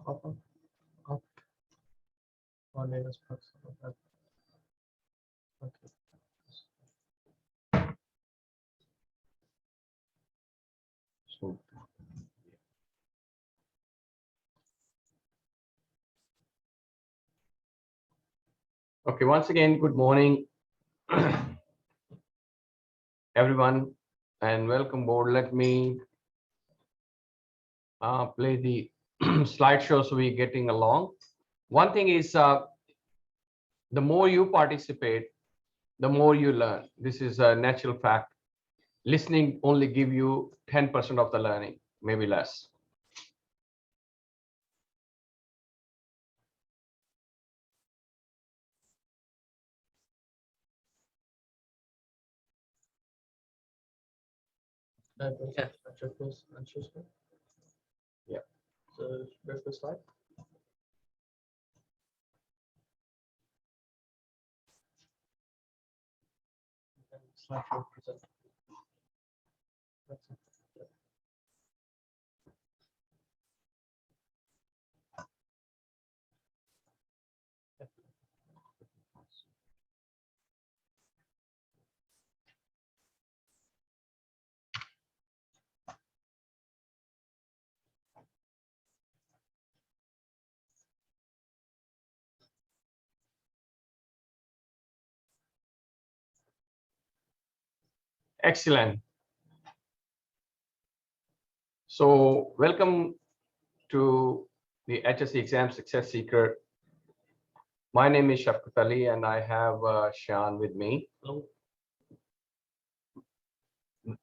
Up, up, on latest box. Okay. So, okay, once again, good morning, everyone, and welcome board. Let me play the slideshow so we're getting along. One thing is, the more you participate, the more you learn. This is a natural fact. Listening only give you 10% of the learning, maybe less. Yeah. Yeah. So where's the slide? Slideshow present. That's it. Excellent. So welcome to the HSC Exam Success Seeker. My name is Shafqat Ali and I have Shan with me. Hello.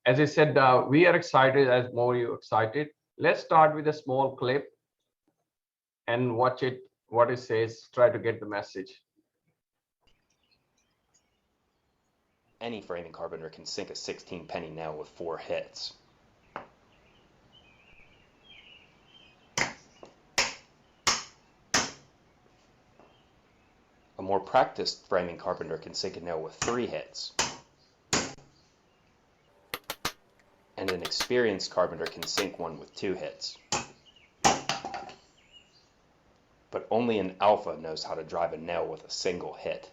As I said, we are excited as more you excited. Let's start with a small clip and watch it, what it says, try to get the message. Any framing carpenter can sink a 16-penny nail with 4 hits. A more practiced framing carpenter can sink a nail with 3 hits. And an experienced carpenter can sink one with 2 hits. But only an alpha knows how to drive a nail with a single hit.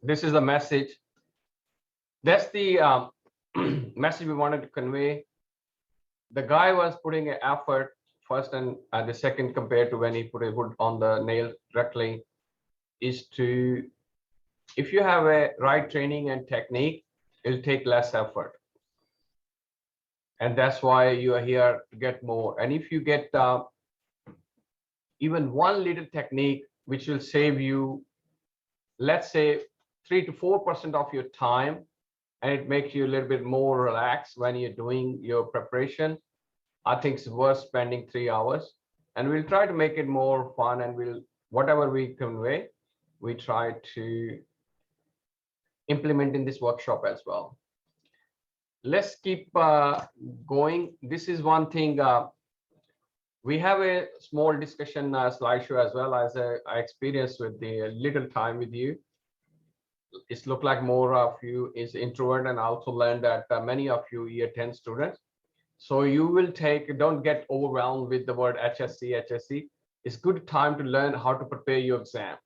This is the message. That's the message we wanted to convey. The guy was putting an effort first and the second compared to when he put a wood on the nail directly is to, if you have a right training and technique, it'll take less effort. And that's why you are here to get more. And if you get even one little technique, which will save you, let's say 3 to 4% of your time, and it makes you a little bit more relaxed when you're doing your preparation, I think it's worth spending 3 hours. And we'll try to make it more fun, and we'll, whatever we convey, we try to implement in this workshop as well. Let's keep going. This is one thing. We have a small discussion slideshow as well as I experienced with the little time with you. It's looked like more of you is introvert, and also learned that many of you year 10 students. So you will take, don't get overwhelmed with the word HSC. It's good time to learn how to prepare your exam.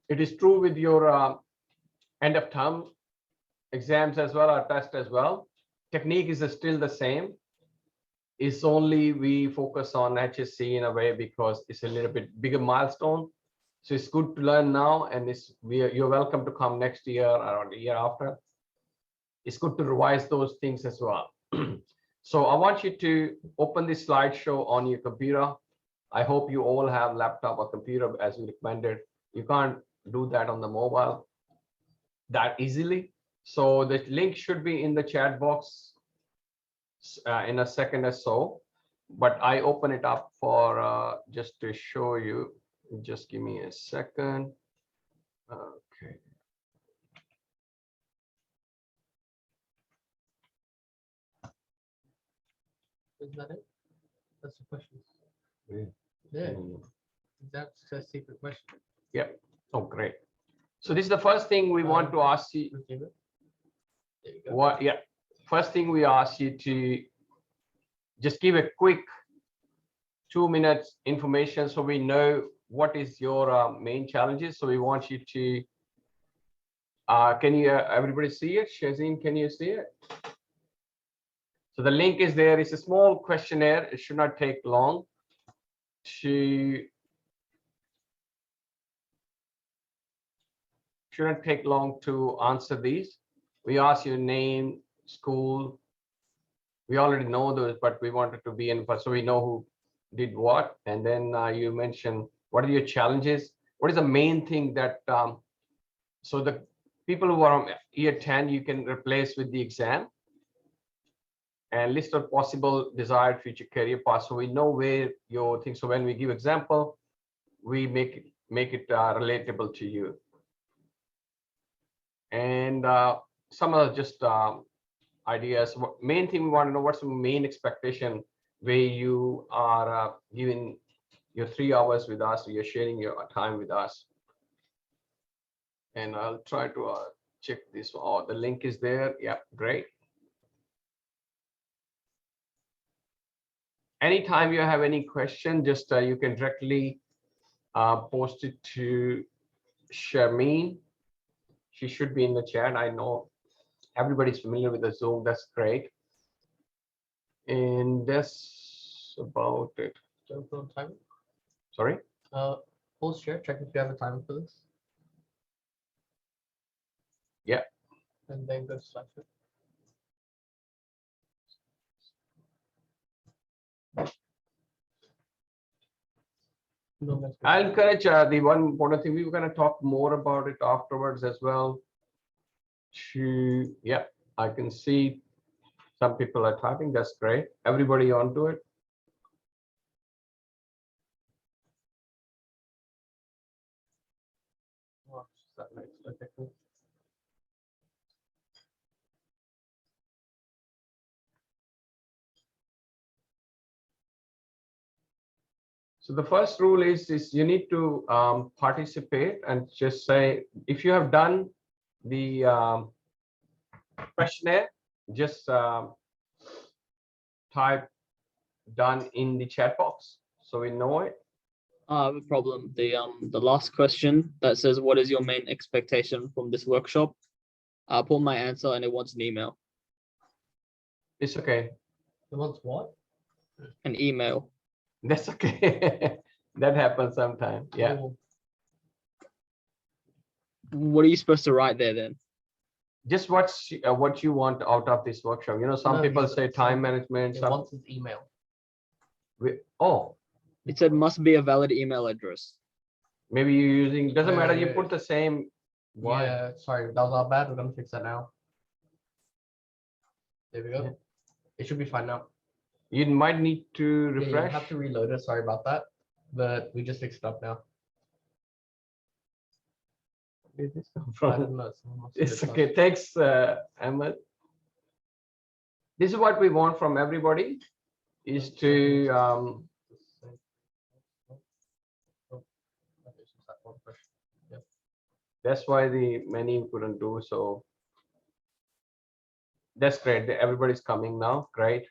It is true with your end of term exams as well, or test as well. Technique is still the same. It's only we focus on HSC in a way because it's a little bit bigger milestone. So it's good to learn now, and you're welcome to come next year or the year after. It's good to revise those things as well. So I want you to open this slideshow on your computer. I hope you all have laptop or computer as we recommended. You can't do that on the mobile that easily. So the link should be in the chat box in a second or so, but I open it up for just to show you. Just give me a second. Okay. Isn't that it? That's the question. Yeah. Yeah, Mm. that's a secret question. Oh, great. So this is the first thing we want to ask you. Receive it. There you go. What? Yeah. First thing we ask you to just give a quick 2 minutes information so we know what is your main challenges. So we want you to, can you everybody see it? Shazeen, can you see it? So the link is there. It's a small questionnaire. It should not take long to, shouldn't take long to answer these. We ask your name, school. We already know those, but we wanted to be in, so we know who did what. And then you mentioned what are your challenges? What is the main thing that, so the people who are on year 10, you can replace with the exam and list of possible desired future career paths. So we know where your thing. So when we give example, we make it relatable to you. And some of just ideas. Main thing we want to know, what's the main expectation where you are giving your 3 hours with us, you're sharing your time with us. And I'll try to check this. Oh, the link is there. Yeah, great. Anytime you have any question, just you can directly post it to Sharmeen. She should be in the chat. I know everybody's familiar with the Zoom. That's great. And that's about it. Don't put on timer. Sorry. Post share. Check if you have a timer for this. Yeah. And then go to slideshow. No, that's good. I'll encourage the one important thing. We were going to talk more about it afterwards as well. Yeah, I can see some people are typing. That's great. Everybody onto it. Oh, that makes okay, cool. So the first rule is you need to participate and just say, if you have done the questionnaire, just type done in the chat box so we know it. I have a problem. The last question that says, what is your main expectation from this workshop? I put my answer and it wants an email. It's okay. The one's what? An email. That's okay. That happens sometimes. Yeah. Oh, What are you supposed to write there then? Just what you want out of this workshop. You know, some No, people he's- say time management. it Some, wants his email. oh, It said must be a valid email address. maybe you're using, doesn't Yeah, matter. You yeah. put the same. Why? Yeah, sorry, that was our bad. We're gonna fix that now. There we go. Yeah. It should be fine now. You might need to Yeah, you refresh. have to reload it. Sorry about that, but we just fixed it up now. Where did this come I from? don't know. someone must have It's did okay. Thanks, Ahmed. This is what we want from everybody, is to Oh, okay, it's just that one question. that's why the many couldn't do so. That's great. Everybody's coming now. Great.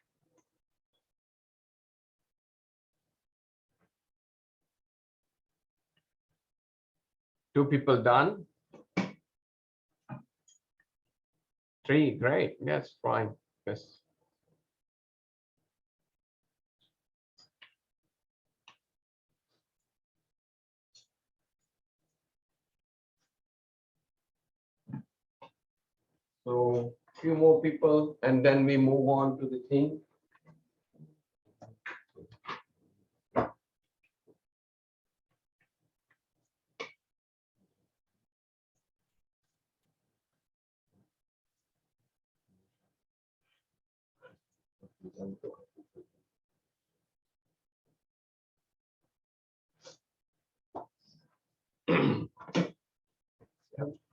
Two people done. 3, great. Yes, fine. Yes. So few more people, and then we move on to the thing.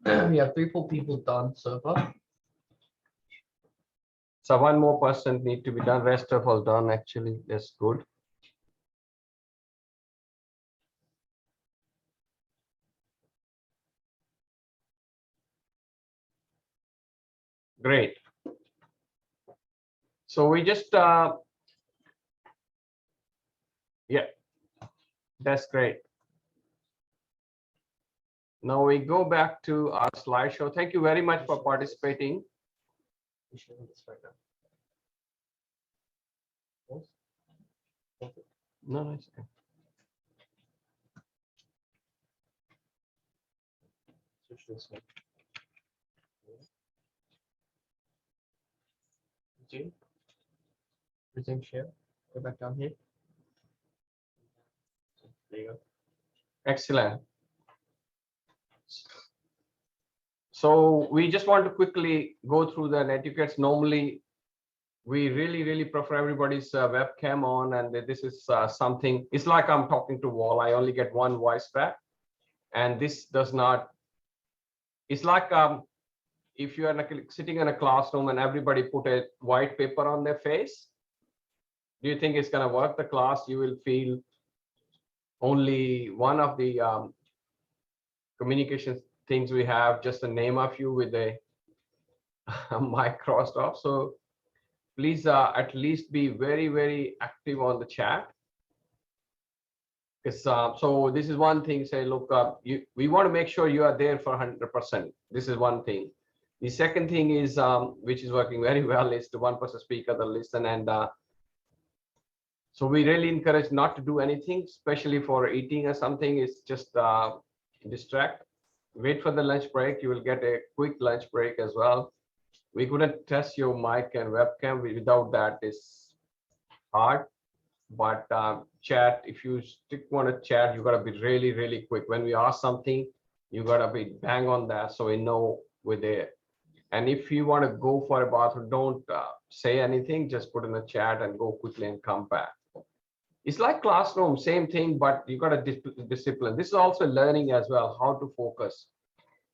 We have 3 full people done so far. So 1% more need to be done. Rest of all done actually. That's good. Great. So we just yeah, that's great. Now we go back to our slideshow. Thank you very much for participating. We should do this right now. No, it's okay. Switch this one. Resume share. Go back down here. There you go. Excellent. So we just want to quickly go through the Netiquettes. Normally, we really prefer everybody's webcam on, and this is something. It's like I'm talking to wall. I only get one voice back, and this does not. It's like if you are sitting in a classroom and everybody put a white paper on their face. Do you think it's going to work? The class, you will feel only one of the communication things we have, just the name of you with a mic crossed off. So please at least be very active on the chat. Because so this is one thing. Say, look, we want to make sure you are there for 100%. This is one thing. The second thing is, which is working very well, is the one person speaker, the listen, and so we really encourage not to do anything, especially for eating or something. It's just distract. Wait for the lunch break. You will get a quick lunch break as well. We couldn't test your mic and webcam. Without that, it's hard. But chat, if you want to chat, you gotta be really quick. When we ask something, you gotta be bang on that, so we know we're there. And if you want to go for a bathroom, don't say anything. Just put in the chat and go quickly and come back. It's like classroom, same thing, but you got a discipline. This is also learning as well, how to focus.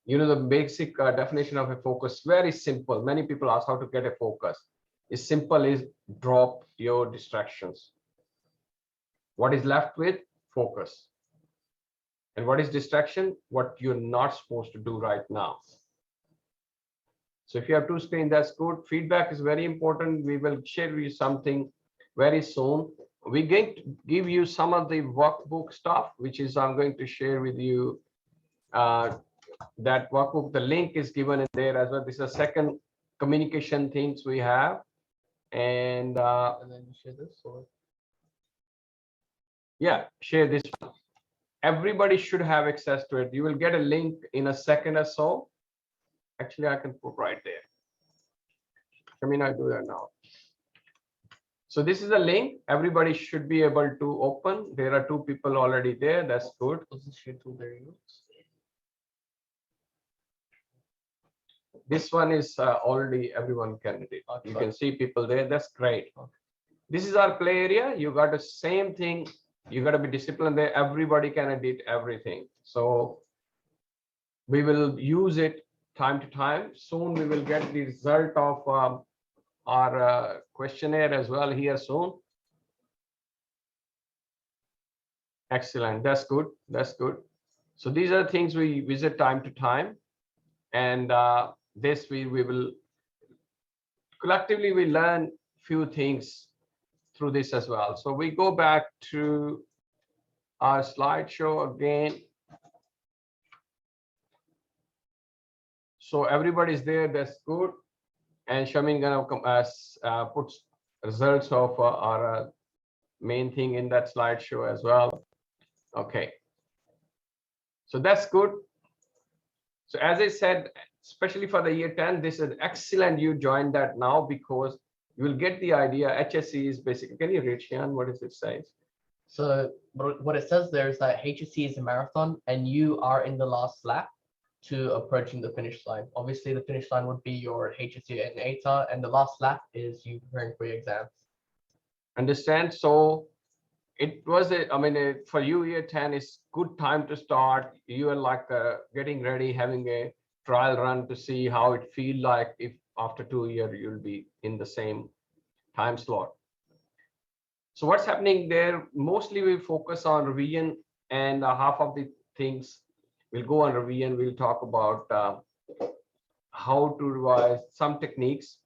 You know, the basic definition of a focus, very simple. Many people ask how to get a focus. It's simple, is drop your distractions. What is left with? Focus. And what is distraction? What you're not supposed to do right now. So if you have two screens, that's good. Feedback is very important. We will share with you something very soon. We're going to give you some of the workbook stuff, which is I'm going to share with you. That workbook, the link is given in there as well. This is the second communication things we have. And then you share this, or yeah, share this one. Everybody should have access to it. You will get a link in a second or so. Actually, I can put right there. Let me not do that now. So this is a link. Everybody should be able to open. There are two people already there. That's good. was this share tool there? You go. This one is already everyone can edit. You can see people there. That's great. This is our play area. You got the same thing. You got to be disciplined there. Everybody can edit everything. So we will use it time to time. Soon we will get the result of our questionnaire as well here soon. Excellent. That's good. That's good. So these are things we visit time to time. And this we will collectively we learn few things through this as well. So we go back to our slideshow again. So everybody's there. That's good. And Shamin gonna put results of our main thing in that slideshow as well. Okay. So that's good. So as I said, especially for the year 10, this is excellent. You join that now because you will get the idea. HSC is basically, can you read, Shian? What does it say? So what it says there is that HSC is a marathon and you are in the last lap to approaching the finish line. Obviously, the finish line would be your HSC and ATA, and the last lap is you preparing for your exams. Understand? So it was for you, year 10 is good time to start. You are like getting ready, having a trial run to see how it feel like if after 2 years, you'll be in the same time slot. So what's happening there? Mostly we focus on revision, and half of the things will go on revision. We'll talk about how to revise, some techniques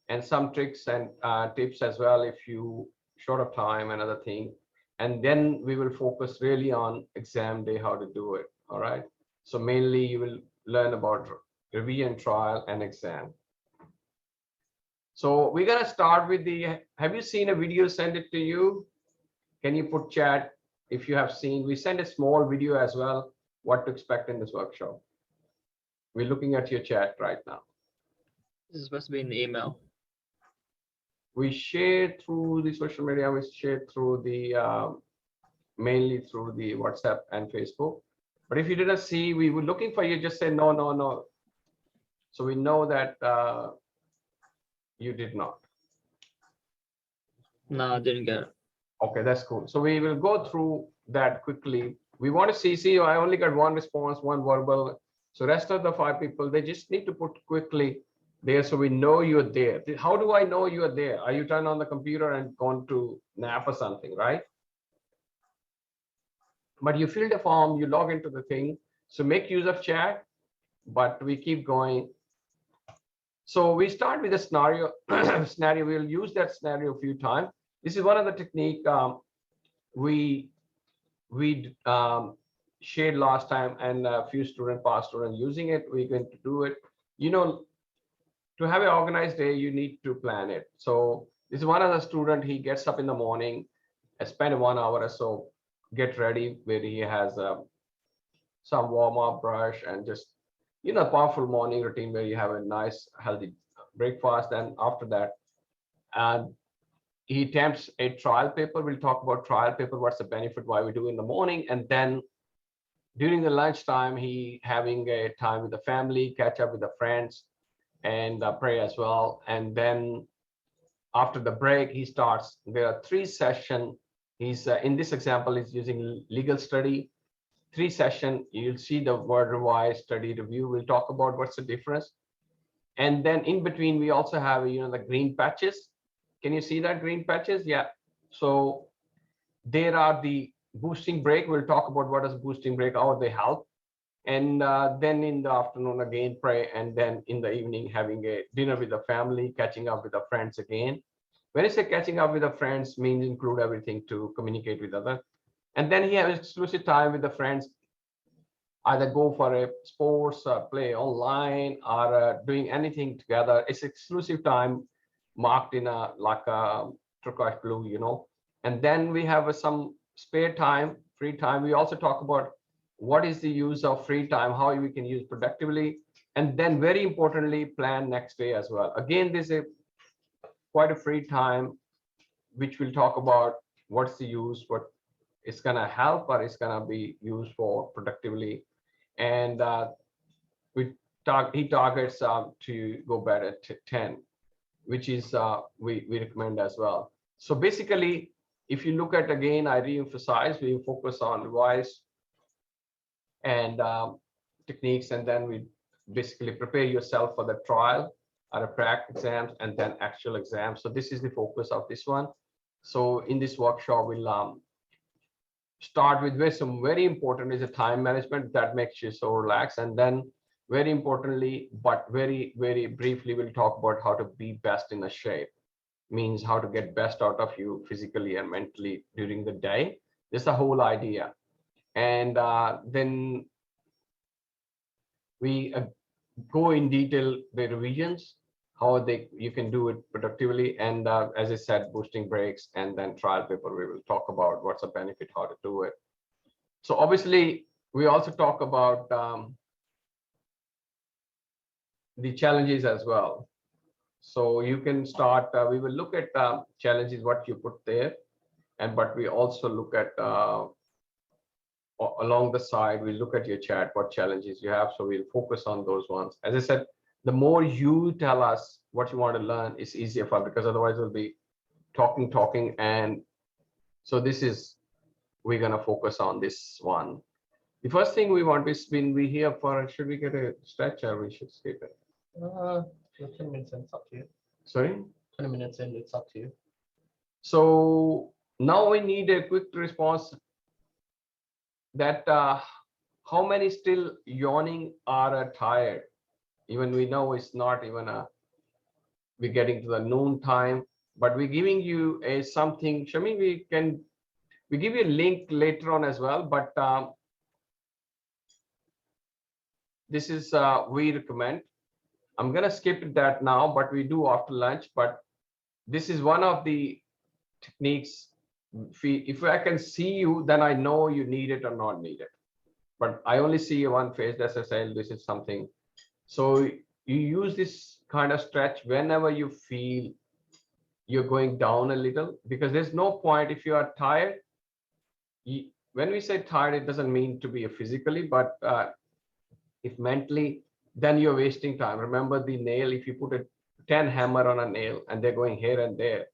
and some tricks and tips as well if you short of time, another thing. And then we will focus really on exam day, how to do it. All right. So mainly you will learn about revision, trial, and exam. So we're gonna start with the, have you seen a video, send it to you? Can you put chat if you have seen? We send a small video as well, what to expect in this workshop. We're looking at your chat right now. This is supposed to be in the email. We share through the social media, we share through the, mainly through the WhatsApp and Facebook. But if you didn't see, we were looking for you, just say no, no, no. So we know that you did not. No, I didn't get it. Okay, that's cool. So we will go through that quickly. We want to see, I only got one response, one verbal. So rest of the 5 people, they just need to put quickly there so we know you're there. How do I know you're there? Are you turned on the computer and gone to nap or something, right? But you fill the form, you log into the thing. So make use of chat, but we keep going. So we start with a scenario. Scenario, we'll use that scenario a few times. This is one of the technique we shared last time, and a few student, past students using it. We're going to do it. You know, to have an organized day, you need to plan it. So this is one of the student, he gets up in the morning, spend 1 hour or so, get ready, where he has some warm up, brush, and just, you know, powerful morning routine where you have a nice healthy breakfast. And after that, and he attempts a trial paper. We'll talk about trial paper, what's the benefit, why we do in the morning. And then during the lunchtime, he having a time with the family, catch up with the friends, and pray as well. And then after the break, he starts, there are 3 sessions. He's in this example, he's using legal study. 3 sessions, you'll see the word revise, study, review. We'll talk about what's the difference. And then in between, we also have, you know, the green patches. Can you see that green patches? Yeah. So there are the boosting break. We'll talk about what is boosting break, how they help. And then in the afternoon, again, pray. And then in the evening, having a dinner with the family, catching up with the friends again. When I say catching up with the friends, means include everything to communicate with others. And then he has exclusive time with the friends, either go for a sports, play online, or doing anything together. It's exclusive time marked in a like a turquoise blue, you know. And then we have some spare time, free time. We also talk about what is the use of free time, how we can use productively, and then very importantly, plan next day as well. Again, this is quite a free time, which we'll talk about what's the use, what it's gonna help, or it's gonna be used for productively. And he targets to go bed at 10, which is we recommend as well. So basically, if you look at, again, I re-emphasize, we focus on revise and techniques, and then we basically prepare yourself for the trial or a practice exams and then actual exams. So this is the focus of this one. So in this workshop, we'll start with some very important is a time management that makes you so relaxed. And then very importantly, but very, very briefly, we'll talk about how to be best in a shape, means how to get best out of you physically and mentally during the day. This is the whole idea. And then we go in detail the revisions, how you can do it productively. And as I said, boosting breaks, and then trial paper, we will talk about what's the benefit, how to do it. So obviously, we also talk about the challenges as well. So you can start, we will look at challenges, what you put there. But we also look at along the side, we look at your chat, what challenges you have. So we'll focus on those ones. As I said, the more you tell us what you want to learn, it's easier for, because otherwise we'll be talking. And so this is, we're going to focus on this one. The first thing we want is, when we here for, should we get a stretch or we should skip it? You're 20 minutes in, it's up to you. Sorry. 20 minutes in, it's up to you. So now we need a quick response that how many still yawning or tired? Even we know it's not even we're getting to the noon time, but we're giving you a something. Shami, we give you a link later on as well, but this is we recommend. I'm gonna skip that now, but we do after lunch. But this is one of the techniques. If I can see you, then I know you need it or not need it. But I only see one face. That's I say this is something. So you use this kind of stretch whenever you feel you're going down a little, because there's no point if you are tired. When we say tired, it doesn't mean to be physically, but if mentally, then you're wasting time. Remember the nail, if you put a 10 hammer on a nail and they're going here and there,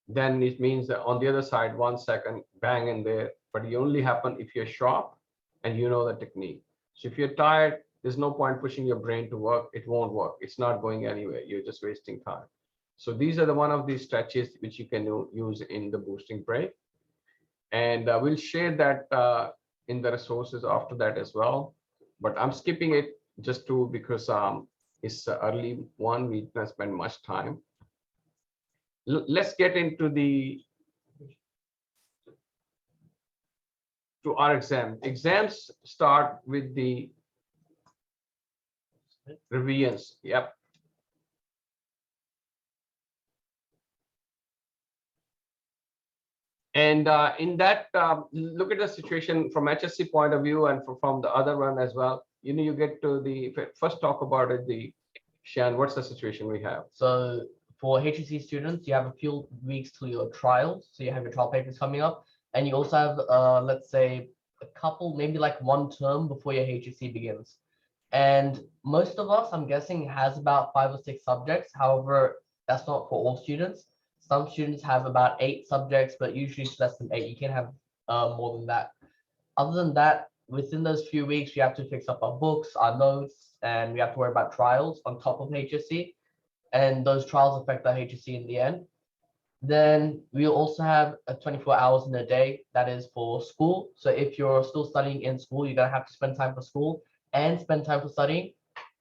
then it means that on the other side, 1 second, bang in there, but it only happen if you're sharp and you know the technique. So if you're tired, there's no point pushing your brain to work. It won't work. It's not going anywhere. You're just wasting time. So these are the one of these stretches which you can use in the boosting break. And we'll share that in the resources after that as well. But I'm skipping it just because it's early one. We didn't spend much time. Let's get into our exam. Exams start with the revisions. Yep. And in that, look at the situation from HSC point of view and from the other one as well. You get to the first talk about it. Shan, what's the situation we have? So for HSC students, you have a few weeks till your trials. So you have your trial papers coming up, and you also have, let's say, a couple, maybe like 1 term before your HSC begins. And most of us, I'm guessing, has about 5 or 6 subjects. However, that's not for all students. Some students have about 8 subjects, but usually it's less than 8. You can have more than that. Other than that, within those few weeks, we have to fix up our books, our notes, and we have to worry about trials on top of HSC. And those trials affect our HSC in the end. Then we also have 24 hours in a day that is for school. So if you're still studying in school, you're gonna have to spend time for school and spend time for studying.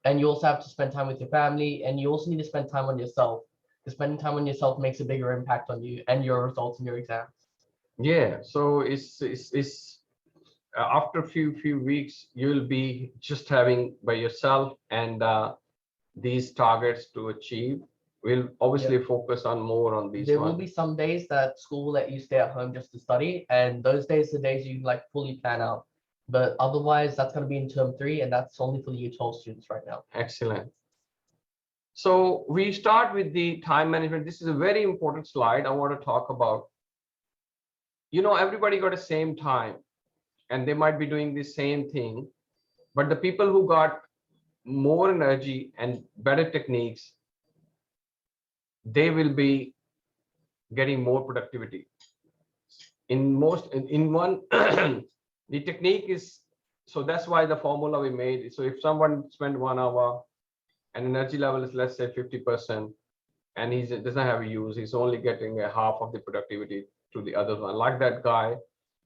And you also have to spend time with your family, and you also need to spend time on yourself. Because spending time on yourself makes a bigger impact on you and your results in your exams. Yeah, so it's after a few weeks, you'll be just having by yourself and these targets to achieve. We'll obviously focus on more on these. There will be some days that school will let you stay at home just to study, and those days are the days you like fully plan out. But otherwise, that's going to be in term 3, and that's only for the Year 12 students right now. Excellent. So we start with the time management. This is a very important slide I want to talk about. Everybody got the same time and they might be doing the same thing, but the people who got more energy and better techniques, they will be getting more productivity. In one, the technique is, so that's why the formula we made. So if someone spent 1 hour and energy level is, let's say 50%, and he doesn't have a use, he's only getting a half of the productivity to the other one. Like that guy,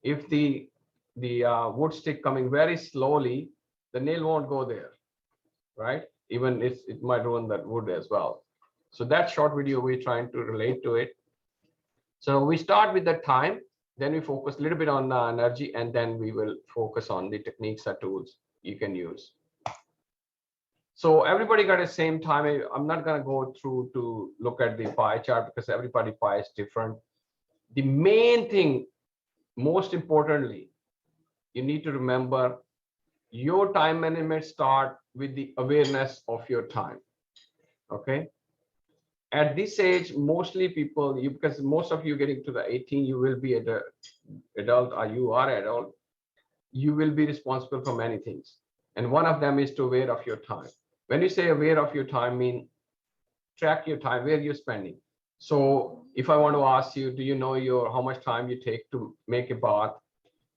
if the wood stick coming very slowly, the nail won't go there, right? Even it might ruin that wood as well. So that short video, we're trying to relate to it. So we start with the time, then we focus a little bit on energy, and then we will focus on the techniques or tools you can use. So everybody got the same time. I'm not going to go through to look at the pie chart because everybody pie is different. The main thing, most importantly, you need to remember your time management start with the awareness of your time. Okay. At this age, mostly people, because most of you getting to the 18, you will be an adult, or you are adult, you will be responsible for many things. And one of them is to aware of your time. When you say aware of your time, mean track your time, where you're spending. So if I want to ask you, do you know how much time you take to make a bath,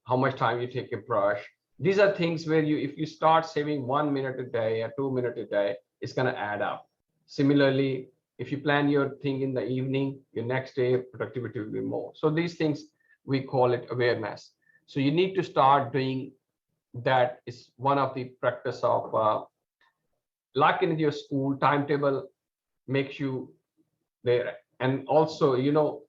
how much time you take a brush? These are things where if you start saving 1 minute a day or 2 minutes a day, it's going to add up. Similarly, if you plan your thing in the evening, your next day productivity will be more. So these things, we call it awareness. So you need to start doing that. Is one of the practice of like in your school timetable makes you there. And also, you know,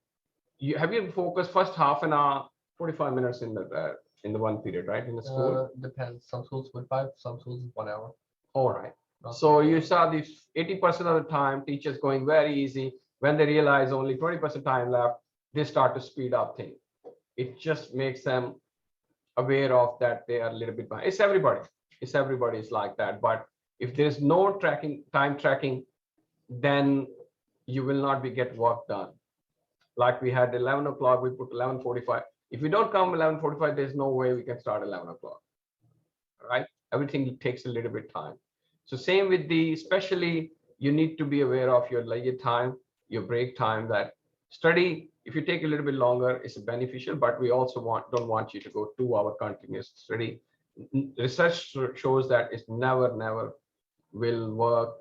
you have you focused first half an hour, 45 minutes in the one period, right? In the school. Depends. Some schools with 5, some schools with 1 hour. All right. Roughly. So you saw this 80% of the time, teachers going very easy. When they realize only 20% time left, they start to speed up things. It just makes them aware of that they are a little bit behind. It's everybody. It's everybody's like that. But if there's no time tracking, then you will not be get work done. Like we had 11 o'clock, we put 11:45. If we don't come 11:45, there's no way we can start 11 o'clock. Right? Everything takes a little bit time. So same with especially you need to be aware of your leisure time, your break time. That study, if you take a little bit longer, is beneficial, but we also don't want you to go 2-hour continuous study. Research shows that it's never will work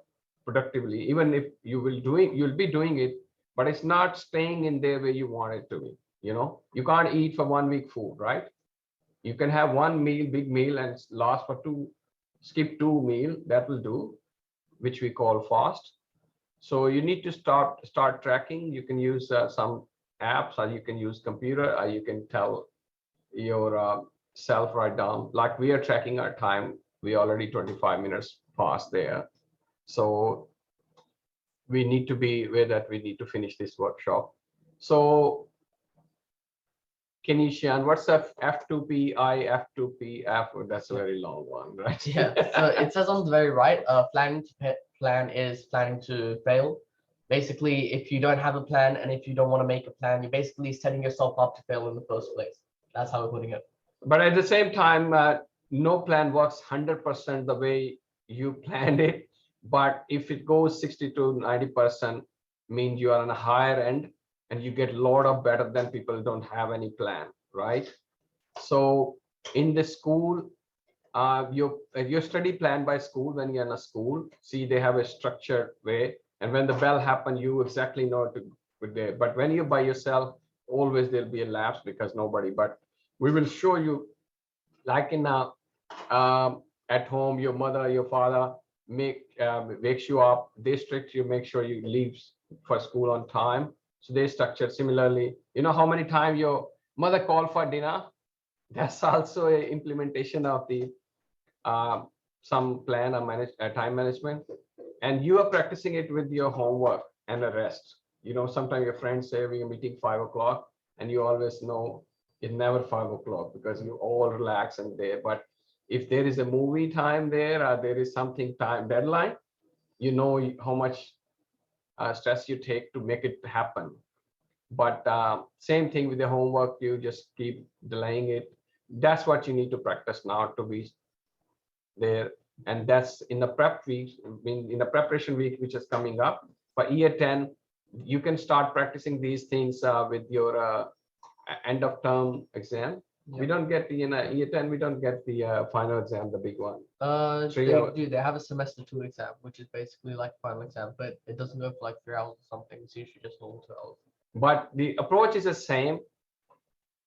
productively. Even if you'll be doing it, but it's not staying in there where you want it to be. You know, you can't eat for 1 week food, right? You can have one meal, big meal, and last for skip 2 meal, that will do, which we call fast. So you need to start tracking. You can use some apps, or you can use computer, or you can tell your self write down. Like we are tracking our time. We already 25 minutes past there. So we need to be aware that we need to finish this workshop. So Kenishan, what's the F2P, F2P, F? That's a very long one, right? Yeah. So it says on the very right, plan is planning to fail. Basically, if you don't have a plan and if you don't want to make a plan, you're basically setting yourself up to fail in the first place. That's how we're putting it. But at the same time, no plan works 100% the way you planned it. But if it goes 60 to 90%, means you are on a higher end and you get a lot of better than people who don't have any plan, right? So in the school, your study plan by school, when you're in a school, see they have a structured way. And when the bell happens, you exactly know to put there. But when you're by yourself, always there'll be a lapse because nobody. But we will show you, like in at home, your mother, your father wakes you up. They strict you, make sure you leave for school on time. So they structure similarly. You know how many times your mother called for dinner? That's also a implementation of the some plan or time management. And you are practicing it with your homework and the rest. You know, sometimes your friends say we are meeting 5 o'clock, and you always know it's never 5 o'clock because you all relax and there. But if there is a movie time there, or there is something time deadline, you know how much stress you take to make it happen. But same thing with the homework, you just keep delaying it. That's what you need to practice now to be there. And that's in the prep week, in the preparation week, which is coming up for year 10. You can start practicing these things with your end of term exam. Yeah. We don't get the year 10, we don't get the final exam, the big one. They have a semester 2 exam, which is basically like final exam, but it doesn't go for like 3 hours or something. It's usually just normal 2 hours. But the approach is the same.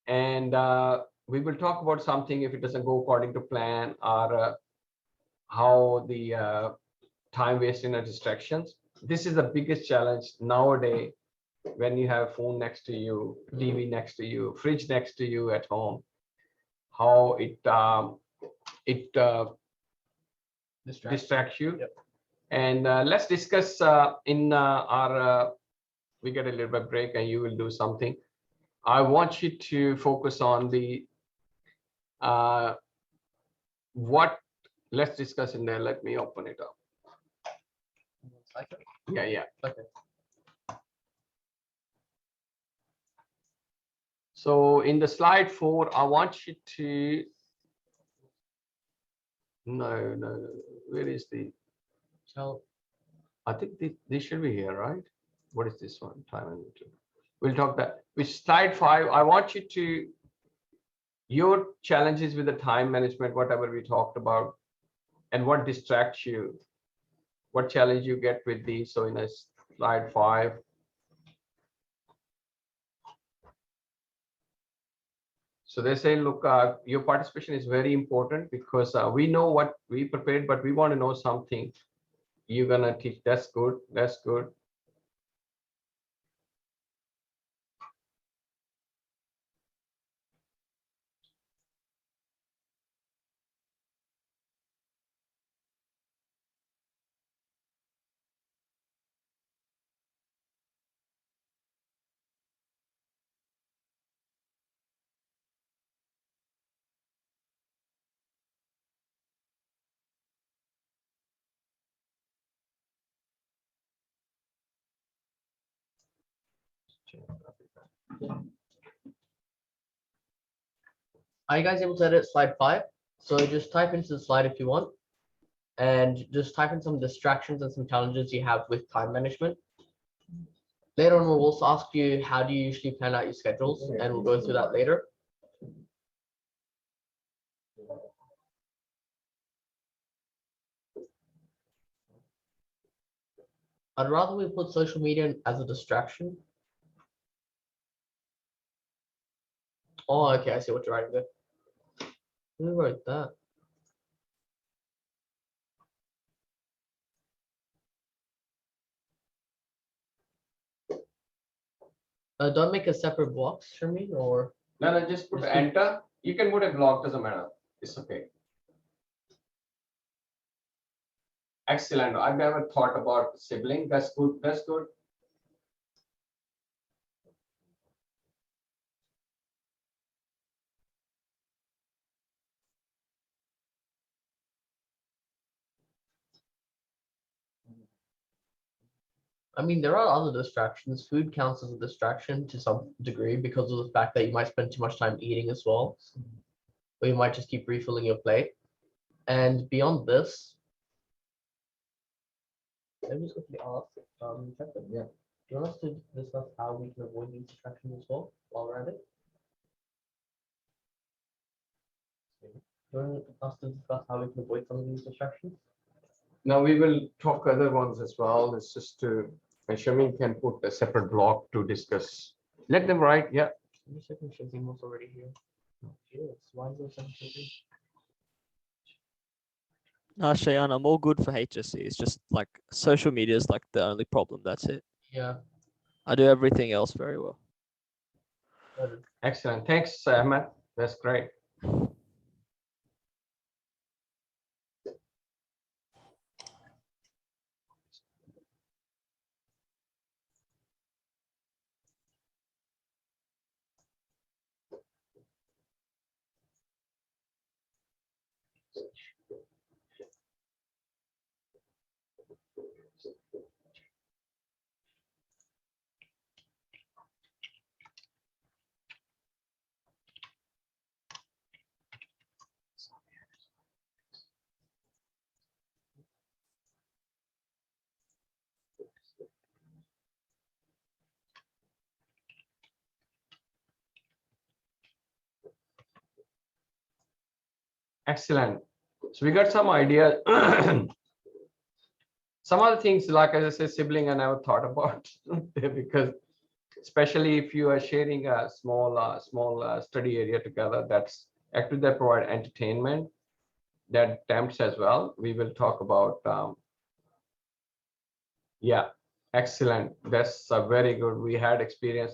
And we will talk about something if it doesn't go according to plan, or how the time wasting and distractions. This is the biggest challenge nowadays when you have phone next to you, TV next to you, fridge next to you at home, how it distracts you. Yep. And let's discuss in our, we get a little bit break and you will do something. I want you to focus on the, let's discuss in there. Let me open it up. Yeah. Okay. So in the slide 4, I want you to, no, where is the, So I think this should be here, right? What is this one? Time and we'll talk that. With slide 5, I want you to, your challenges with the time management, whatever we talked about, and what distracts you. what challenge you get with these. So in a slide 5. So they say, look, your participation is very important because we know what we prepared, but we want to know something you're gonna teach. That's good. That's good. Are you guys able to edit slide 5? So just type into the slide if you want, and just type in some distractions and some challenges you have with time management. Later on, we'll also ask you how do you usually plan out your schedules, and we'll go through that later. I'd rather we put social media as a distraction. Oh, okay, I see what you're writing there. Who wrote that? Don't make a separate box for me, or No, just put enter. You can put a block, doesn't matter. It's okay. Excellent. I've never thought about sibling. That's good. That's good. I mean, there are other distractions. Food counts as a distraction to some degree because of the fact that you might spend too much time eating as well, or you might just keep refilling your plate. And beyond this, let me just quickly ask, Captain, yeah, do you want us to discuss how we can avoid these distractions as well while we're at it? Do you want us to discuss how we can avoid some of these distractions? Now we will talk other ones as well. It's just to, and Shamin can put a separate block to discuss. Let them write. Yeah. Let me check if Shazim was already here. Yes, why is there some Shazim? No, Shayan, I'm all good for HSC. It's just like social media is like the only problem. That's it. Yeah. I do everything else very well. Excellent. Thanks, Ahmed. That's great. Excellent. So we got some ideas. Some other things, like as I said, sibling, I never thought about because especially if you are sharing a small study area together, that's actually that provide entertainment, that tempts as well. We will talk about. Yeah, excellent. That's very good. We had experience.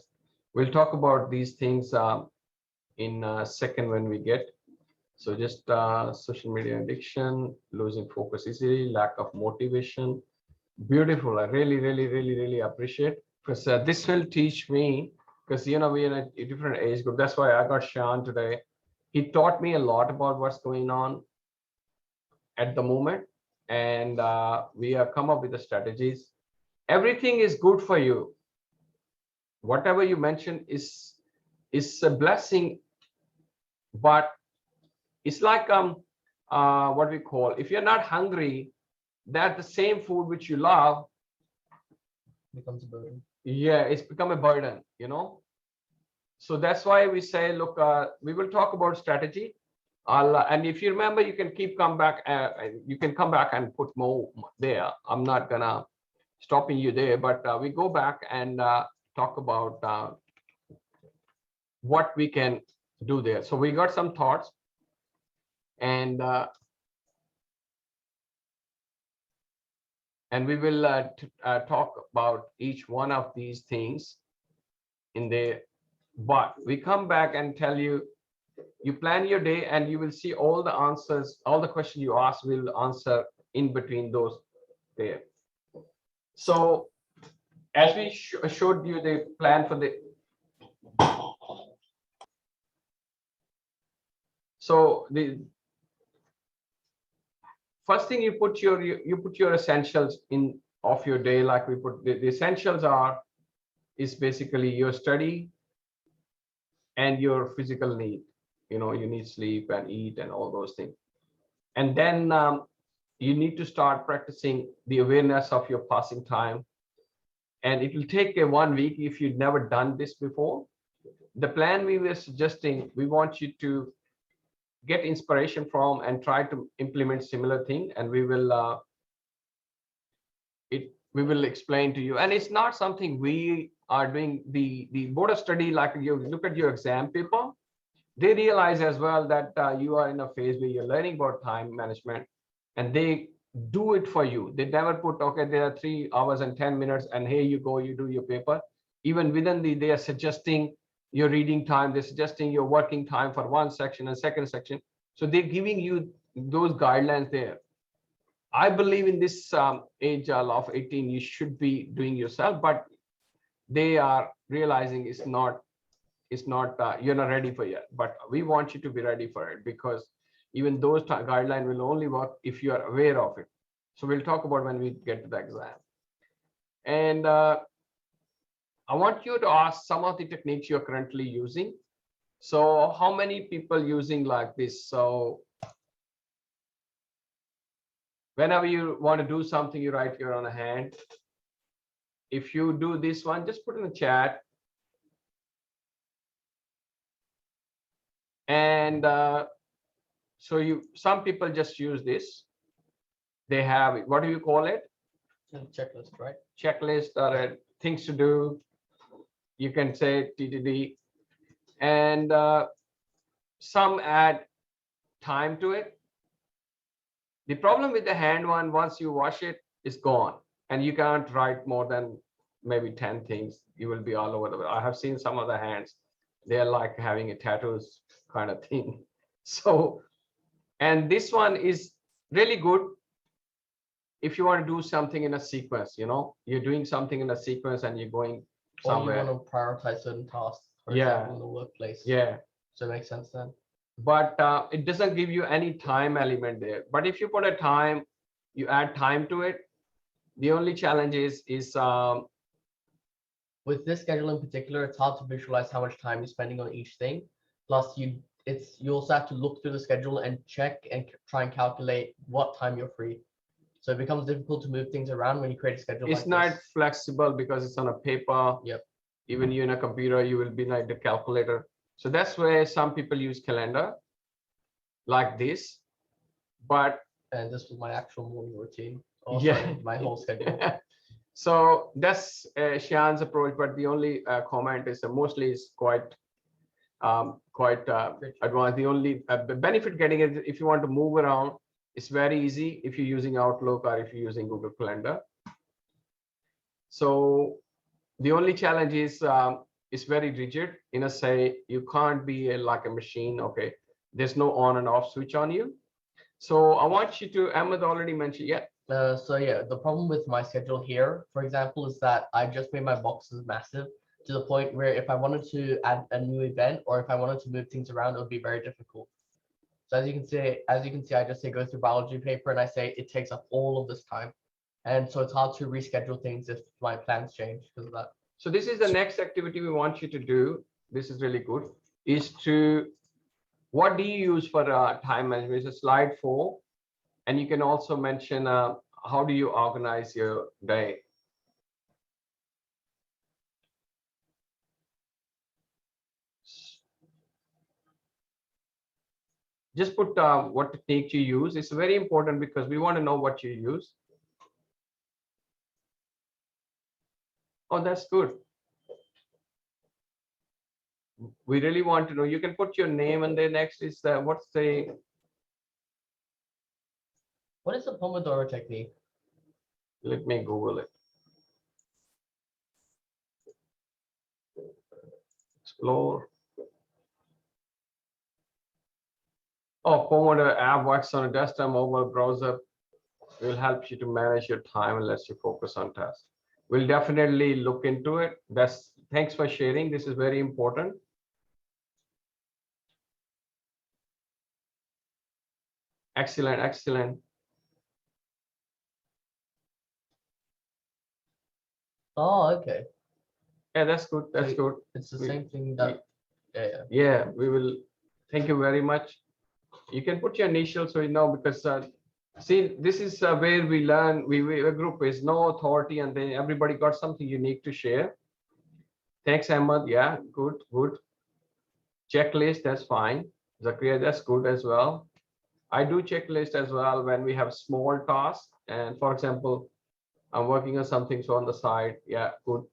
We'll talk about these things in a second when we get. So just social media addiction, losing focus easily, lack of motivation. Beautiful. I really appreciate, because this will teach me, because we're in a different age group. That's why I got Sean today. He taught me a lot about what's going on at the moment, and we have come up with the strategies. Everything is good for you. Whatever you mentioned is a blessing, but it's like what we call, if you're not hungry, that the same food which you love Becomes a burden. Yeah, it's become a burden, So that's why we say, look, we will talk about strategy. I'll and if you remember, you can come back. You can come back and put more there. I'm not gonna stopping you there, but we go back and talk about what we can do there. So we got some thoughts, and we will talk about each one of these things in there. But we come back and tell you, you plan your day and you will see all the answers, all the questions you ask will answer in between those there. So as we showed you the plan for the, so the first thing you put your essentials in of your day, like we put the essentials is basically your study and your physical need. You know, you need sleep and eat and all those things. And then you need to start practicing the awareness of your passing time. And it will take 1 week if you've never done this before. The plan we were suggesting, we want you to get inspiration from and try to implement similar thing, and we will explain to you. And it's not something we are doing. The board of study, like you look at your exam paper, they realize as well that you are in a phase where you're learning about time management, and they do it for you. They never put, okay, there are 3 hours and 10 minutes and here you go, you do your paper. Even within they are suggesting your reading time, they're suggesting your working time for one section and second section. So they're giving you those guidelines there. I believe in this age of 18, you should be doing yourself, but they are realizing it's not you're not ready for yet. But we want you to be ready for it, because even those guidelines will only work if you are aware of it. So we'll talk about when we get to the exam. And I want you to ask some of the techniques you're currently using. So how many people using like this? So whenever you want to do something, you write here on a hand. If you do this one, just put in the chat. And so some people just use this. They have, what do you call it? Checklist, right? Checklist or things to do. You can say TTD. And some add time to it. The problem with the hand one, once you wash it, it's gone. And you can't write more than maybe 10 things. You will be all over the world. I have seen some of the hands. They're like having a tattoos kind of thing. So, and this one is really good if you want to do something in a sequence. You know, you're doing something in a sequence and you're going somewhere. Or you want to prioritize certain tasks, for Yeah. example, in the workplace. Yeah. So it makes sense then. But it doesn't give you any time element there. But if you put a time, you add time to it. The only challenge is with this schedule in particular, it's hard to visualize how much time you're spending on each thing. Plus, you also have to look through the schedule and check and try and calculate what time you're free. So it becomes difficult to move things around when you create a schedule. It's like not this. flexible because it's on a paper. Yep. Even you in a computer, you will be like the calculator. So that's where some people use calendar like this. But And this was my actual morning routine. Oh, yeah, sorry, my whole schedule. So that's Shan's approach. But the only comment is mostly is quite advanced. The only benefit getting it, if you want to move around, it's very easy if you're using Outlook or if you're using Google Calendar. So the only challenge is it's very rigid. In a say, you can't be like a machine. Okay, there's no on and off switch on you. So I want you to, Ahmed already mentioned, yeah. So yeah, the problem with my schedule here, for example, is that I just made my boxes massive to the point where if I wanted to add a new event or if I wanted to move things around, it would be very difficult. So as you can see, I just say go through biology paper and I say it takes up all of this time. And so it's hard to reschedule things if my plans change because of that. So this is the next activity we want you to do. This is really good. Is to, what do you use for time management? It's a slide 4. And you can also mention how do you organize your day? just put what technique you use. It's very important because we want to know what you use. Oh, that's good. We really want to know. You can put your name, and then next is what is the Pomodoro technique? let me Google it. Explore. Oh, Pomodoro app works on a desktop mobile browser. Will help you to manage your time and lets you focus on tasks. We'll definitely look into it. Thanks for sharing. This is very important. Excellent, excellent. Oh, okay. Yeah, that's good. That's good. It's the We- same thing that. Yeah. Yeah, we will. Thank you very much. You can put your initial so you know, because see, this is where we learn. A group is no authority, and then everybody got something unique to share. Thanks, Ahmad. Yeah, good, good. Checklist, that's fine. Zakria, that's good as well. I do checklist as well when we have small tasks. And for example, I'm working on something, so on the side, yeah, good.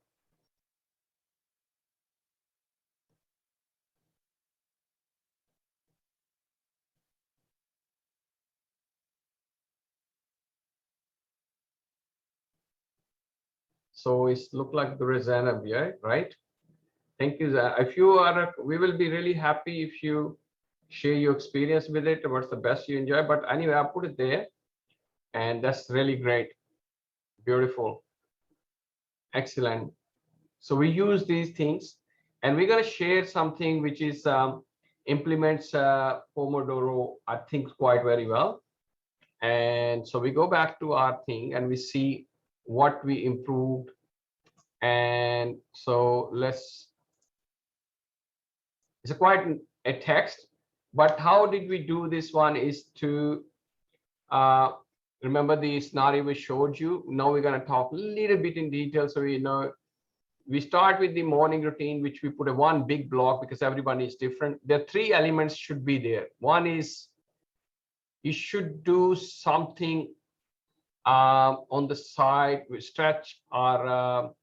So it's look like there is an yeah, right? Thank you. If you are, we will be really happy if you share your experience with it. What's the best you enjoy? But anyway, I put it there, and that's really great. Beautiful, excellent. So we use these things, and we're gonna share something which is implements Pomodoro, I think, quite very well. And so we go back to our thing and we see what we improved. And so it's quite a text, but how did we do this one is to remember the scenario we showed you. Now we're going to talk a little bit in detail so we know. We start with the morning routine, which we put a one big block because everybody is different. There are three elements should be there. One is you should do something on the side, we stretch or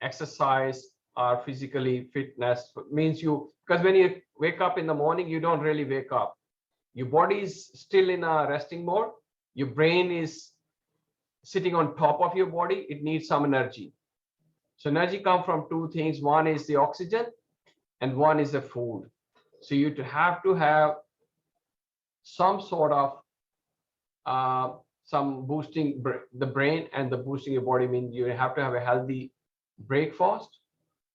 exercise or physically fitness. Means you, because when you wake up in the morning, you don't really wake up. Your body is still in a resting mode. Your brain is sitting on top of your body. It needs some energy. So energy comes from two things. One is the oxygen and one is the food. So you have to have some sort of some boosting the brain, and the boosting your body means you have to have a healthy breakfast.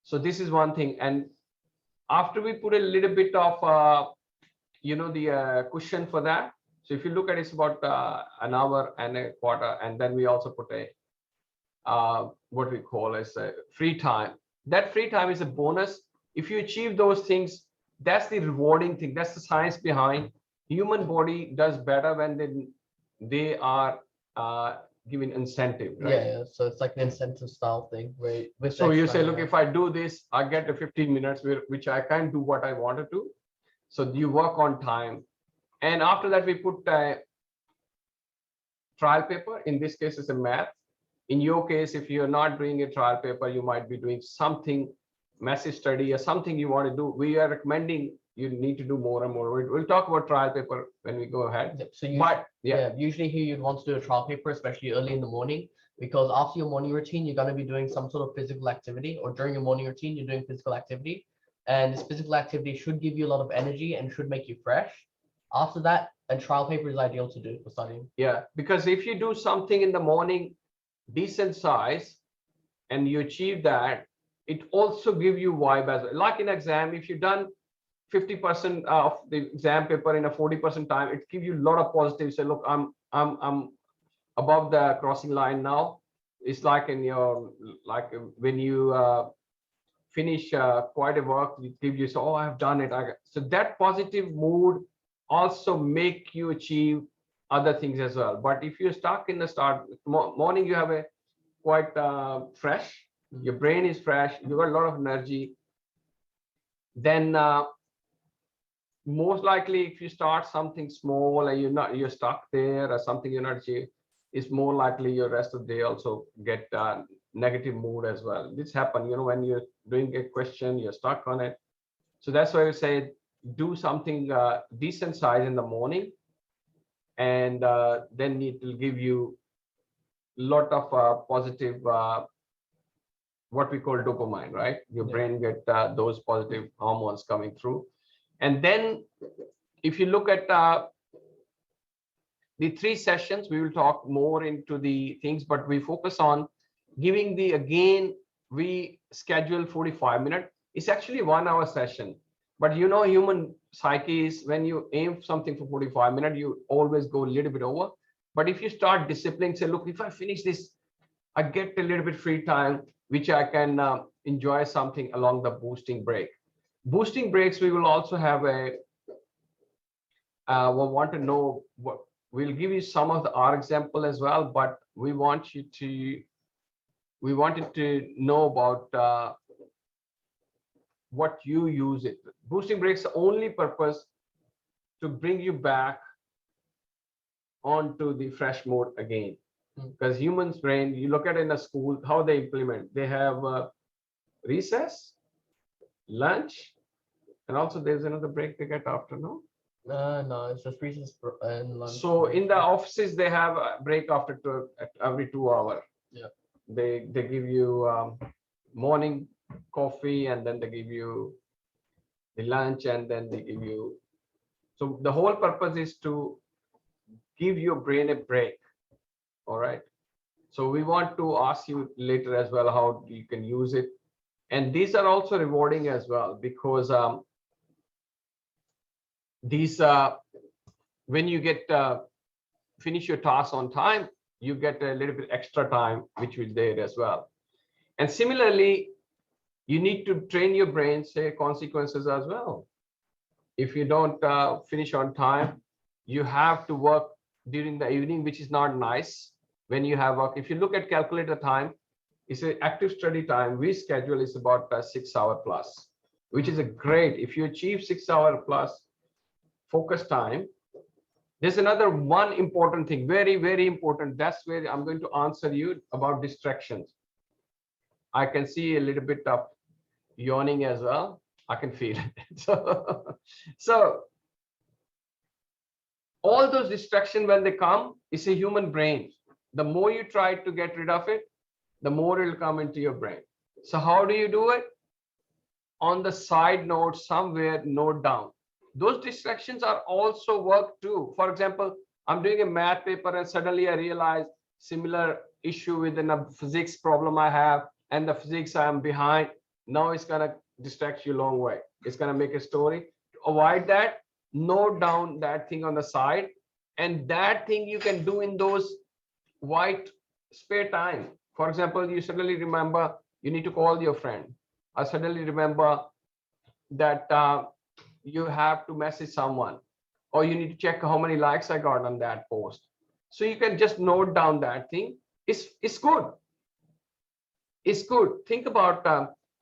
So this is one thing. And after we put a little bit of the cushion for that. So if you look at it, it's about an hour and a quarter, and then we also put a what we call as a free time. That free time is a bonus. If you achieve those things, that's the rewarding thing. That's the science behind. Human body does better when they are given incentive, right? Yeah. So it's like an incentive style thing where with So you extra say, look, hours. if I do this, I get the 15 minutes which I can't do what I wanted to. So you work on time. And after that, we put trial paper. In this case, it's a math. In your case, if you're not doing a trial paper, you might be doing something, massive study or something you want to do. We are recommending you need to do more and more. We'll talk about trial paper when we go ahead. Yep, so you, But yeah, usually here you'd want to do a trial paper, especially early in the morning, because after your morning routine, you're going to be doing some sort of physical activity, or during your morning routine, you're doing physical activity. And this physical activity should give you a lot of energy and should make you fresh. After that, a trial paper is ideal to do for studying. yeah, because if you do something in the morning, decent size, and you achieve that, it also give you vibe as well. Like in exam, if you've done 50% of the exam paper in a 40% time, it gives you a lot of positive. Say, look, I'm above the crossing line now. It's like in your, like when you finish quite a work, it gives you, so, oh, I've done it. So that positive mood also make you achieve other things as well. But if you're stuck in the start morning, you have a quite fresh, your brain is fresh, you got a lot of energy, then most likely if you start something small and you're stuck there or something you're not achieving, it's more likely your rest of the day also get negative mood as well. This happen, when you're doing a question, you're stuck on it. So that's why we say do something decent size in the morning, and then it will give you a lot of positive what we call dopamine, right? Your brain get those positive hormones coming through. And then if you look at the 3 sessions, we will talk more into the things, but we focus on giving again, we schedule 45 minutes. It's actually 1 hour session, but human psyche is when you aim something for 45 minutes, you always go a little bit over. But if you start disciplining, say, look, if I finish this, I get a little bit free time, which I can enjoy something along the boosting break. Boosting breaks, we will also have we'll want to know what we'll give you some of our example as well, but we wanted to know about what you use it. Boosting breaks the only purpose to bring you back onto the fresh mode again. Because humans brain, you look at it in a school, how they implement, they have recess, lunch, and also there's another break they get after, no? No, it's just recess and lunch. So in the offices, they have a break after every 2 hours. Yeah. They give you morning coffee, and then they give you the lunch, and then they give you. So the whole purpose is to give your brain a break. All right. So we want to ask you later as well how you can use it. And these are also rewarding as well, because these when you get finish your task on time, you get a little bit extra time, which is there as well. And similarly, you need to train your brain, say, consequences as well. If you don't finish on time, you have to work during the evening, which is not nice. When you have work, if you look at calculator time, it's an active study time we schedule is about 6 hours plus, which is a great. If you achieve 6 hours plus focus time, there's another one important thing, very, very important. That's where I'm going to answer you about distractions. I can see a little bit of yawning as well. I can feel it. So all those distractions, when they come, it's a human brain. The more you try to get rid of it, the more it will come into your brain. So how do you do it? On the side note, somewhere, note down. Those distractions are also work too. For example, I'm doing a math paper and suddenly I realize similar issue within a physics problem I have, and the physics I am behind. Now it's gonna distract you a long way. It's gonna make a story. To avoid that, note down that thing on the side, and that thing you can do in those white spare time. For example, you suddenly remember you need to call your friend. I suddenly remember that you have to message someone, or you need to check how many likes I got on that post. So you can just note down that thing. It's good. It's good. Think about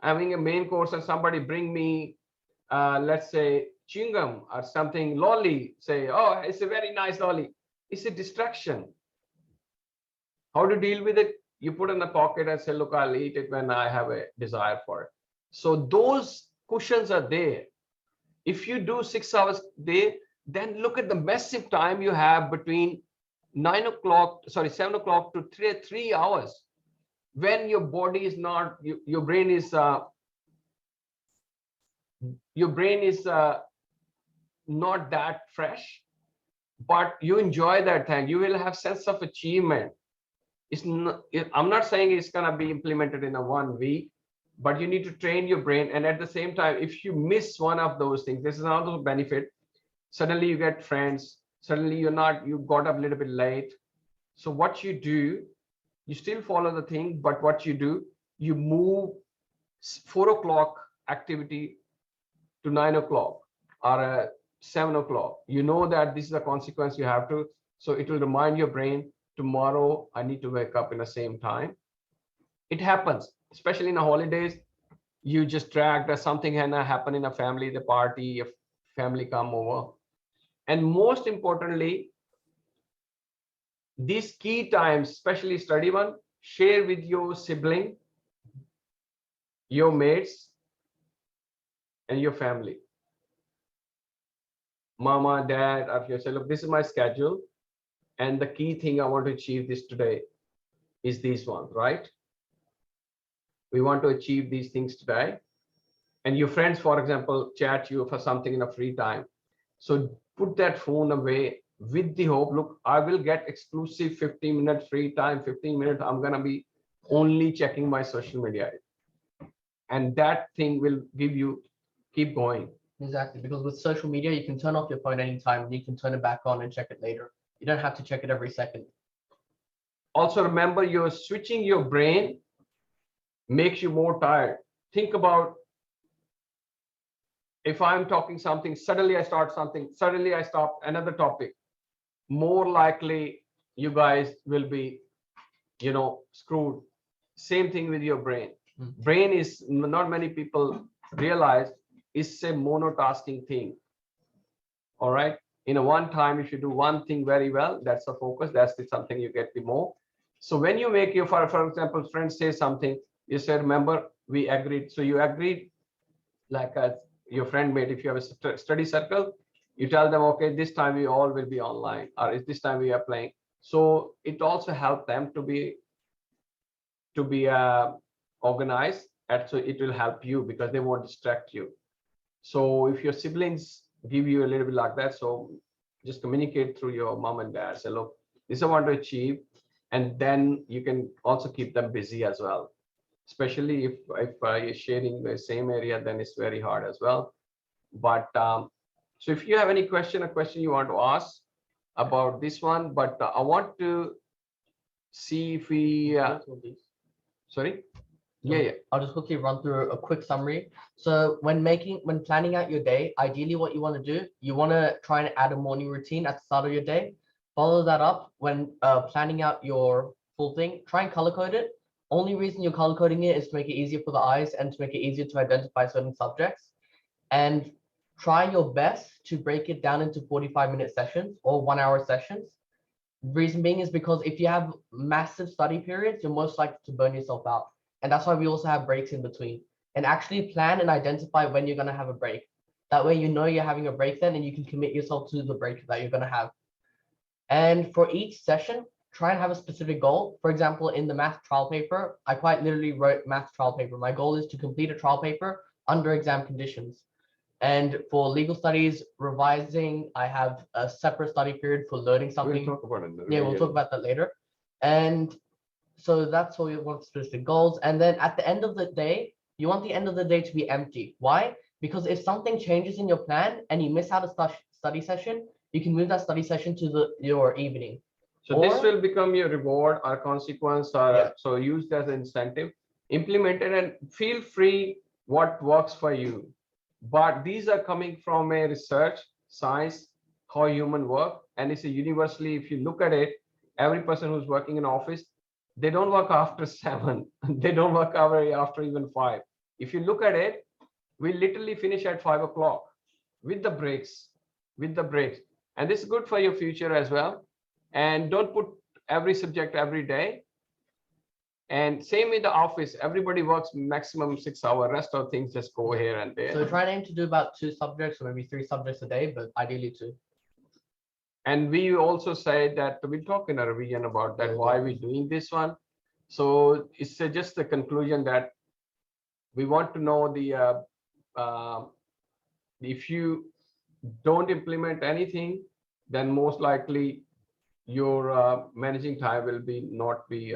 having a main course and somebody bring me, let's say, chewing gum or something, lolly. Say, oh, it's a very nice lolly. It's a distraction. How to deal with it? You put in the pocket and say, look, I'll eat it when I have a desire for it. So those cushions are there. If you do 6 hours a day, then look at the massive time you have between 7 o'clock to 3 hours, when your body is not, your brain is not that fresh, but you enjoy that time. You will have sense of achievement. I'm not saying it's gonna be implemented in a 1 week, but you need to train your brain. And at the same time, if you miss one of those things, this is another benefit. Suddenly you get friends. Suddenly you got up a little bit late. So what you do, you still follow the thing, but what you do, you move 4 o'clock activity to 9 o'clock or 7 o'clock. You know that this is a consequence you have to. So it will remind your brain, tomorrow I need to wake up in the same time. It happens, especially in the holidays. You just drag that something had happened in a family, the party, a family come over. And most importantly, these key times, especially study one, share with your sibling, your mates, and your family. Mama, dad, or if you say, look, this is my schedule, and the key thing I want to achieve this today is these ones, right? We want to achieve these things today. And your friends, for example, chat you for something in a free time. So put that phone away with the hope, look, I will get exclusive 15-minute free time, 15 minutes, I'm gonna be only checking my social media. And that thing will give you, keep going. Exactly, because with social media, you can turn off your phone anytime and you can turn it back on and check it later. You don't have to check it every second. Also remember, you're switching your brain makes you more tired. Think about, if I'm talking something, suddenly I start something, suddenly I stop another topic, more likely you guys will be, screwed. Same thing with your brain. Brain is, not many people realize, it's a monotasking thing. All right. In a one time, if you do one thing very well, that's the focus. That's the something you get the more. So when you make your, for example, friend says something, you say, remember, we agreed. So you agreed, like your friend made, if you have a study circle, you tell them, okay, this time we all will be online, or is this time we are playing. So it also helps them to be organized, and so it will help you because they won't distract you. So if your siblings give you a little bit like that, so just communicate through your mom and dad, say, look, this I want to achieve, and then you can also keep them busy as well. Especially if you're sharing the same area, then it's very hard as well. But so if you have any a question you want to ask about this one, but I want to see if we, sorry. Yeah. I'll just quickly run through a quick summary. So when planning out your day, ideally what you want to do, you want to try and add a morning routine at the start of your day. Follow that up when planning out your full thing. Try and color code it. Only reason you're color coding it is to make it easier for the eyes and to make it easier to identify certain subjects. And try your best to break it down into 45-minute sessions or 1-hour sessions. Reason being is because if you have massive study periods, you're most likely to burn yourself out. And that's why we also have breaks in between. And actually plan and identify when you're going to have a break. That way you know you're having a break then, and you can commit yourself to the break that you're going to have. And for each session, try and have a specific goal. For example, in the math trial paper, I quite literally wrote math trial paper. My goal is to complete a trial paper under exam conditions. And for legal studies, revising, I have a separate study period for learning something. We'll talk about it. Yeah, we'll talk about that later. And so that's all you want, specific goals. And then at the end of the day, you want the end of the day to be empty. Why? Because if something changes in your plan and you miss out a study session, you can move that study session to your evening. So this will become your reward or consequence, or so use that as an incentive, implement it, and feel free what works for you. But these are coming from a research, science, how human work, and it's a universally, if you look at it, every person who's working in office, they don't work after 7, they don't work after even 5. If you look at it, we literally finish at 5 o'clock with the breaks, and this is good for your future as well. And don't put every subject every day. And same with the office, everybody works maximum 6 hours, rest of things just go here and there. So try and aim to do about 2 subjects or maybe 3 subjects a day, but ideally 2. And we also say that we'll talk in a revision about that, why we're doing this one. So it's just the conclusion that we want to know if you don't implement anything, then most likely your managing time will not be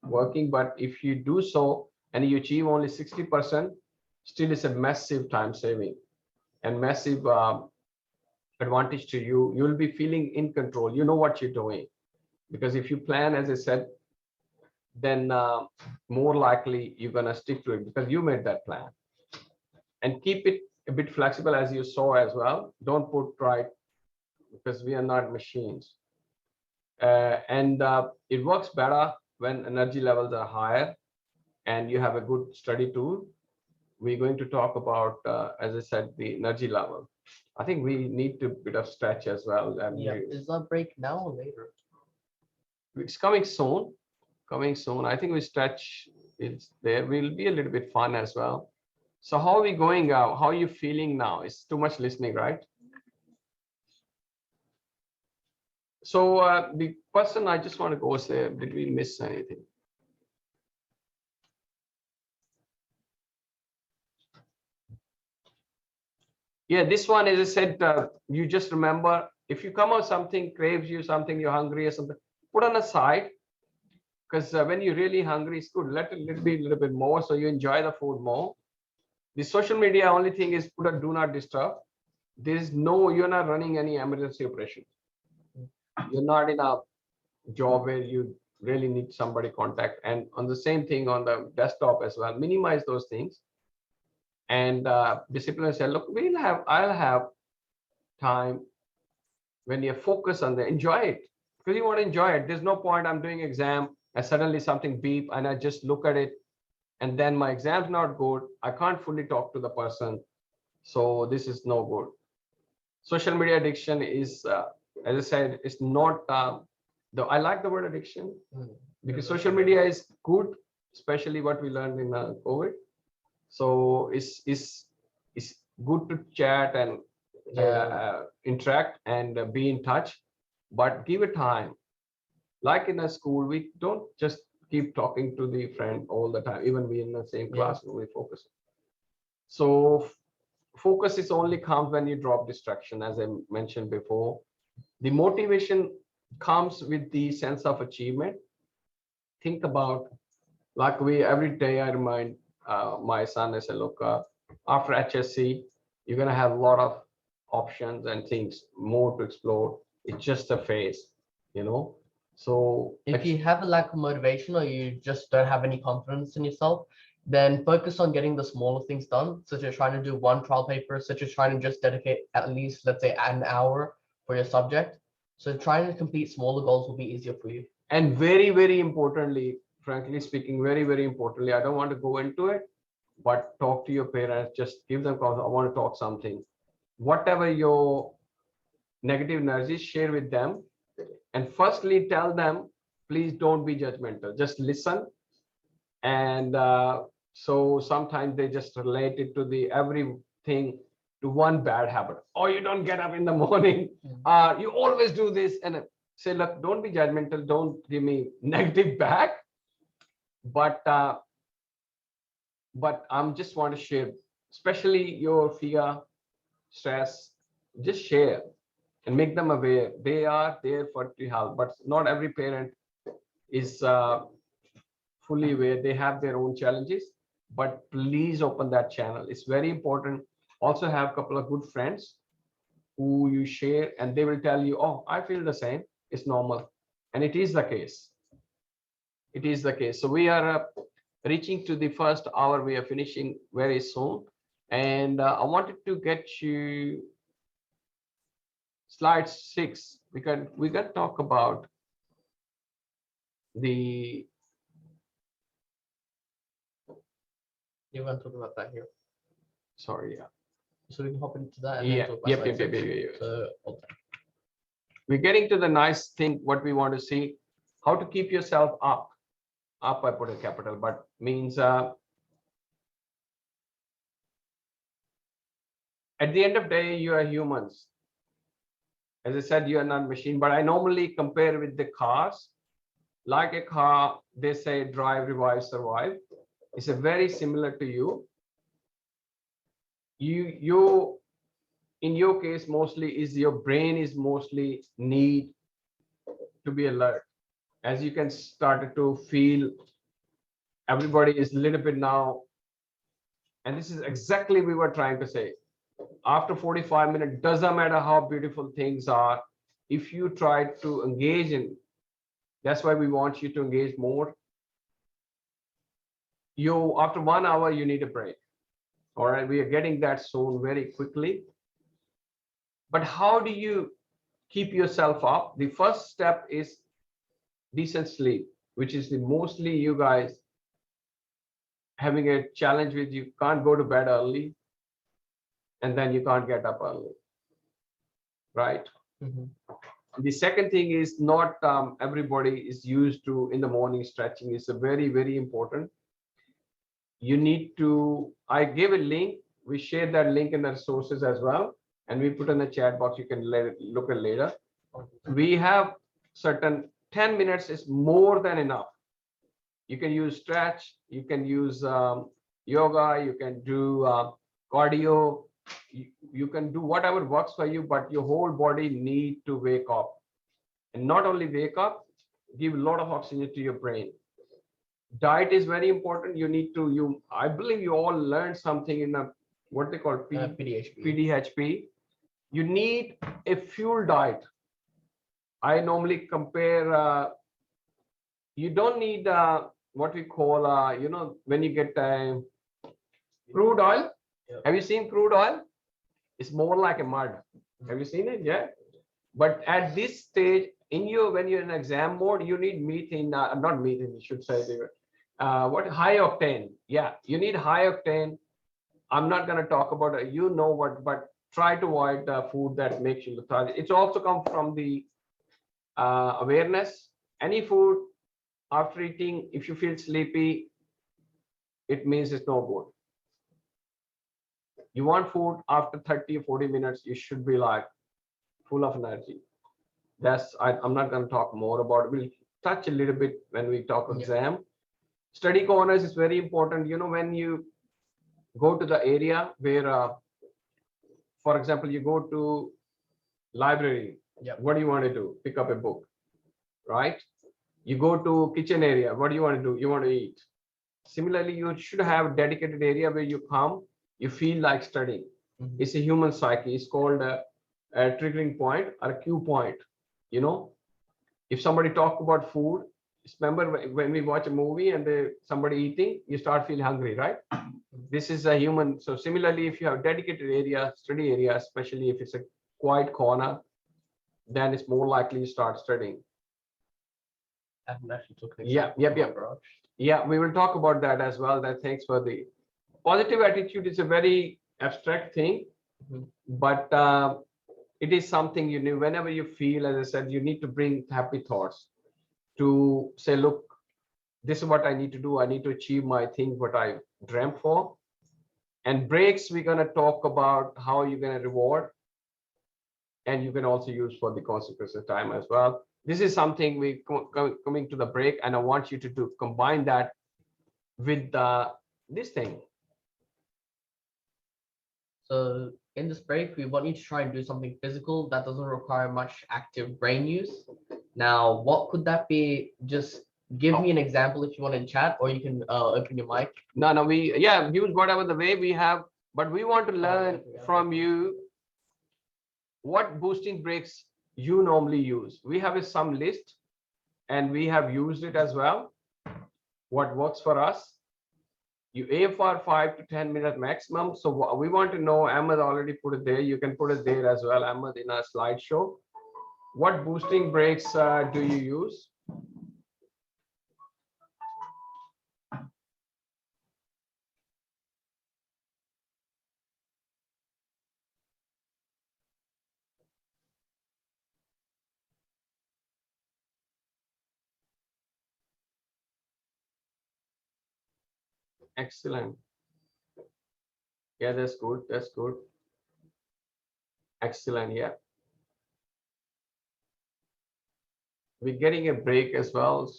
working. But if you do so and you achieve only 60%, still is a massive time saving and massive advantage to you. You'll be feeling in control. You know what you're doing, because if you plan, as I said, then more likely you're gonna stick to it because you made that plan. And keep it a bit flexible, as you saw as well. Don't put right, because we are not machines. And it works better when energy levels are higher and you have a good study tool. We're going to talk about, as I said, the energy level. I think we need to bit of stretch as well. And Yeah. Is that break now or later? it's coming soon. Coming soon. I think we stretch. It's there. Will be a little bit fun as well. So how are we going out? How are you feeling now? It's too much listening, right? So the person I just want to go say, did we miss anything? Yeah, this one, as I said, you just remember if you come out something craves you, something you're hungry or something, put on a side, because when you're really hungry, it's good. Let it be a little bit more so you enjoy the food more. The social media only thing is put a do not disturb. There is no, you're not running any emergency operation. You're not in a job where you really need somebody contact. And on the same thing on the desktop as well, minimize those things. And discipline say, look, I'll have time when you focus on the enjoy it, because you want to enjoy it. There's no point I'm doing exam and suddenly something beep and I just look at it and then my exam's not good. I can't fully talk to the person. So this is no good. Social media addiction is, as I said, it's not, I like the word addiction because social media is good, especially what we learned in COVID. So it's good to chat and interact and be in touch, but give it time. Like in a school, we don't just keep talking to the friend all the time, even we in the same class, we focus. So focus is only comes when you drop distraction, as I mentioned before. The motivation comes with the sense of achievement. Think about, like every day I remind my son, I say, look, after HSC, you're going to have a lot of options and things more to explore. It's just a phase, So if you have a lack of motivation or you just don't have any confidence in yourself, then focus on getting the smaller things done, such as trying to do one trial paper, such as trying to just dedicate at least, let's say, an hour for your subject. So trying to complete smaller goals will be easier for you. And very, very importantly, frankly speaking, very, very importantly, I don't want to go into it, but talk to your parents, just give them cause. I want to talk something. Whatever your negative energy, share with them. And firstly, tell them, please don't be judgmental. Just listen. And so sometimes they just relate it to the everything to one bad habit. Oh, you don't get up in the morning. You always do this. And say, look, don't be judgmental. Don't give me negative back. But I'm just want to share, especially your fear, stress, just share and make them aware. They are there for to help, but not every parent is fully aware. They have their own challenges, but please open that channel. It's very important. Also have a couple of good friends who you share and they will tell you, oh, I feel the same. It's normal. And it is the case. It is the case. So we are reaching to the first hour. We are finishing very soon. And I wanted to get you slide 6. We can talk about the. You want to talk about that here? Sorry, yeah. So we can hop into that. And Yeah. then talk about Yep. slide six. So So, we're getting to the nice thing. What we want to see, how to keep yourself up. Up, I put a capital, but means at the end of the day, you are humans. As I said, you are not machine, but I normally compare with the cars. Like a car, they say drive, revive, survive. It's a very similar to you. You in your case, mostly is your brain is mostly need to be alert. As you can start to feel, everybody is a little bit now. And this is exactly we were trying to say. After 45 minutes, doesn't matter how beautiful things are. If you try to engage in, that's why we want you to engage more. After 1 hour, you need a break. All right, we are getting that soon very quickly. But how do you keep yourself up? The first step is decent sleep, which is the mostly you guys having a challenge with you can't go to bed early. and then you can't get up early, right? Mhm. The second thing is not everybody is used to in the morning stretching. Is a very, very important. You need to, I gave a link. We shared that link in the resources as well. And we put in the chat box. You can look at later. We have certain 10 minutes is more than enough. You can use stretch. You can use yoga. You can do cardio. You can do whatever works for you, but your whole body need to wake up. And not only wake up, give a lot of oxygen to your brain. Diet is very important. You need to, I believe you all learned something in a, what they call PDHP. PDHP. You need a fuel diet. I normally compare, you don't need what we call, when you get crude oil. Yeah. Have you seen crude oil? It's more like a mud. Have you seen it? Yeah. But at this stage, when you're in exam mode, you need methane, not methane, you should say, what high octane. Yeah, you need high octane. I'm not going to talk about it, but try to avoid the food that makes you lethargic. It's also come from the awareness. Any food after eating, if you feel sleepy, it means it's no good. You want food after 30 or 40 minutes, you should be like full of energy. I'm not going to talk more about it. We'll touch a little bit when we talk exam. Study corners is very important. When you go to the area where, for example, you go to library, what do you want to do? Pick up a book, right? You go to kitchen area, what do you want to do? You want to eat. Similarly, you should have a dedicated area where you come, you feel like studying. It's a human psyche. It's called a triggering point or a cue point. If somebody talk about food, remember when we watch a movie and somebody eating, you start feeling hungry, right? This is a human. So similarly, if you have dedicated area, study area, especially if it's a quiet corner, then it's more likely you start studying. Yeah. We will talk about that as well. Thanks for the positive attitude. Is a very abstract thing, but it is something whenever you feel, as I said, you need to bring happy thoughts to say, look, this is what I need to do. I need to achieve my thing, what I dreamt for. And breaks, we're going to talk about how you're going to reward. And you can also use for the consequences of time as well. This is something we coming to the break, and I want you to combine that with this thing. So in this break, we want you to try and do something physical that doesn't require much active brain use. Now, what could that be? Just give me an example if you want in chat, or you can open your mic. No, use whatever the way we have, but we want to learn from you what boosting breaks you normally use. We have some list, and we have used it as well. What works for us? You aim for 5 to 10 minutes maximum. So we want to know, Ahmed already put it there. You can put it there as well, Ahmed, in our slideshow. What boosting breaks do you use? Excellent. Yeah, that's good. That's good. Excellent. Yeah. We're getting a break as well.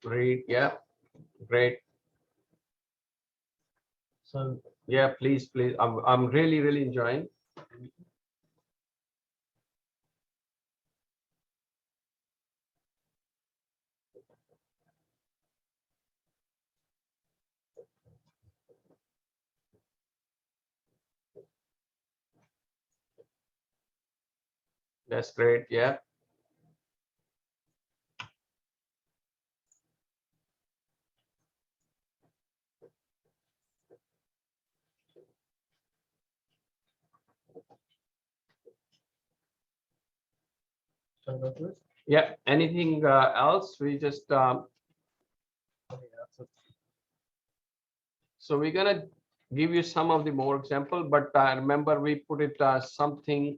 Great. Yeah. Great. So yeah, please. I'm really enjoying. That's great. Yeah. Wanna go through it? Yeah, anything else? We just so we're gonna give you some of the more example, but remember we put it something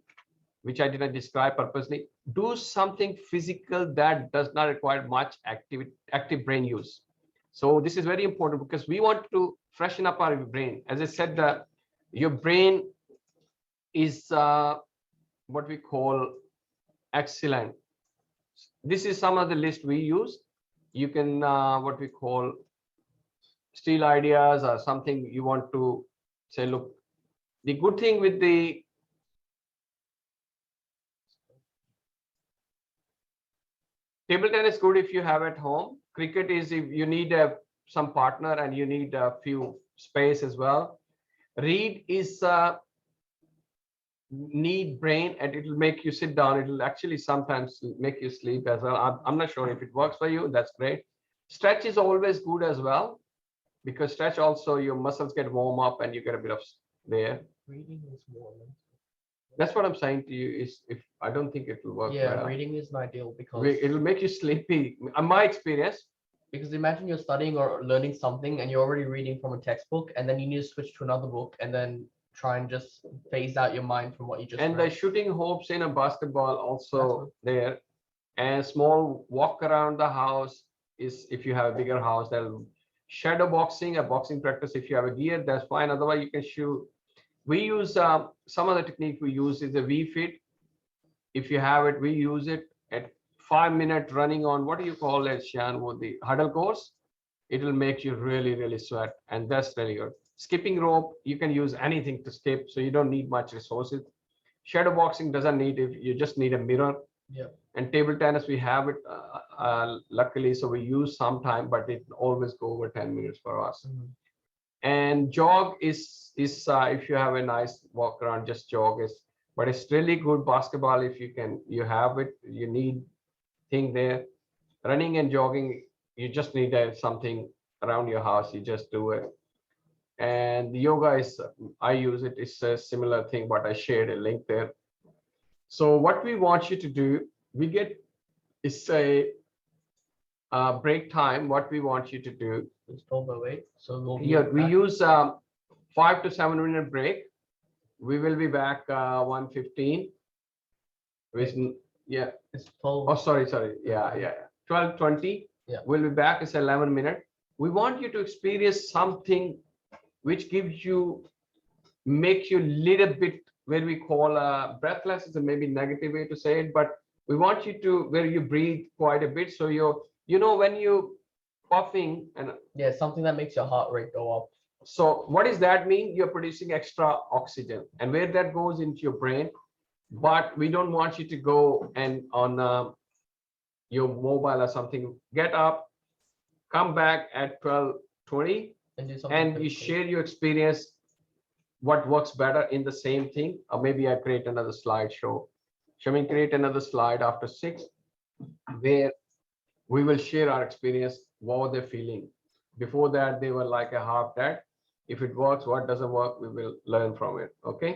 which I didn't describe purposely. Do something physical that does not require much active brain use. So this is very important because we want to freshen up our brain. As I said, your brain is what we call excellent. This is some of the list we use. You can what we call steal ideas or something you want to say. Look, the good thing with the table tennis is good if you have at home. Cricket is if you need some partner and you need a few space as well. Read is need brain and it will make you sit down. It will actually sometimes make you sleep as well. I'm not sure if it works for you. That's great. Stretch is always good as well because stretch also your muscles get warm up and you get a bit of there. Reading is more. That's what I'm saying to you is if I don't think it will work. Yeah, better. reading is an ideal because It'll make you sleepy. My experience. because imagine you're studying or learning something and you're already reading from a textbook and then you need to switch to another book and then try and just phase out your mind from what you just And read. the shooting hoops in a basketball That's also what- there. And small walk around the house is if you have a bigger house. That'll shadow boxing, a boxing practice. If you have a gear, that's fine. Otherwise, you can shoot. We use some of the technique we use is a V fit. If you have it, we use it at 5 minute running on what do you call it, Shan, with the huddle course. It will make you really sweat, and that's really good. Skipping rope, you can use anything to skip, so you don't need much resources. Shadow boxing doesn't need it, you just need a mirror. Yeah. And table tennis, we have it luckily, so we use some time, but it always go over 10 minutes for us. Mhm. And jog is if you have a nice walk around, just jog is, but it's really good basketball if you can, you have it, you need thing there. Running and jogging, you just need something around your house, you just do it. And the yoga is, I use it, it's a similar thing, but I shared a link there. So what we want you to do, we get is a break time. What we want you to do, It's 12:08, so we'll be yeah, we back. use 5 to 7 minute break. We will be back 1:15. Which, yeah. It's 12. Oh, sorry. Yeah. 12:20. Yeah. We'll be back. It's 11 minutes. We want you to experience something which gives you, make you little bit where we call breathless is a maybe negative way to say it, but we want you to where you breathe quite a bit. So when you puffing and Yeah, something that makes your heart rate go up. so what does that mean? You're producing extra oxygen and where that goes into your brain, but we don't want you to go and on your mobile or something. Get up, come back at 12:20 And do something and you physical. share your experience, what works better in the same thing. Or maybe I create another slideshow. Shall we create another slide after 6 where we will share our experience, what they're feeling. Before that, they were like a half dead. If it works, what doesn't work, we will learn from it. Okay.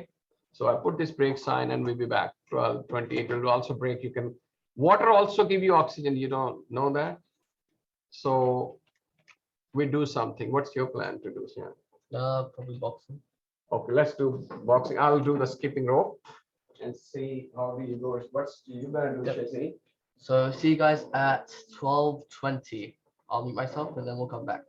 So I put this break sign and we'll be back 12:20. It will also break. You can, water also give you oxygen. You don't know that. So we do something. What's your plan to do, Sian? Probably boxing. Okay, let's do boxing. I'll do the skipping rope and see how do you go. What's you gonna do, Yep. Shazi? So see you guys at 12:20. I'll mute myself and then we'll come back.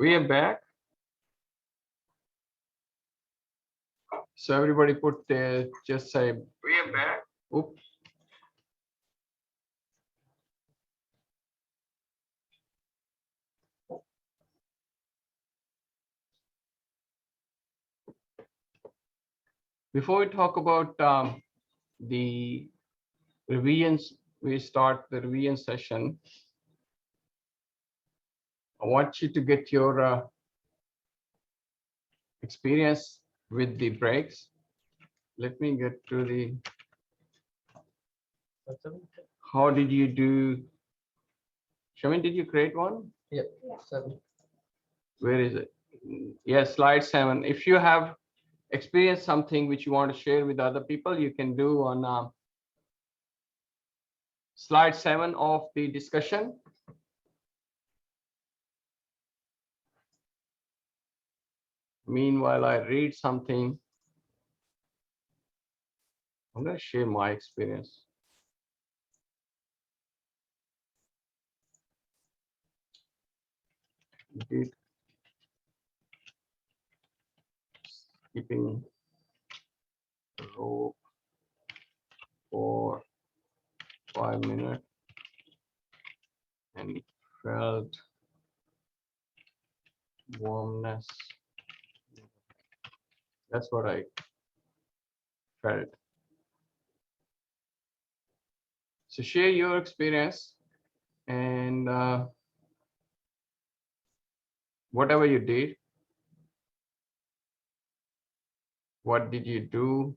We are back. So everybody put just say, we are back. Oops. Before we talk about the revisions, we start the revision session. I want you to get your experience with the breaks. Let me get to the, how did you do? Shamin, did you create one? Yep. 7. Where is it? Yes, slide 7. If you have experienced something which you want to share with other people, you can do on slide 7 of the discussion. Meanwhile, I read something. I'm going to share my experience. Did skipping rope for 5 minutes and felt warmness. That's what I felt. So share your experience and whatever you did, what did you do?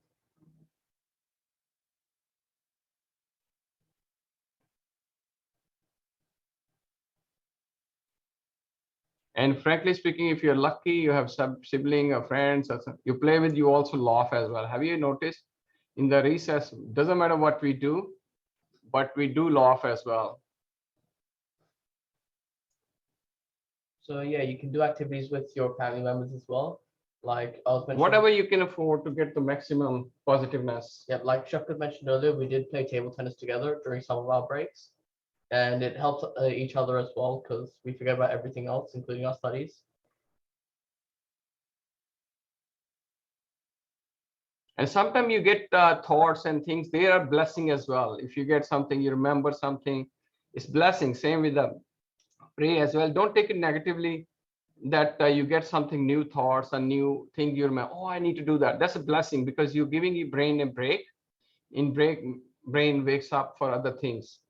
And frankly speaking, if you're lucky, you have some sibling or friends or you play with, you also laugh as well. Have you noticed in the recess, doesn't matter what we do, but we do laugh as well. So yeah, you can do activities with your family members as well. Like I was mentioning, Whatever you can afford to get the maximum positiveness. yeah, like Shafkat mentioned earlier, we did play table tennis together during some of our breaks, and it helps each other as well because we forget about everything else, including our studies. And sometimes you get thoughts and things, they are blessing as well. If you get something, you remember something, it's blessing. Same with the pray as well. Don't take it negatively that you get something, new thoughts, a new thing you remember. Oh, I need to do that. That's a blessing because you're giving your brain a break. In break, brain wakes up for other things.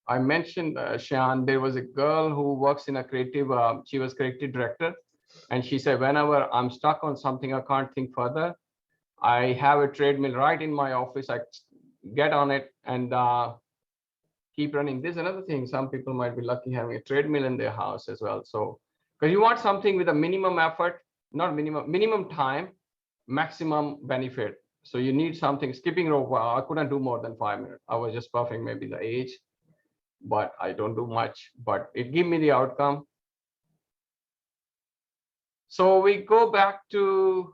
I mentioned, Shan, there was a girl who works in a creative, she was creative director. And she said, whenever I'm stuck on something, I can't think further, I have a treadmill right in my office. I get on it and keep running. There's another thing. Some people might be lucky having a treadmill in their house as well. So, because you want something with a minimum effort, not minimum time, maximum benefit. So you need something. Skipping rope, I couldn't do more than 5 minutes. I was just perfect, maybe the age, but I don't do much, but it gave me the outcome. So we go back to.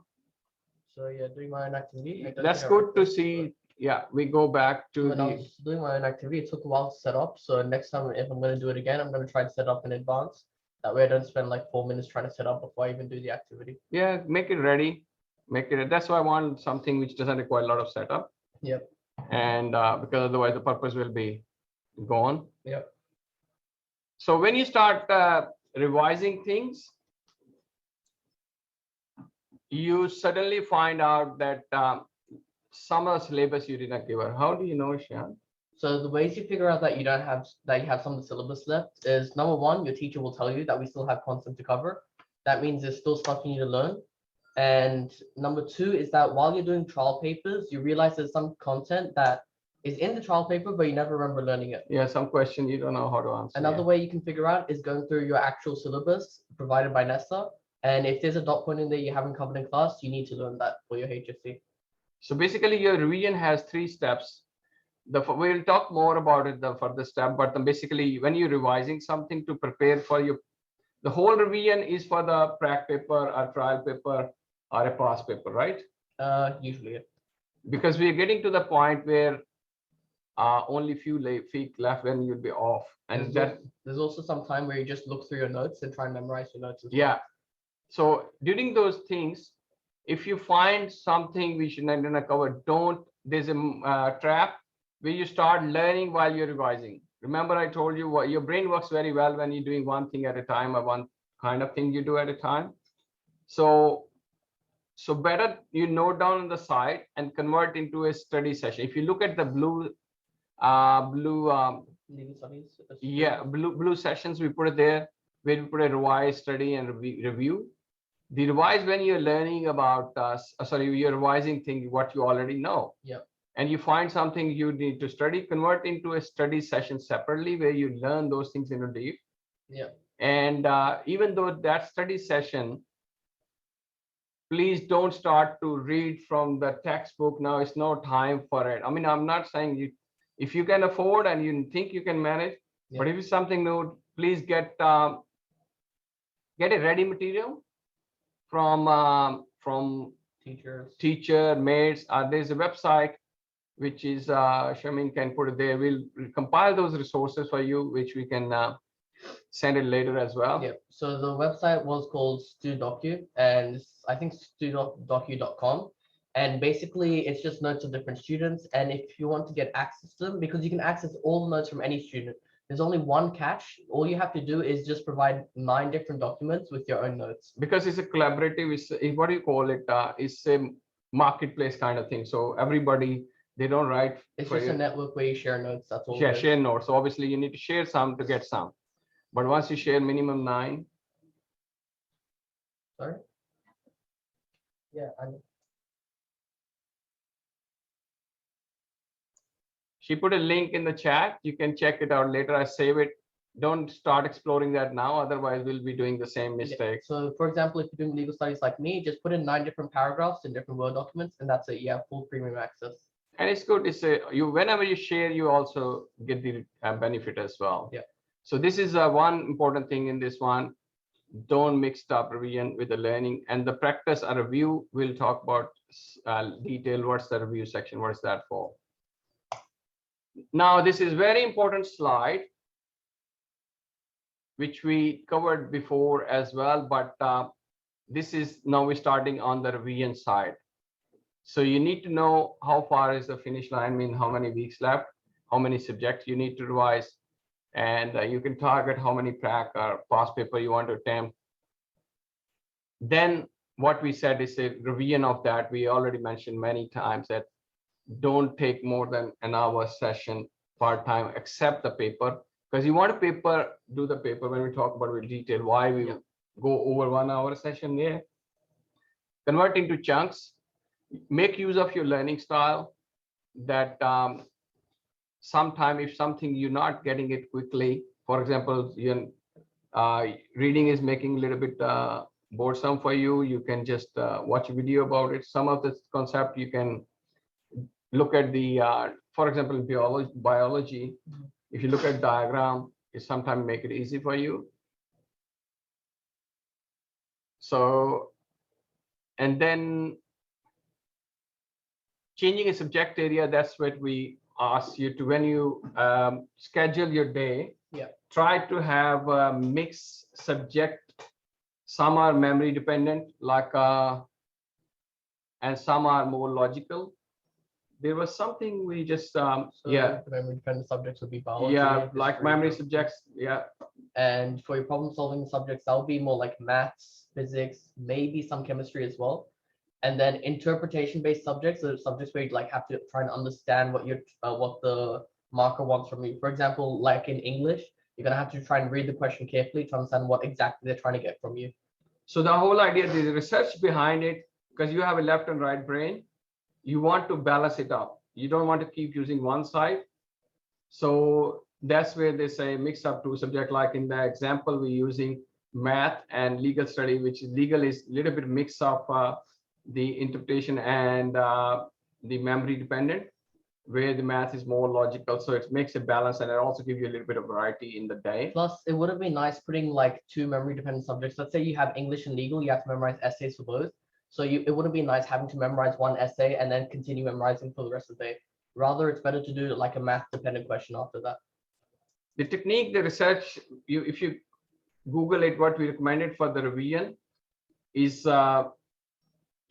So yeah, doing my own activity. That's good to see. Yeah, we go back to when I was doing my own activity, it took a while to set up. So next time, if I'm going to do it again, I'm going to try to set up in advance. That way I don't spend like 4 minutes trying to set up before I even do the activity. Yeah, make it ready. Make it. That's why I want something which doesn't require a lot of setup. Yep. And because otherwise the purpose will be gone. Yep. So when you start revising things, you suddenly find out that some of the syllabus you didn't give her. How do you know, Shan? So the ways you figure out that you have some of the syllabus left is number one, your teacher will tell you that we still have content to cover. That means there's still stuff you need to learn. And number two is that while you're doing trial papers, you realize there's some content that is in the trial paper, but you never remember learning it. Yeah, some question you don't know how to answer. Another way you can figure out is going through your actual syllabus provided by NESA. And if there's a dot point in there you haven't covered in class, you need to learn that for your HSC. So basically your revision has 3 steps. We'll talk more about it the further step, but basically when you're revising something to prepare for the whole revision is for the prac paper or trial paper or a pass paper, right? Usually. Because we're getting to the point where only few feet left when you'll be off. And there's also some time where you just look through your notes and try and memorize your notes as well. yeah. So during those things, if you find something which you're not gonna cover, there's a trap where you start learning while you're revising. Remember, I told you what your brain works very well when you're doing one thing at a time or one kind of thing you do at a time. So better you note down on the side and convert into a study session. If you look at the blue Legal studies. yeah, blue sessions, we put it there where we put a revise, study, and review. The revise when you're learning about you're revising things what you already know. Yeah. And you find something you need to study, convert into a study session separately where you learn those things in a deep. Yeah. And even though that study session, please don't start to read from the textbook now. It's no time for it. I mean, I'm not saying you, if you can afford and you think you can manage, but if it's something new, please get a ready material from teacher mates. There's a website which is Shamin can put it there. We'll compile those resources for you, which we can send it later as well. Yeah. So the website was called StuDocu, and I think studocu.com. And basically, it's just notes of different students. And if you want to get access to them, because you can access all the notes from any student, there's only one catch. All you have to do is just provide 9 different documents with your own notes. Because it's a collaborative, it's what do you call it? It's a marketplace kind of thing. So everybody, they don't write. It's just a network where you share notes. That's all. Yeah, share notes. So obviously you need to share some to get some. But once you share minimum 9. Sorry? Yeah. She put a link in the chat. You can check it out later. I save it. Don't start exploring that now. Otherwise, we'll be doing the same mistake. So for example, if you're doing legal studies like me, just put in 9 different paragraphs in different Word documents, and that's it. You have full premium access. And it's good. It's whenever you share, you also get the benefit as well. Yeah. So this is one important thing in this one. Don't mix up revision with the learning and the practice. A review, we'll talk about detail. What's the review section? What is that for? Now, this is very important slide, which we covered before as well, but this is now we're starting on the revision side. So you need to know how far is the finish line, mean how many weeks left, how many subjects you need to revise, and you can target how many prac or past paper you want to attempt. Then what we said is a revision of that. We already mentioned many times that don't take more than an hour session part-time, except the paper, because you want to do the paper when we talk about with detail why we go over 1 hour session there. Convert into chunks. Make use of your learning style that sometime if something you're not getting it quickly, for example, reading is making a little bit boresome for you, you can just watch a video about it. Some of the concept you can look at the, for example, biology, if you look at diagram, it sometimes make it easy for you. So, and then changing a subject area, that's what we ask you to, when you schedule your day, try to have a mixed subject. Some are memory dependent, like, and some are more logical. There was something we just, the memory dependent subjects would be biology. Yeah, like memory subjects, yeah. And for your problem solving subjects, that would be more like maths, physics, maybe some chemistry as well. And then interpretation based subjects are subjects where you like have to try and understand what what the marker wants from you. For example, like in English, you're gonna have to try and read the question carefully to understand what exactly they're trying to get from you. So the whole idea, the research behind it, because you have a left and right brain, you want to balance it up. You don't want to keep using one side. So that's where they say mix up 2 subjects. Like in the example, we're using math and legal study, which is legal is a little bit mix of the interpretation and the memory dependent, where the math is more logical. So it makes a balance, and it also gives you a little bit of variety in the day. Plus, it would have been nice putting like 2 memory dependent subjects. Let's say you have English and legal, you have to memorize essays for both. So it would have been nice having to memorize one essay and then continue memorizing for the rest of the day. Rather, it's better to do like a math dependent question after that. The technique, the research, if you Google it, what we recommended for the revision is to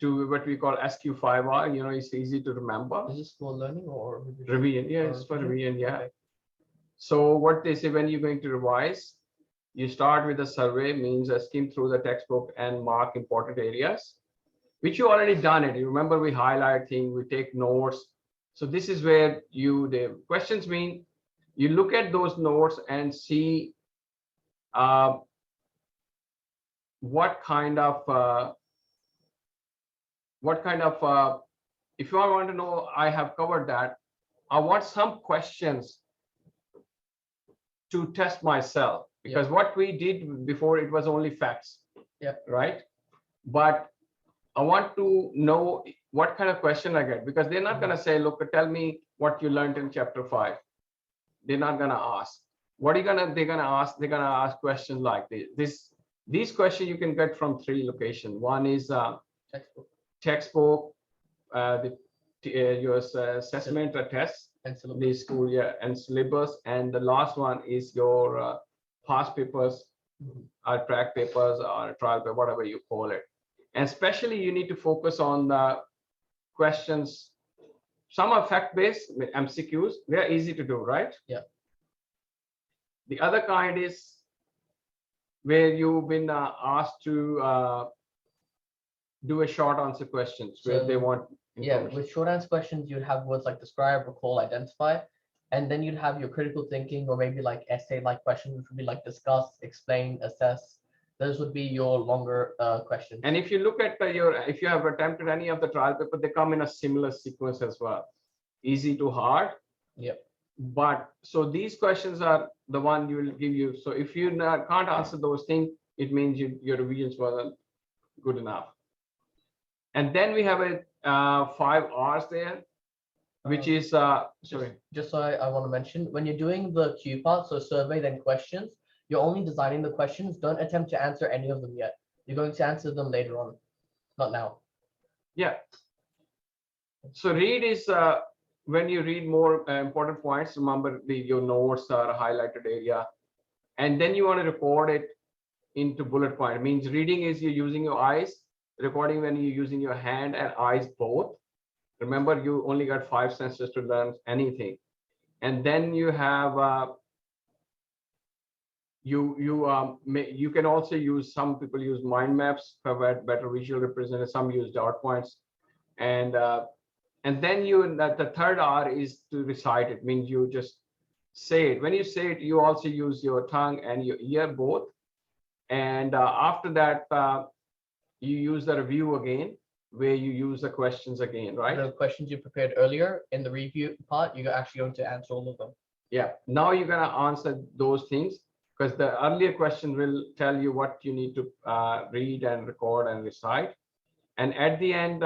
what we call SQ5R. You know, it's easy to remember. Is this for learning or Revision, yeah, or it's for revision? revision, yeah. Okay. So what they say when you're going to revise, you start with a survey, means skim through the textbook and mark important areas, which you already done it. You remember we highlight things, we take notes. So this is where the questions mean you look at those notes and see what kind of if you want to know, I have covered that. I want some questions to test myself, because what we did before, it was only facts. Yeah. Right. But I want to know what kind of question I get, because they're not going to say, look, tell me what you learned in chapter 5. They're not going to ask. What are they're going to ask? They're going to ask questions like this. These questions you can get from 3 locations. One is textbook, your assessment or tests, And the school year, and syllabus, and the last one is your past papers, or track papers, or trial paper, whatever you call it. And especially you need to focus on the questions. Some are fact-based MCQs. They're easy to do, right? Yeah. The other kind is where you've been asked to do a short answer questions where they want information. With short answer questions, you'd have words like describe, recall, identify, and then you'd have your critical thinking or maybe like essay-like questions, which would be like discuss, explain, assess. Those would be your longer questions. And if you look at if you have attempted any of the trial paper, they come in a similar sequence as well, easy to hard. Yep. But so these questions are the one you will give you. So if you can't answer those things, it means your revisions wasn't good enough. And then we have a 5 R's there, which is sorry. Just so I want to mention, when you're doing the Q part, so survey then questions, you're only designing the questions. Don't attempt to answer any of them yet. You're going to answer them later on, not now. Yeah. So read is when you read more important points, remember your notes are a highlighted area, and then you want to record it into bullet point. It means reading is you're using your eyes, recording when you're using your hand and eyes both. Remember, you only got 5 senses to learn anything. And then you have you can also use, some people use mind maps for better visual representation, some use dot points, and then the third R is to recite it. Means you just say it. When you say it, you also use your tongue and your ear both, and after that you use the review again, where you use the questions again, right? The questions you prepared earlier in the review part, you're actually going to answer all of them. Yeah, now you're going to answer those things, because the earlier question will tell you what you need to read and record and recite. And at the end,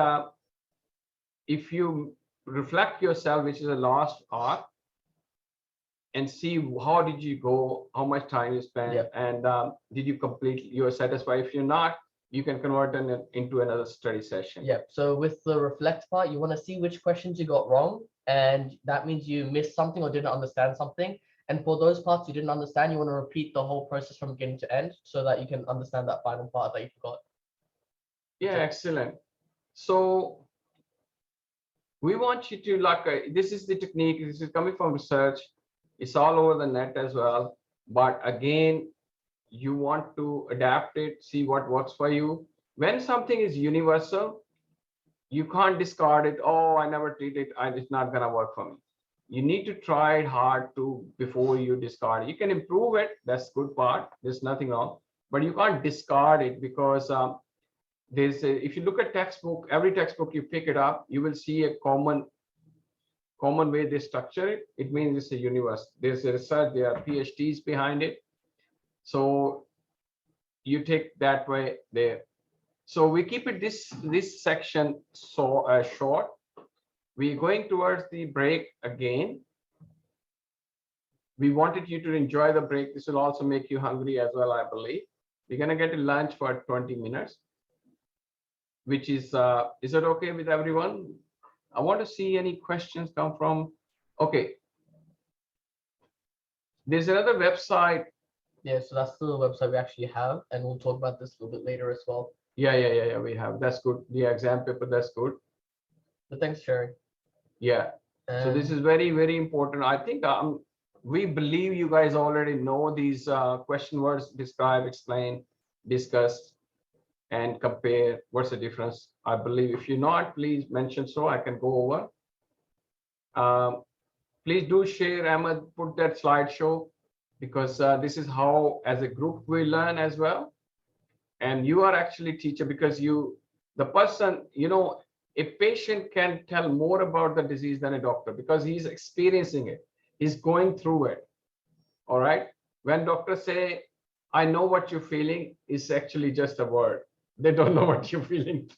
if you reflect yourself, which is the last R, and see how did you go, how much time you spent, and did you complete, you're satisfied. If you're not, you can convert it into another study session. Yeah, so with the reflect part, you want to see which questions you got wrong, and that means you missed something or didn't understand something. And for those parts you didn't understand, you want to repeat the whole process from beginning to end so that you can understand that final part that you forgot. Yeah, excellent. So we want you to this is the technique. This is coming from research. It's all over the net as well. But again, you want to adapt it, see what works for you. When something is universal, you can't discard it. Oh, I never did it. It's not gonna work for me. You need to try it hard before you discard it. You can improve it. That's the good part. There's nothing wrong. But you can't discard it, because if you look at textbook, every textbook you pick it up, you will see a common way they structure it. It means it's a universe. There's a research, there are PhDs behind it. So you take that way there. So we keep it this section so short. We're going towards the break again. We wanted you to enjoy the break. This will also make you hungry as well, I believe. We're gonna get a lunch for 20 minutes, which is it okay with everyone? I want to see any questions come from. Okay. There's another website. Yeah, so that's the website we actually have, and we'll talk about this a little bit later as well. Yeah. We have. That's good. The exam paper. That's good. But thanks, Sherry. Yeah. So this is very, very important. I think we believe you guys already know these question words: describe, explain, discuss, and compare. What's the difference? I believe if you're not, please mention so I can go over. Please do share, Ahmed, put that slideshow, because this is how as a group we learn as well. And you are actually teacher, because the person, a patient can tell more about the disease than a doctor, because he's experiencing it, he's going through it. All right. When doctors say, I know what you're feeling, is actually just a word. They don't know what you're feeling.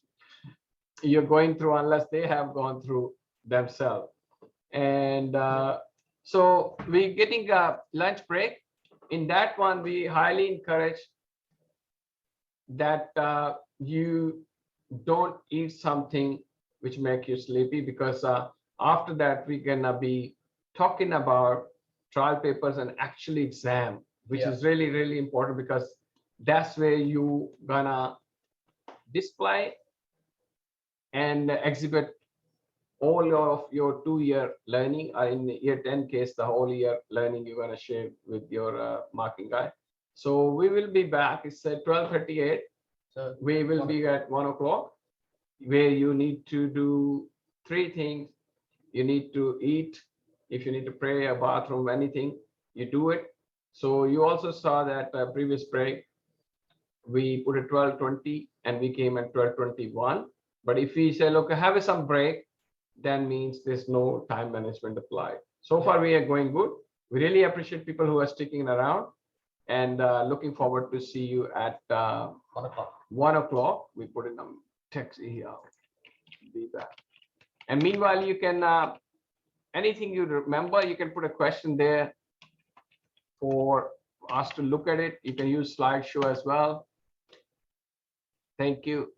You're going through, unless they have gone through themselves. And so we're getting a lunch break. In that one, we highly encourage that you don't eat something which make you sleepy, because after that we're gonna be talking about trial papers and actually exam, which is really, really important, because that's where you gonna display and exhibit all of your 2-year learning. In year 10 case, the whole year learning you're going to share with your marking guy. So we will be back. It's at 12:38. So We will be at 1 o'clock, where you need to do 3 things. You need to eat. If you need to pray, a bathroom, anything, you do it. So you also saw that previous break, we put at 12:20 and we came at 12:21. But if we say, look, have some break, then means there's no time management applied. So far, we are going good. We really appreciate people who are sticking around, and looking forward to see you at 1 o'clock. 1 o'clock. We put in a text here. Be back. And meanwhile, you can, anything you remember, you can put a question there for us to look at it. You can use slideshow as well. Thank you.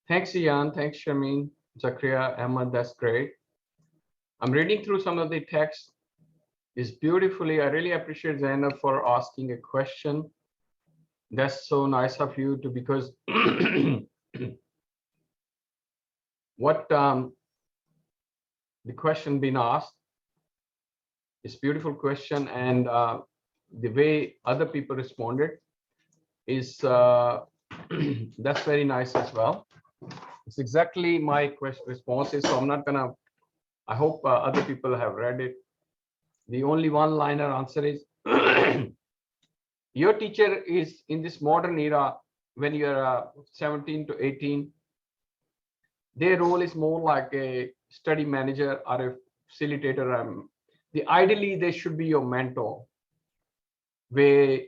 Thanks, Ian. Thanks, Shamin, Zakaria, Emma. That's great. I'm reading through some of the text. It's beautifully. I really appreciate Zainab for asking a question. That's so nice of you to, because what the question being asked is beautiful question, and the way other people responded is that's very nice as well. It's exactly my question responses, so I'm not gonna. I hope other people have read it. The only one-liner answer is your teacher is in this modern era, when you're 17 to 18, their role is more like a study manager or a facilitator. Ideally, they should be your mentor, where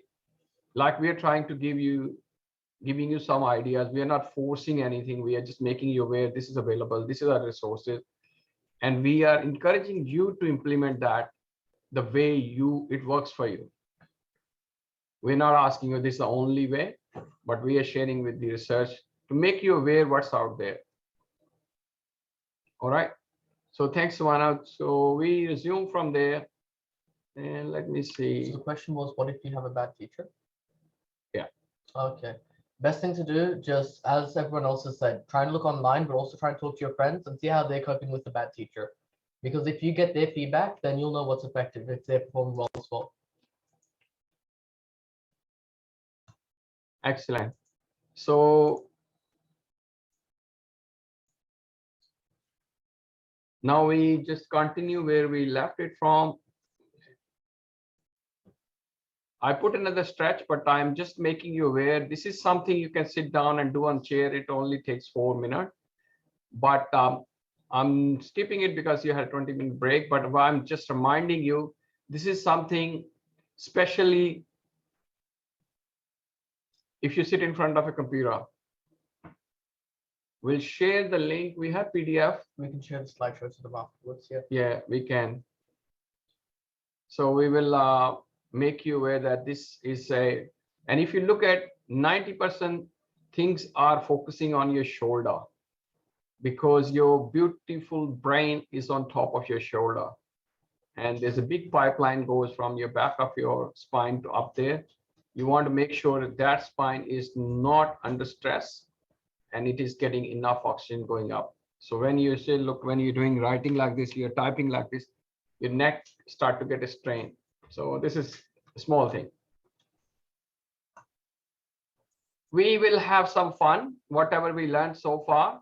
like we are trying to giving you some ideas. We are not forcing anything. We are just making you aware this is available, this is our resources, and we are encouraging you to implement that the way it works for you. We're not asking you this is the only way, but we are sharing with the research to make you aware what's out there. All right. So thanks, Savannah. So we resume from there. And let me see. So the question was, what if you have a bad teacher? Yeah. Okay. Best thing to do, just as everyone else has said, try and look online, but also try and talk to your friends and see how they're coping with the bad teacher. Because if you get their feedback, then you'll know what's effective, if they're performing well as well. Excellent. So now we just continue where we left it from. I put another stretch, but I'm just making you aware. This is something you can sit down and do on chair. It only takes 4 minutes. But I'm skipping it because you had a 20-minute break. But I'm just reminding you, this is something, especially if you sit in front of a computer. We'll share the link. We have PDF. We can share the slideshows to them afterwards. Yeah. Yeah, we can. So we will make you aware that this is and if you look at 90% things are focusing on your shoulder, because your beautiful brain is on top of your shoulder. And there's a big pipeline goes from your back of your spine to up there. You want to make sure that that spine is not under stress and it is getting enough oxygen going up. So when you say, look, when you're doing writing like this, you're typing like this, your neck start to get a strain. So this is a small thing. We will have some fun, whatever we learned so far.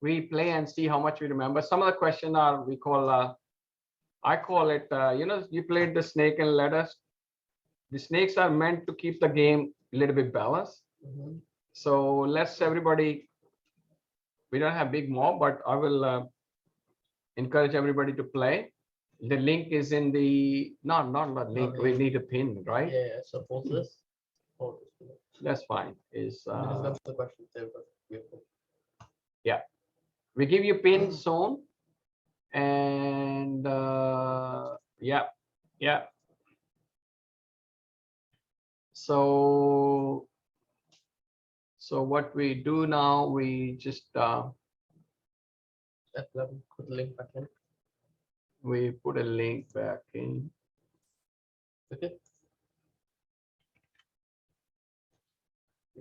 We play and see how much we remember. Some of the questions are, we call, I call it, you played the snake and ladders. The snakes are meant to keep the game a little bit balanced. Mm-hmm. So let's everybody, we don't have big mob, but I will encourage everybody to play. The link is in the, not the link, we need a pin, right? Yeah, so pause this. That's fine. Is Because that's the question too, but yeah, we give you pin soon. And yeah. So what we do now, we just F11, put the link back in. we put a link back in. Okay.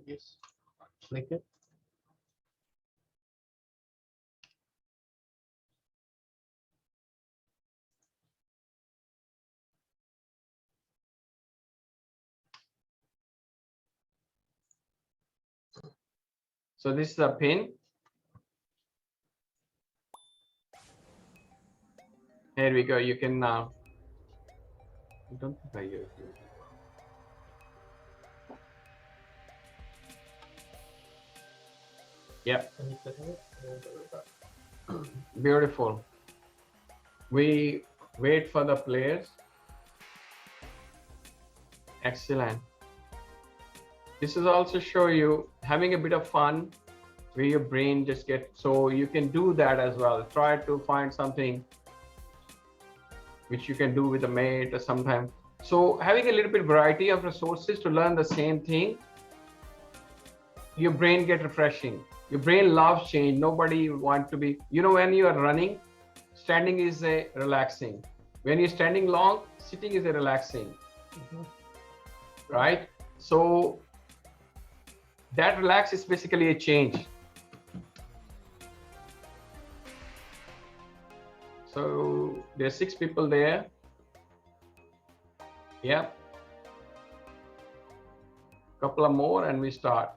Yes. Click it. So this is a pin. Here we go. You can I don't think I use it. Yep. And you click on it, and then go back. Beautiful. We wait for the players. Excellent. This is also show you having a bit of fun where your brain just gets, so you can do that as well. Try to find something which you can do with a mate or sometimes So having a little bit variety of resources to learn the same thing, your brain get refreshing. Your brain loves change. Nobody want to be, you know, when you are running, standing is a relaxing. When you're standing long, sitting is a relaxing, right? So that relax is basically a change. So there's 6 people there. Yep. Couple of more and we start.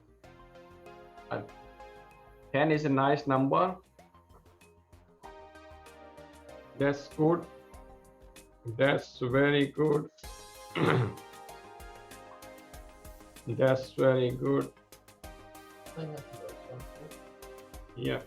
10 is a nice number. That's good. That's very good. That's very good. Yeah.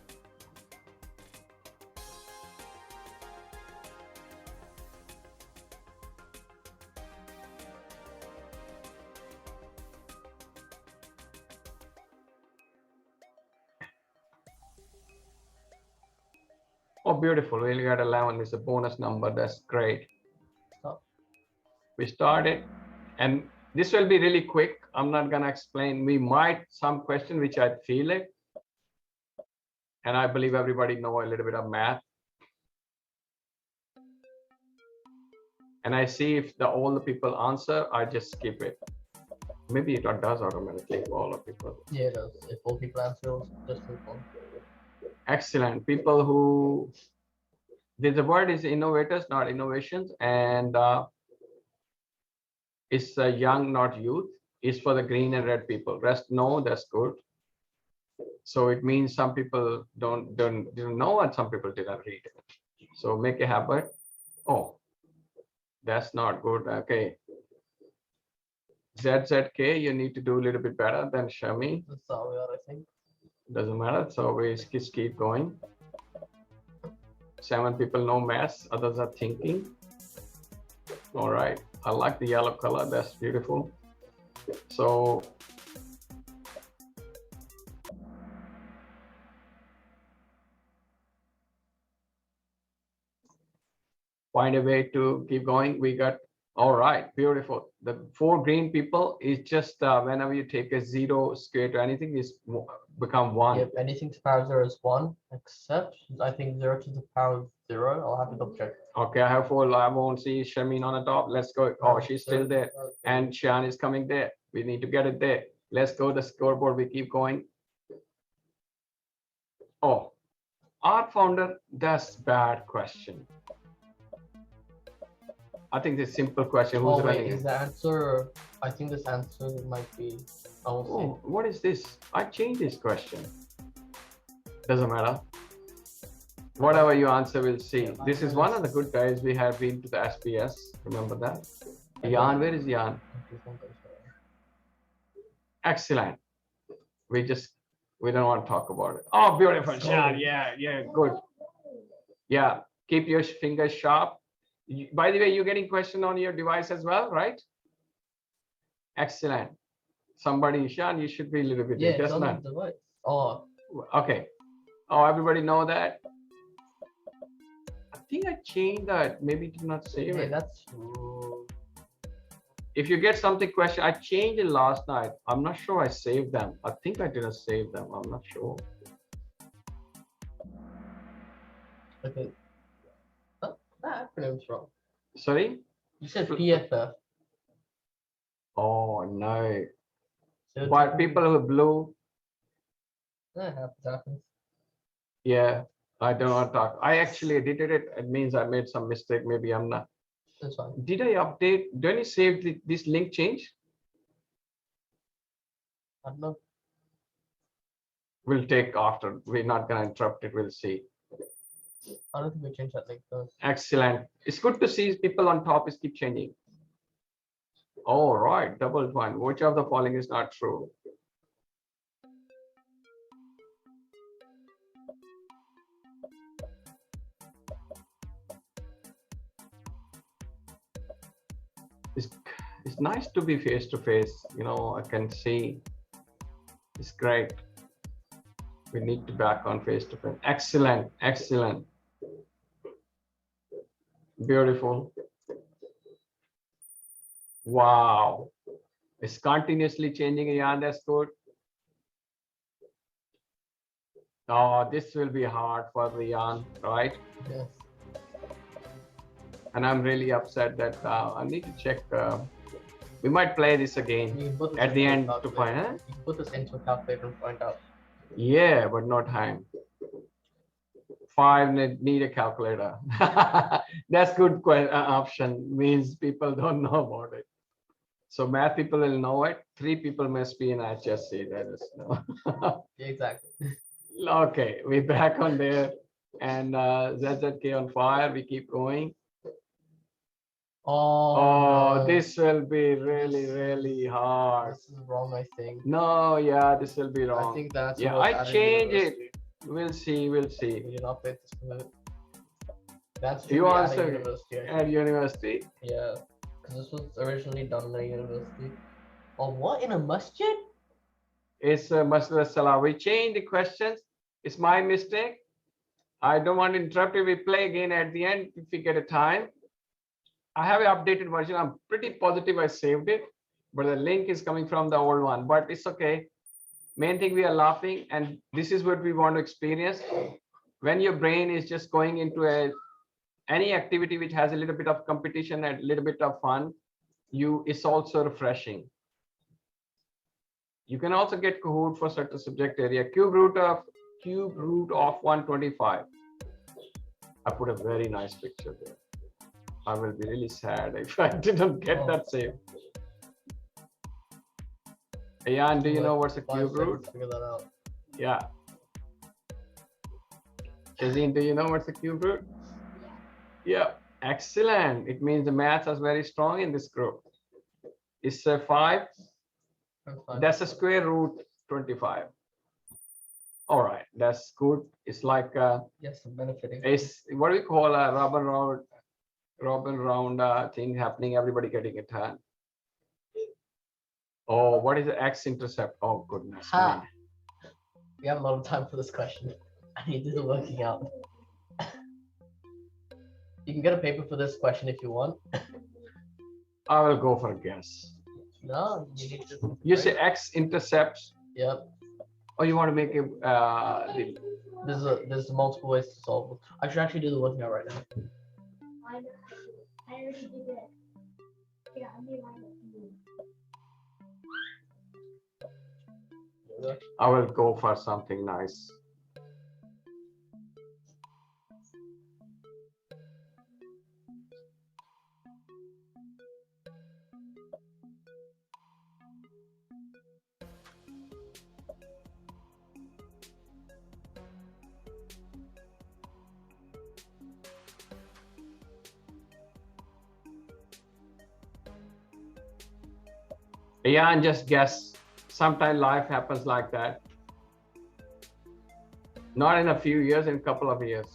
Oh, beautiful. We got 11 is a bonus number. That's great. We started, and this will be really quick. I'm not going to explain. We might some question which I feel it. And I believe everybody know a little bit of math. And I see if all the people answer, I just skip it. Maybe it does automatically for all the people. Yeah, it does. If all people answer, just move on. Excellent. People who, the word is innovators, not innovations. And it's young, not youth. It's for the green and red people. Rest, no, that's good. So it means some people didn't know and some people didn't read it. So make a habit. Oh, that's not good. Okay. ZZK, you need to do a little bit better than Shami. That's how we are, I think. Doesn't matter. So we just keep going. 7 people know maths. Others are thinking. All right. I like the yellow color. That's beautiful. So find a way to keep going. We got, all right, beautiful. The 4 green people is just whenever you take a 0 square to anything, is become 1. Yep, anything to the power of 0 is 1, except I think 0 to the power of 0. I'll have to double check. Okay, I have 4. I won't see Shamin on the top. Let's go. Oh, she's still there. And Shan is coming there. We need to get it there. Let's go to the scoreboard. We keep going. Oh, art founder, that's bad question. I think this simple question. Who's Oh, wait, running is it? the answer? I think this answer might be. I will Oh, what is this? I changed this question. Doesn't matter. Whatever you answer, we'll see. This is one of the good guys. We have been to the SPS. Remember that? Jan, where is Jan? Excellent. We don't want to talk about it. Oh, beautiful, Jan. Yeah, good. Yeah, keep your fingers sharp. By the way, you're getting question on your device as well, right? Excellent. Somebody, Shan, you should be a little bit. Yeah, it's just on not. the device. Oh, Okay. Oh, everybody know that? I think I changed that. Maybe did not save yeah, it. that's. If you get something question, I changed it last night. I'm not sure I saved them. I think I didn't save them. I'm not sure. Okay. Oh, that acronym's wrong. Sorry? You said PFF. Oh, no. So But people who blue, happens. yeah, I don't want to talk. I actually edited it. It means I made some mistake. Maybe I'm not. That's fine. Did I update? Don't you save this link change? I don't know. We'll take after. We're not going to interrupt it. We'll see. I don't think we changed that link though. Excellent. It's good to see people on top is keep changing. All right, double one. Which of the following is not true? It's nice to be face to face. You know, I can see. It's great. We need to back on face to face. Excellent, excellent. Beautiful. Wow. It's continuously changing. Yeah, that's good. Oh, this will be hard for Rian, right? Yes. And I'm really upset that I need to check. We might play this again You can put this at the into a end to find. calculator. You can put this into a calculator and find out. Yeah, but not time. 5 need a calculator. That's good option. Means people don't know about it. So math people will know it. 3 people must be in HSC. That is no. Exactly. Okay, we're back on there, and ZZK on fire. We keep going. Oh, Oh, no. this will be really hard. This is wrong, I think. No, yeah, this will be I wrong. think that's Yeah, I change it. We'll see. We'll see. We did not play this move. That's You at a answer university. I at think. university. Yeah, because this was originally done in a university. Oh, what, in a masjid? It's Masla Salah. We change the questions. It's my mistake. I don't want to interrupt you. We play again at the end if we get a time. I have an updated version. I'm pretty positive I saved it, but the link is coming from the old one. But it's okay. Main thing, we are laughing, and this is what we want to experience. When your brain is just going into any activity which has a little bit of competition and a little bit of fun, it's also refreshing. You can also get Kahoot for certain subject area. Cube root of 125. I put a very nice picture there. I will be really sad if I didn't get that saved. Ayan, do you know what's a cube root? Figure that out. Yeah. Shazeen, do you know what's a cube root? Yeah, excellent. It means the maths is very strong in this group. It's 5. That's a square root 25. All right, that's good. It's like Yes, I'm benefiting. it's what we call a robin round thing happening. Everybody getting a turn. Oh, what is the x-intercept? Oh goodness Ha. me. We have a lot of time for this question. I need to do the working out. You can get a paper for this question if you want. I will go for a guess. No, you need to. You say x-intercepts. Yep. Oh, you want to make it There's multiple ways to solve it. I should actually do the working out right now. I already did it. Yeah, I made mine. I will go for something nice. Yeah, and just guess. Sometimes life happens like that. Not in a few years, in a couple of years.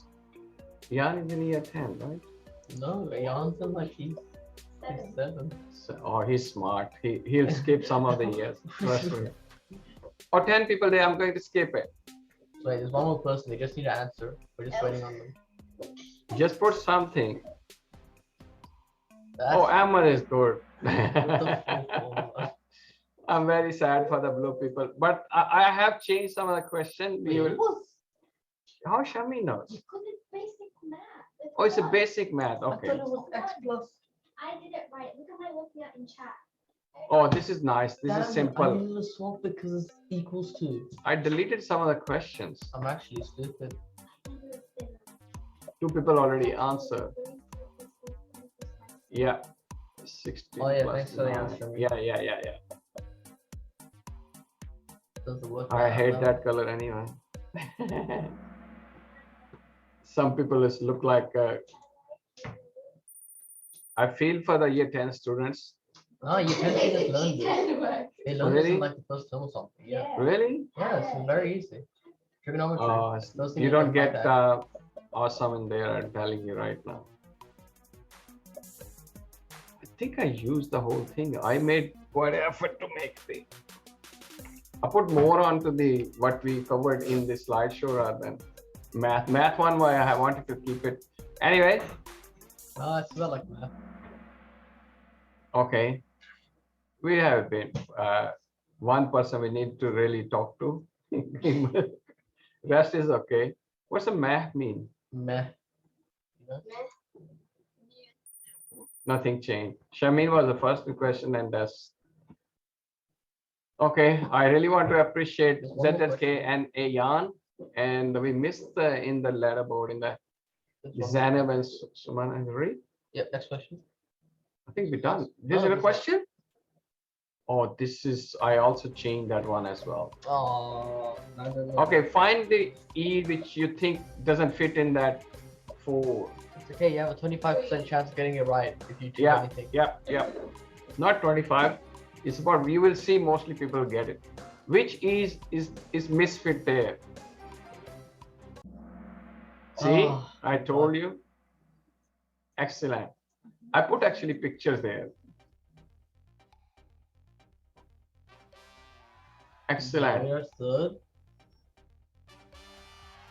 Jan is in year 10, right? No, Jan's in like he's 7. So, oh, he's smart. He'll skip some of the years. Trust me. Or 10 people there, I'm going to skip it. Wait, there's one more person. They just need to answer. We're just waiting on them. Just put something. That's Oh, Ahmed is good. the full form. I'm very sad for the blue people, but I have changed some of the question. We will, how Shami knows? Because it's basic math. Oh, it's a plus. basic math. I Okay. thought it was X plus. I did it right. Look at my looking at in chat. Oh, this is nice. This is I simple. knew to swap it because it's equals to. I deleted some of the questions. I'm actually stupid. 2 people already answered. Yeah. 16 Oh, yeah, plus thanks for the 9. answer. Yeah. Doesn't work. I out hate now. that color anyway. Some people just look like. I feel for the year 10 students. No, you can just learn this. They learn this Really? in like the first term or something. Yeah. Really? Yeah, it's very easy. Trigonometry. Oh, Those things you are don't like get that. awesome in there. I'm telling you right now. I think I used the whole thing. I made quite an effort to make the. I put more onto the what we covered in the slideshow rather than math. Math one why I wanted to keep it. Anyway, No, it's about like math. okay. We have been one person we need to really talk to. Rest is okay. What's a math mean? Meh. Nothing changed. Shamin was the first question, and that's okay. I really want to appreciate There's one more ZSK question. and Ayan, and we missed in the letterboard in the There's one more Zainab and question. Suman and Ri. Yep, next question. I think we're done. This is No, a this is- question. Oh, this is. I also changed that one as well. Oh, Okay, find the E which you think doesn't fit in that 4. It's okay. You have a 25% chance of getting it right if you choose Yeah. anything. Yep. Not 25. It's about we will see mostly people get it. Which is misfit there? See, Oh, I told you. Excellent. I put actually pictures there. Excellent. Understood.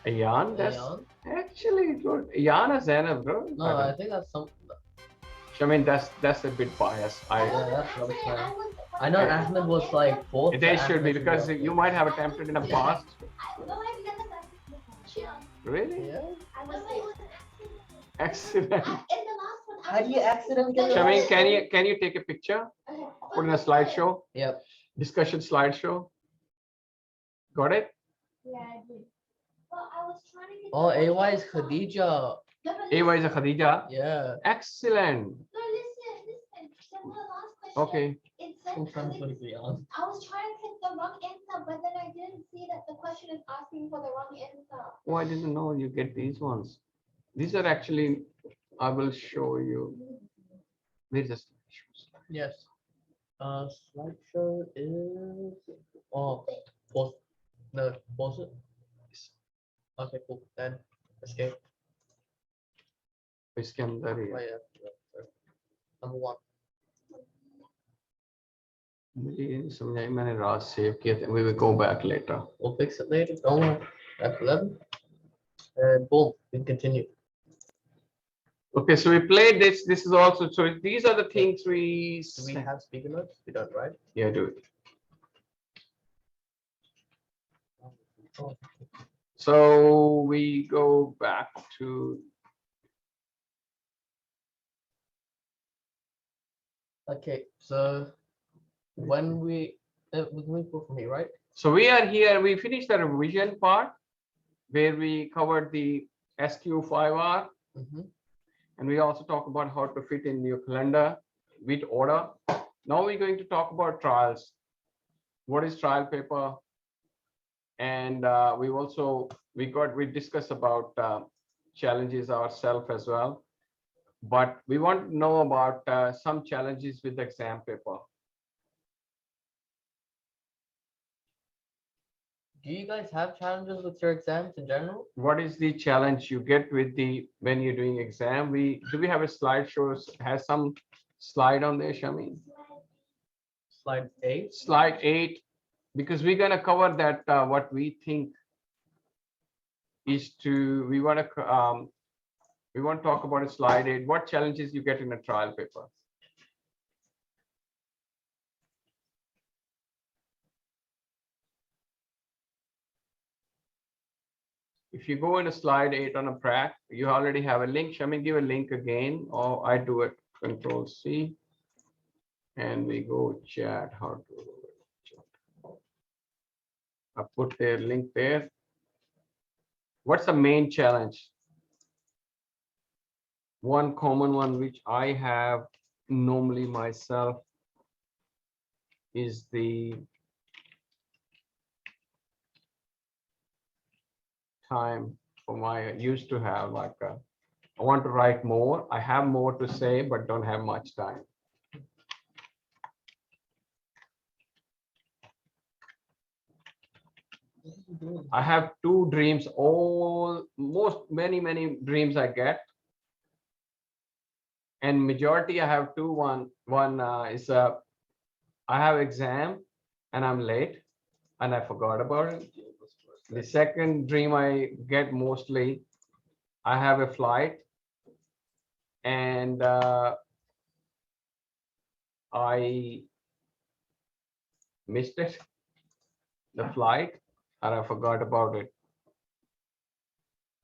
Ayan, that's Ayan? actually good. Ayan or Zainab, bro? No, I think that's some. I mean, that's a bit biased. Yeah, that's rubbish, man. I know Ahmed was like fourth. They but should be Ahmed because was you might have attempted in the past. Yeah. Really? Yeah. I was like, Excellent. in the last one. How do you accidentally get it Shamin, can you take a picture? Put in a slideshow, Yep. discussion slideshow. Got it? Yeah, I did. Well, I was trying to get. Oh, the AY one is answer. Khadija. No, but AY is a listen. Khadija. Yeah. Excellent. No, listen. So for the last question. Okay. It said, Sometimes what is the answer? I was trying to hit the wrong answer, but then I didn't see that the question is asking for the wrong answer. Oh, I didn't know you get these ones. These are actually, I will show you. These are slideshows. Yes. Slideshow is. Oh, pause. No, pause it. Okay, cool. Then escape. इसके अंदर ही Oh, है। yeah. Sorry. Number 1. मुझे ये नहीं समझ आई मैंने रात save किया था। We will go back later. We'll fix it later. Don't worry. F11. And boom, we can continue. Okay, so we played this. This is also so. These are the things we. Do we have speaker notes? We don't, right? Yeah, do it. Oh. So we go back to. Okay, so when we go from here, right? So we are here. We finished the revision part, where we covered the SQ5R, Mm-hmm. and we also talk about how to fit in your calendar with order. Now we're going to talk about trials. What is trial paper? And we discussed about challenges ourselves as well. But we want to know about some challenges with the exam paper. Do you guys have challenges with your exams in general? What is the challenge you get with when you're doing exam? Do we have a slideshow? Has some slide on there, Shamin? Slide 8. Slide 8, because we're gonna cover that what we think is we want to talk about a slide 8. What challenges you get in a trial paper? If you go into slide 8 on a prac, you already have a link. Shall we give a link again, or I do it? Control C, and we go chat. How to do it? I put their link there. What's the main challenge? One common one which I have normally myself is the time for I used to have like I want to write more. I have more to say, but don't have much time. I have 2 dreams, many dreams I get. And majority I have 2. One is I have exam and I'm late and I forgot about it. The second dream I get mostly, I have a flight and I missed it, the flight, and I forgot about it.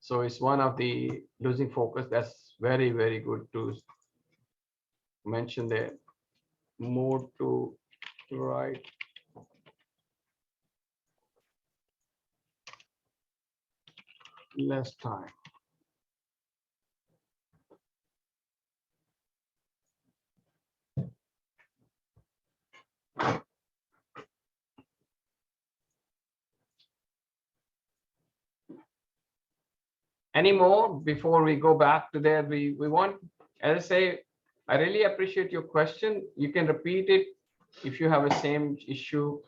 So it's one of the losing focus. That's very, very good to mention there. More to right. Less time. Any more before we go back to there? We want, as I say, I really appreciate your question. You can repeat it if you have a same issue.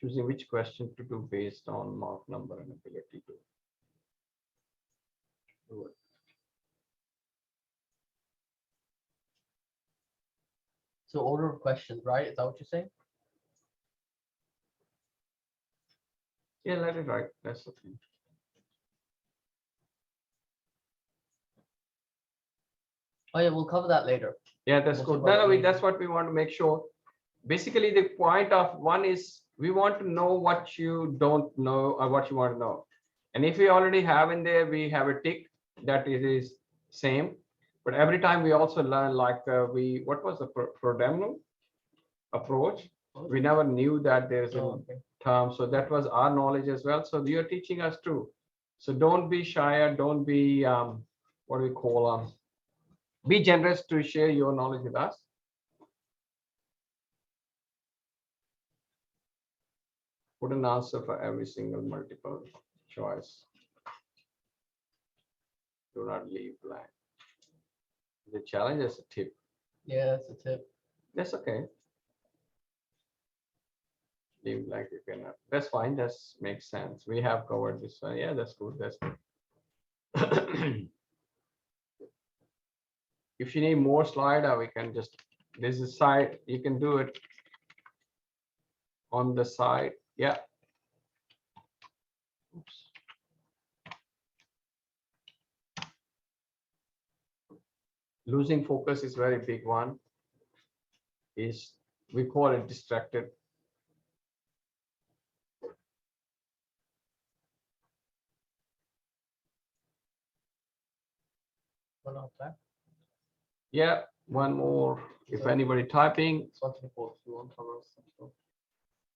Choosing which question to do based on mark number and ability to do it. So order of questions, right? Is that what you're saying? Yeah, let it write. That's okay. Oh yeah, we'll cover that later. Yeah, that's We'll good. see No, what no, it that's means. what we want to make sure. Basically, the point of one is we want to know what you don't know or what you want to know. And if we already have in there, we have a tick that it is same. But every time we also learn like what was the prodromal approach? We never knew that there's a Oh, okay. term. So that was our knowledge as well. So you're teaching us too. So don't be shy or don't be, what do we call, be generous to share your knowledge with us. Put an answer for every single multiple choice. Do not leave blank. The challenge is a tip. Yeah, that's a tip. That's okay. Leave blank you cannot. That's fine. That makes sense. We have covered this one. Yeah, that's good. That's good. If you need more slide, we can just, this is side, you can do it on the side. Yeah. Oops. Losing focus is very big one. Is we call it distracted. One off that. Yeah, one more. If So- anybody typing, It's 124 if you want to cover something.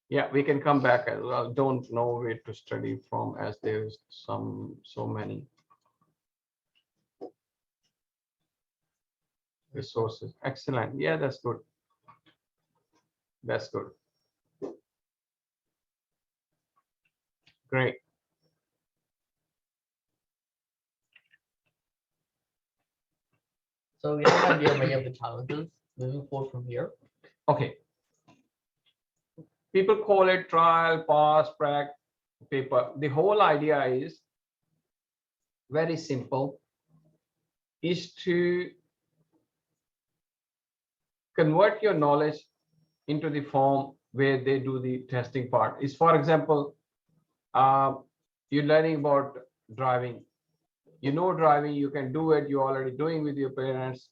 yeah, we can come back as well. Don't know where to study from as there's so many resources. Excellent. Yeah, that's good. That's good. Great. So we have an idea of many of the challenges moving forward from here. Okay. People call it trial, pass, prac, paper. The whole idea is very simple, is to convert your knowledge into the form where they do the testing part. Is, for example, you're learning about driving. You know driving, you can do it, you're already doing with your parents.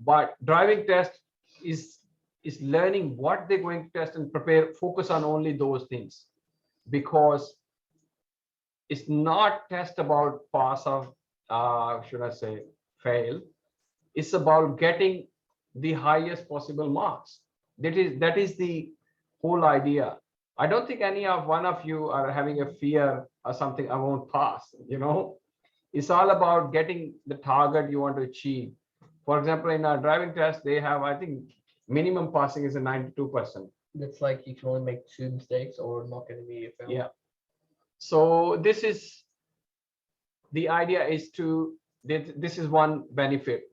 But driving test is learning what they're going to test and prepare, focus on only those things. Because it's not test about pass or should I say fail. It's about getting the highest possible marks. That is the whole idea. I don't think any of one of you are having a fear or something, I won't pass, you know. It's all about getting the target you want to achieve. For example, in our driving test, they have, I think, minimum passing is a 92%. It's like you can only make 2 mistakes or not going to be a fail. Yeah. So this is the idea is to, this is one benefit,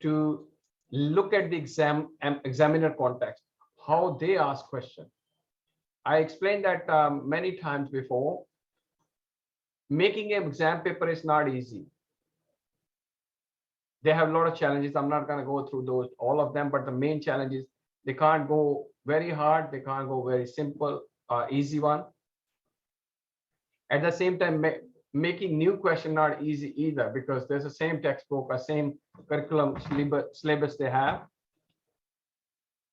to look at the examiner context, how they ask question. I explained that many times before. Making an exam paper is not easy. They have a lot of challenges. I'm not going to go through those, all of them, but the main challenge is they can't go very hard. They can't go very simple, easy one. At the same time, making new question not easy either, because there's the same textbook or same curriculum syllabus they have.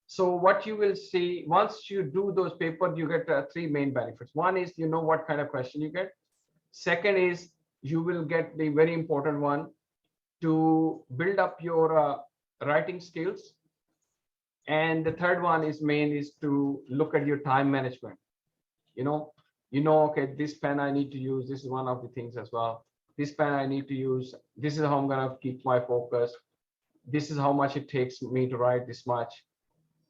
So what you will see, once you do those papers, you get three main benefits. One is you know what kind of question you get. Second is you will get the very important one, to build up your writing skills. And the third one is main is to look at your time management. You know, okay, this pen I need to use. This is one of the things as well. This pen I need to use. This is how I'm gonna keep my focus. This is how much it takes me to write this much.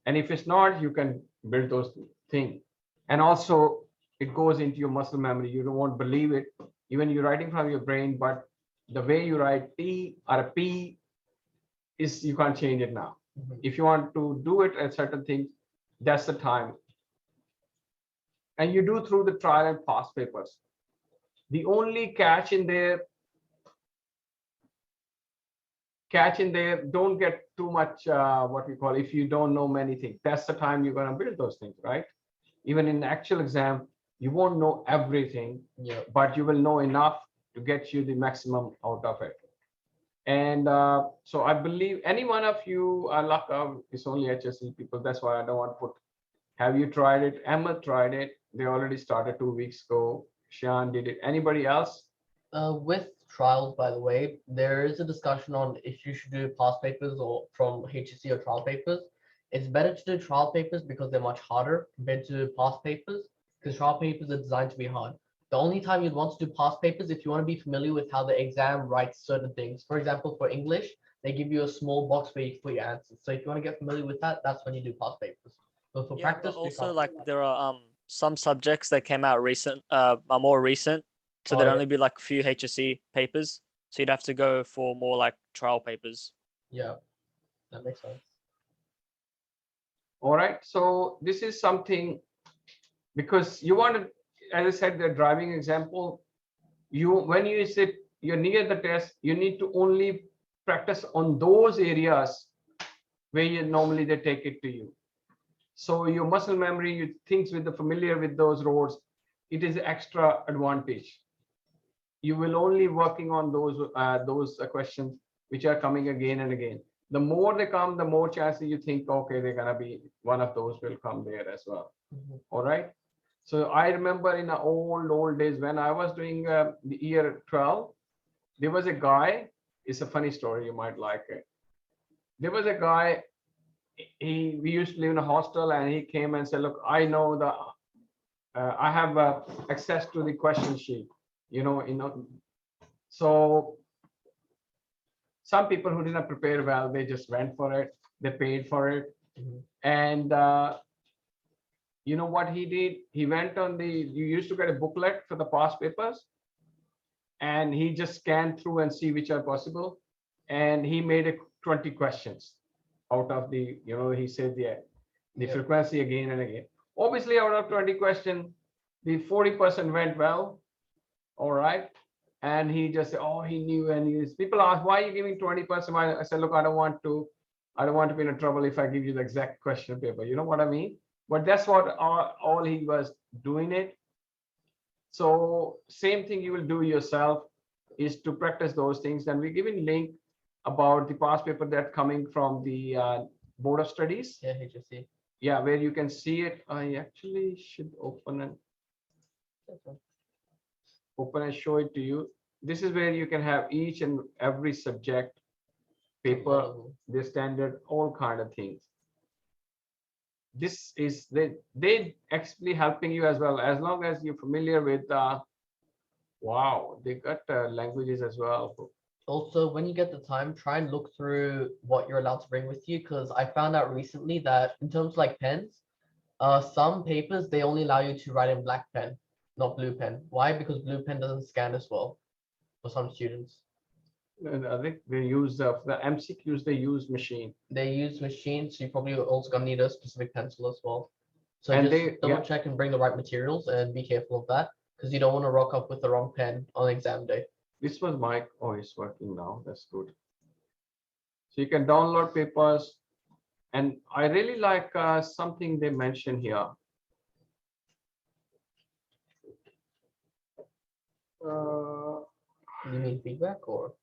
And if it's not, you can build those things. And also it goes into your muscle memory. You won't believe it. Even you're writing from your brain, but the way you write T or a P is, you can't change it now. If you want to do it at certain things, that's the time. And you do through the trial and past papers. The only catch in there, don't get too much what we call, if you don't know many things, that's the time you're going to build those things, right? Even in the actual exam, you won't know everything, Yeah. but you will know enough to get you the maximum out of it. And so I believe any one of you are luck of, it's only HSC people, that's why I don't want to put, have you tried it? Emma tried it, they already started 2 weeks ago. Sean did it. Anybody else? With trials, by the way, there is a discussion on if you should do past papers or from HSC or trial papers. It's better to do trial papers because they're much harder compared to past papers, because trial papers are designed to be hard. The only time you'd want to do past papers if you want to be familiar with how the exam writes certain things. For example, for English, they give you a small box where you can put your answers. So if you want to get familiar with that, that's when you do past papers. But for Yeah, practice, but do also trial like papers. there are some subjects that came out recent, are more recent, so Oh, there'd yeah. only be like a few HSC papers, so you'd have to go for more like trial papers. Yeah, that makes sense. All right, so this is something, because you want to, as I said, the driving example, when you sit, you're near the test, you need to only practice on those areas where you normally they take it to you. So your muscle memory, you things with the familiar with those roads, it is extra advantage. You will only working on those questions which are coming again and again. The more they come, the more chances you think, okay, they're gonna be one of those will come there as well. All right. So I remember in the old days when I was doing the year 12, there was a guy. It's a funny story. You might like it. There was a guy. We used to live in a hostel, and he came and said, "Look, I know I have access to the question sheet. So some people who didn't prepare well, they just went for it. They paid for it, and you know what he did? He went on you used to get a booklet for the past papers, and he just scanned through and see which are possible, and he made 20 questions out of he said the frequency again and again. Obviously, out of 20 questions, the 40% went well. All right. And he just said, oh, he knew. And people ask, why are you giving 20%? I said, look, I don't want to be in trouble if I give you the exact question paper. You know what I mean? But that's what all he was doing it. So same thing you will do yourself is to practice those things. And we're giving link about the past paper that coming from the Board of Studies. Yeah, HSC. Yeah, where you can see it. I actually should open and show it to you. This is where you can have each and every subject paper, the standard, all kind of things. This is they actually helping you as well, as long as you're familiar with wow, they got languages as well. Also, when you get the time, try and look through what you're allowed to bring with you, because I found out recently that in terms of like pens, some papers they only allow you to write in black pen, not blue pen. Why? Because blue pen doesn't scan as well for some students. And I think they use the MCQs, they use machine. They use machines, so you probably also gonna need a specific pencil as well. So And just double check and bring the right materials and be careful of that, because you don't want to rock up with the wrong pen on exam day. This was oh, it's working now. That's good. So you can download papers. And I really like something they mention here. You mean feedback or?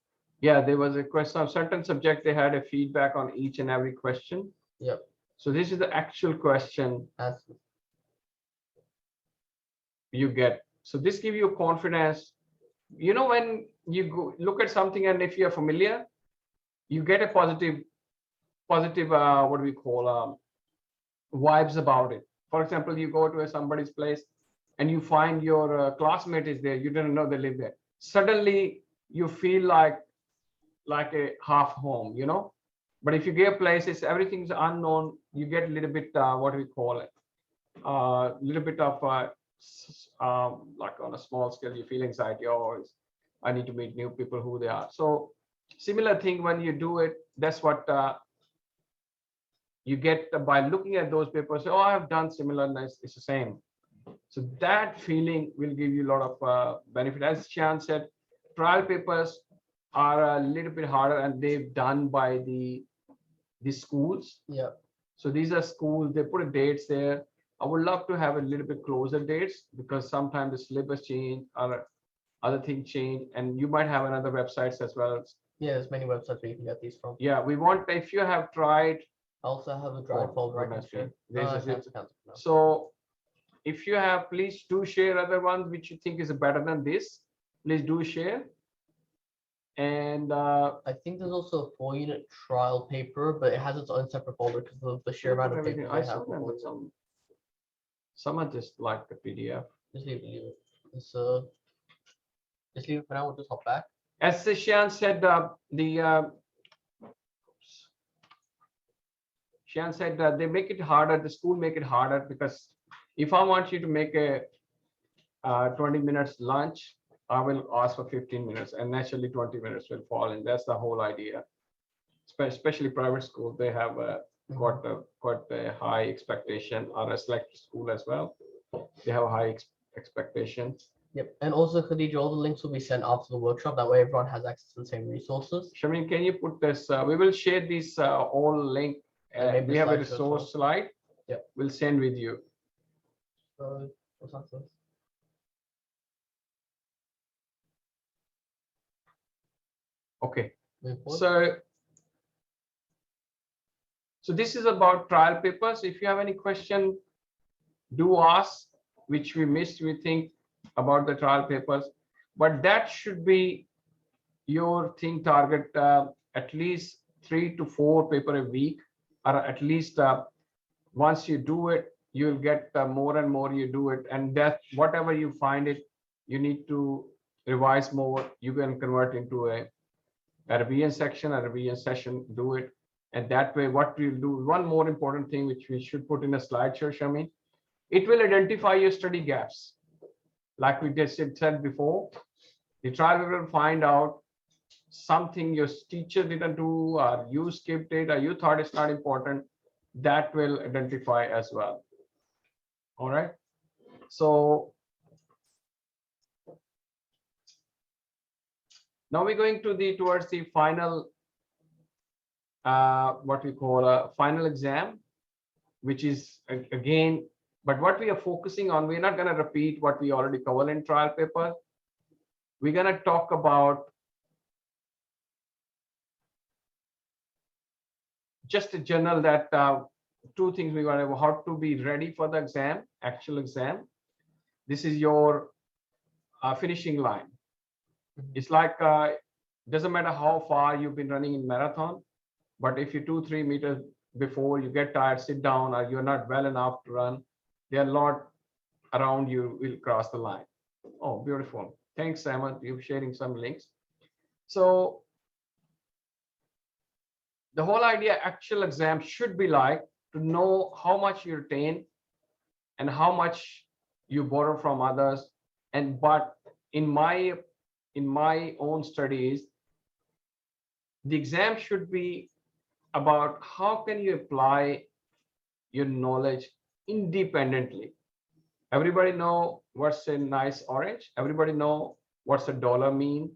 Yeah, there was a question on certain subject. They had a feedback on each and every question. Yep. So this is the actual question As you get. So this gives you confidence. You know, when you go look at something and if you're familiar, you get a positive, what do we call, vibes about it. For example, you go to somebody's place and you find your classmate is there. You didn't know they live there. Suddenly you feel like a half home, you know. But if you get places, everything's unknown. You get a little bit, what do we call it? A little bit of like on a small scale, you feel anxiety. Oh, I need to meet new people, who they are. So similar thing when you do it. That's what you get by looking at those papers. Oh, I have done similar. It's the same. So that feeling will give you a lot of benefit. As Shan said, trial papers are a little bit harder and they've done by the schools. yeah. So these are schools, they put dates there. I would love to have a little bit closer dates because sometimes the syllabus change or other things change, and you might have another websites as well. Yeah, there's many websites where you can get these from. Yeah, we want, if you have tried. I also have a drive Oh, folder I can goodness me. share. There's a Cancel, zip. cancel, no. So if you have, please do share other ones which you think is better than this. Please do share. And I think there's also a 4-unit trial paper, but it has its own separate folder because of the sheer amount of everything. papers I I saw have. them, but some are just like the PDF. Just leave it. It's, just leave it for now. We'll just hop back. As Shan said, Shan said they make it harder. The school make it harder because if I want you to make a 20 minutes lunch, I will ask for 15 minutes, and naturally 20 minutes will fall in. That's the whole idea. Especially private school, they have quite a high expectation, or a select school as well. They have high expectations. Yep. And also, Khadija, all the links will be sent after the workshop. That way, everyone has access to the same resources. Shamin, can you put this? We will share this all link. Maybe We the have a slideshow as well. resource slide. Yep. We'll send with you. What's that for? Okay. Move forward. So this is about trial papers. If you have any question, do ask, which we missed, we think about the trial papers, but that should be your thing target, at least 3 to 4 paper a week, or at least once you do it, you'll get more and more you do it, and that whatever you find it, you need to revise more. You can convert into a revision section, a revision session, do it. And that way, what we'll do, one more important thing which we should put in a slideshow, Shami, it will identify your study gaps. Like we just said before, the trial will find out something your teacher didn't do, or you skipped it, or you thought it's not important. That will identify as well. All right. So now we're going to towards the final, what we call a final exam, which is again, but what we are focusing on, we're not going to repeat what we already covered in trial paper. We're going to talk about just a general that 2 things we want to, how to be ready for the exam, actual exam. This is your finishing line. It's like, doesn't matter how far you've been running in marathon, but if you 2-3 meters before you get tired, sit down, or you're not well enough to run, there are a lot around you will cross the line. Oh, beautiful. Thanks, Simon. You're sharing some links. So the whole idea, actual exam should be like to know how much you retain and how much you borrow from others. And but in my own studies, the exam should be about how can you apply your knowledge independently. Everybody know what's a nice orange. Everybody know what's a dollar mean.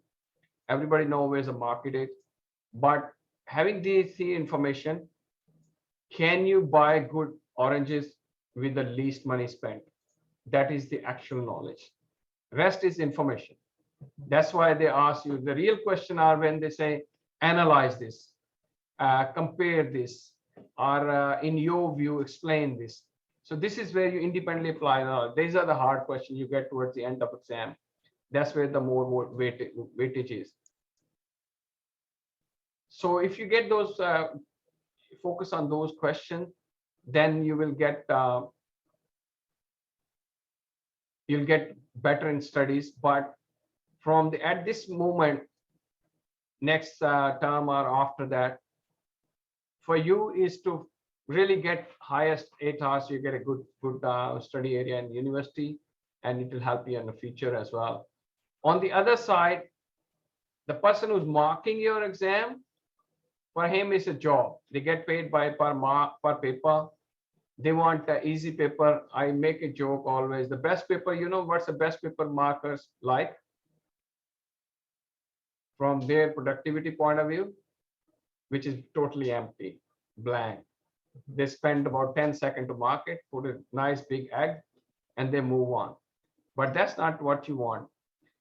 Everybody know where's the market is. But having this information, can you buy good oranges with the least money spent? That is the actual knowledge. Rest is information. That's why they ask you. The real question are when they say, analyze this, compare this, or in your view, explain this. So this is where you independently apply knowledge. These are the hard questions you get towards the end of exam. That's where the more weightage is. So if you get those, focus on those questions, then you will get you'll get better in studies. But from the at this moment, next term or after that, for you is to really get highest 8 hours. You get a good study area in university, and it will help you in the future as well. On the other side, the person who's marking your exam, for him is a job. They get paid by per mark per paper. They want an easy paper. I make a joke always. The best paper, you know what's the best paper markers like? From their productivity point of view, which is totally empty, blank. They spend about 10 seconds to mark it, put a nice big egg, and they move on. But that's not what you want.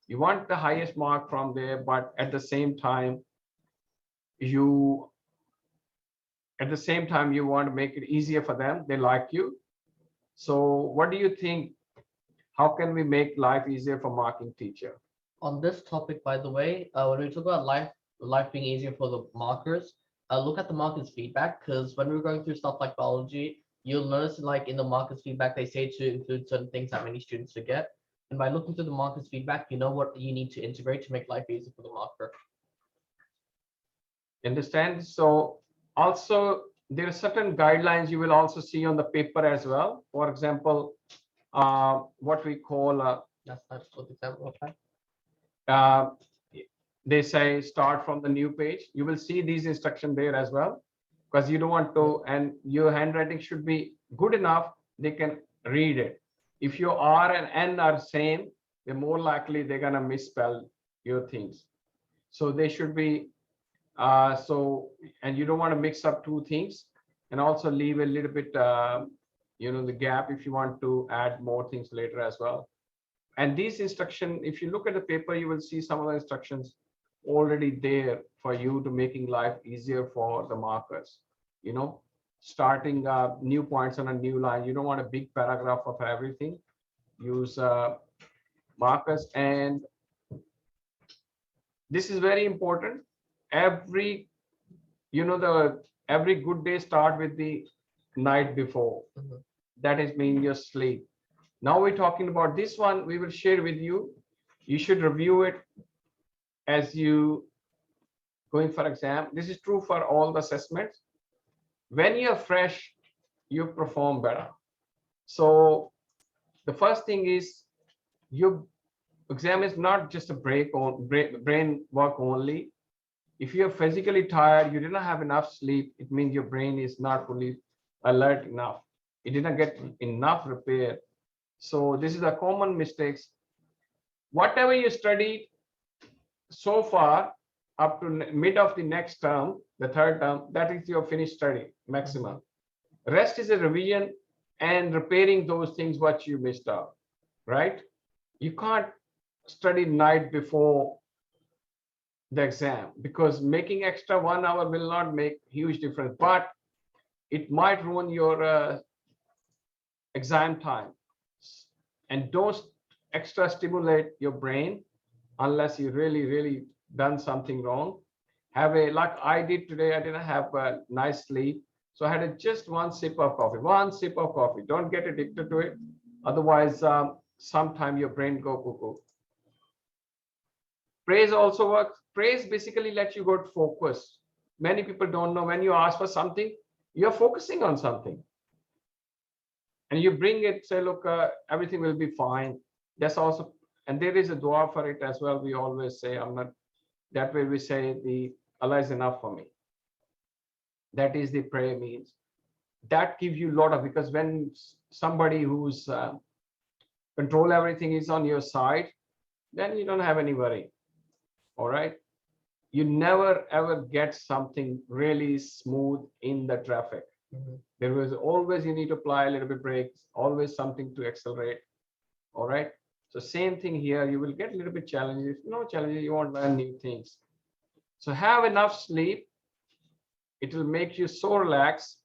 You want the highest mark from there, but at the same time, you want to make it easier for them. They like you. So what do you think? How can we make life easier for marking teacher? On this topic, by the way, when we talk about life being easier for the markers, look at the markers feedback, because when we're going through stuff like biology, you'll notice like in the markers feedback, they say to include certain things that many students forget. And by looking through the markers feedback, you know what you need to integrate to make life easier for the marker. Understand? So also there are certain guidelines you will also see on the paper as well. For example, what we call That's for the example. Okay. They say start from the new page. You will see these instructions there as well, because you don't want to, and your handwriting should be good enough they can read it. If your R and N are same, they're more likely they're gonna misspell your things. So they should be and you don't want to mix up two things, and also leave a little bit the gap if you want to add more things later as well. And these instructions, if you look at the paper, you will see some of the instructions already there for you to making life easier for the markers. Starting new points on a new line. You don't want a big paragraph of everything. Use markers. And this is very important. Every good day start with the night before. That is mean your sleep. Now we're talking about this one. We will share with you. You should review it as you going for exam. This is true for all the assessments. When you're fresh, you perform better. So the first thing is your exam is not just a brain work only. If you're physically tired, you didn't have enough sleep, it means your brain is not fully alert enough. It didn't get enough repair. So this is a common mistakes. Whatever you studied so far up to mid of the next term, the third term, that is your finished study maximum. Rest is a revision and repairing those things what you missed out, right? You can't study night before the exam, because making extra 1 hour will not make huge difference, but it might ruin your exam time. And don't extra stimulate your brain unless you really done something wrong. Have a, like I did today, I didn't have a nice sleep, so I had just one sip of coffee. Don't get addicted to it, otherwise sometime your brain go cuckoo. Praise also works. Praise basically lets you go to focus. Many people don't know, when you ask for something, you're focusing on something. And you bring it, say, look, everything will be fine. That's also, and there is a dua for it as well. We always say, I'm not, that way we say the Allah is enough for me. That is the prayer means. That gives you a lot of, because when somebody who's control everything is on your side, then you don't have any worry. All right. You never ever get something really smooth in the traffic. There was always, you need to apply a little bit brakes, always something to accelerate. All right. So same thing here, you will get a little bit challenges. No challenges, you won't learn new things. So have enough sleep. It will make you so relaxed.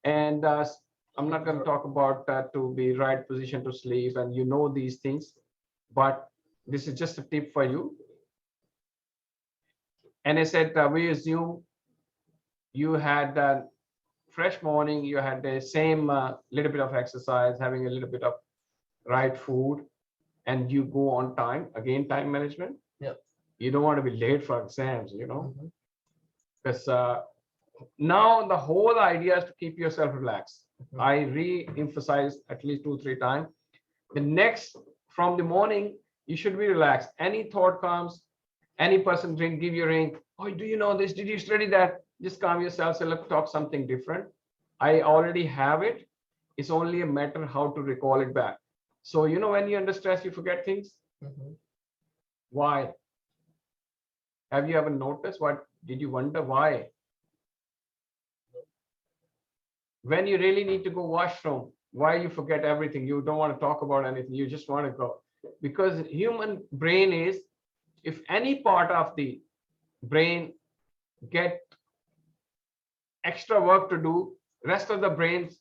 And I'm not going to talk about to be right position to sleep, and you know these things, but this is just a tip for you. And I said, we assume you had a fresh morning, you had the same little bit of exercise, having a little bit of right food, and you go on time. Again, time management. Yeah. You don't want to be late for exams, you know, Mhm. because now the whole idea is to keep yourself relaxed. Mhm. I re-emphasize at least 2-3 times. The next, from the morning, you should be relaxed. Any thought comes, any person give you a ring. Oh, do you know this? Did you study that? Just calm yourself. Say, let's talk something different. I already have it. It's only a matter how to recall it back. So, you know, when you're under stress, you forget things. Mhm. Why? Have you ever noticed? What did you wonder why? When you really need to go washroom, why you forget everything? You don't want to talk about anything. You just want to go. Because human brain is, if any part of the brain get extra work to do, rest of the brains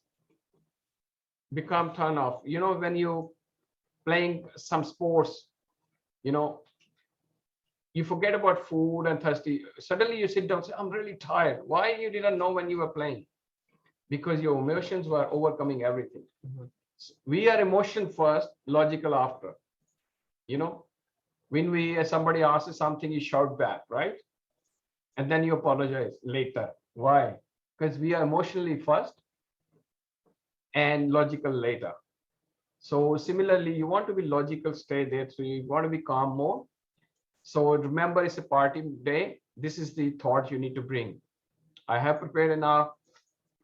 become turn off. You know, when you playing some sports, you know, you forget about food and thirsty. Suddenly you sit down and say, I'm really tired. Why you didn't know when you were playing? Because your emotions were overcoming everything. Mhm. We are emotion first, logical after. You know, when somebody asks something, you shout back, right? And then you apologize later. Why? Because we are emotionally first and logical later. So similarly, you want to be logical, stay there. So you want to be calm more. So remember, it's a party day. This is the thought you need to bring. I have prepared enough.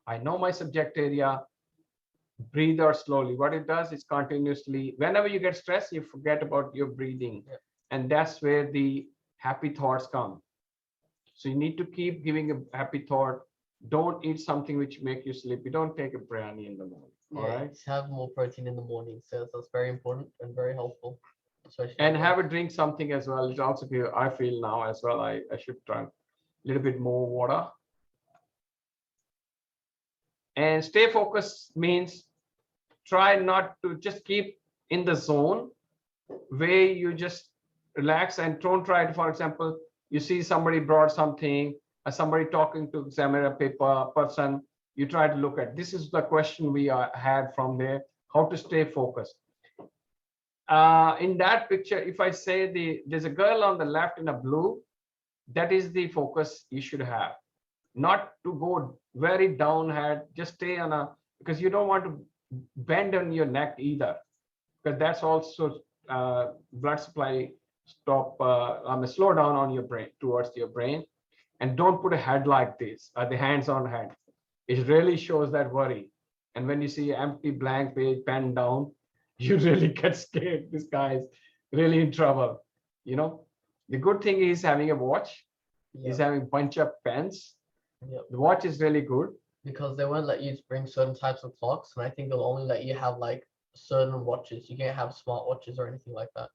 I know my subject area. Breathe out slowly. What it does is continuously, whenever you get stressed, you forget about your breathing. Yeah. And that's where the happy thoughts come. So you need to keep giving a happy thought. Don't eat something which make you sleepy. Don't take a biryani in the morning. All Yeah, right. just have more protein in the morning. So that's very important and very helpful. Especially And at have a work. drink something as well. It's also good. I feel now as well. I should drink a little bit more water. And stay focused means try not to just keep in the zone where you just relax and don't try to, for example, you see somebody brought something, somebody talking to examine a paper person, you try to look at. This is the question we had from there, how to stay focused. In that picture, if I say there's a girl on the left in a blue, that is the focus you should have. Not to go very down head, just stay on a, because you don't want to bend on your neck either, because that's also blood supply stop, slow down on your brain, towards your brain. And don't put a head like this, the hands on head. It really shows that worry. And when you see empty blank page, pen down, you really get scared. This guy is really in trouble. You know, the good thing is having a watch. He's Yeah, having bunch of pens. yeah. The watch is really good. Because they won't let you bring certain types of clocks, and I think they'll only let you have like certain watches. You can't have smart watches or anything like that,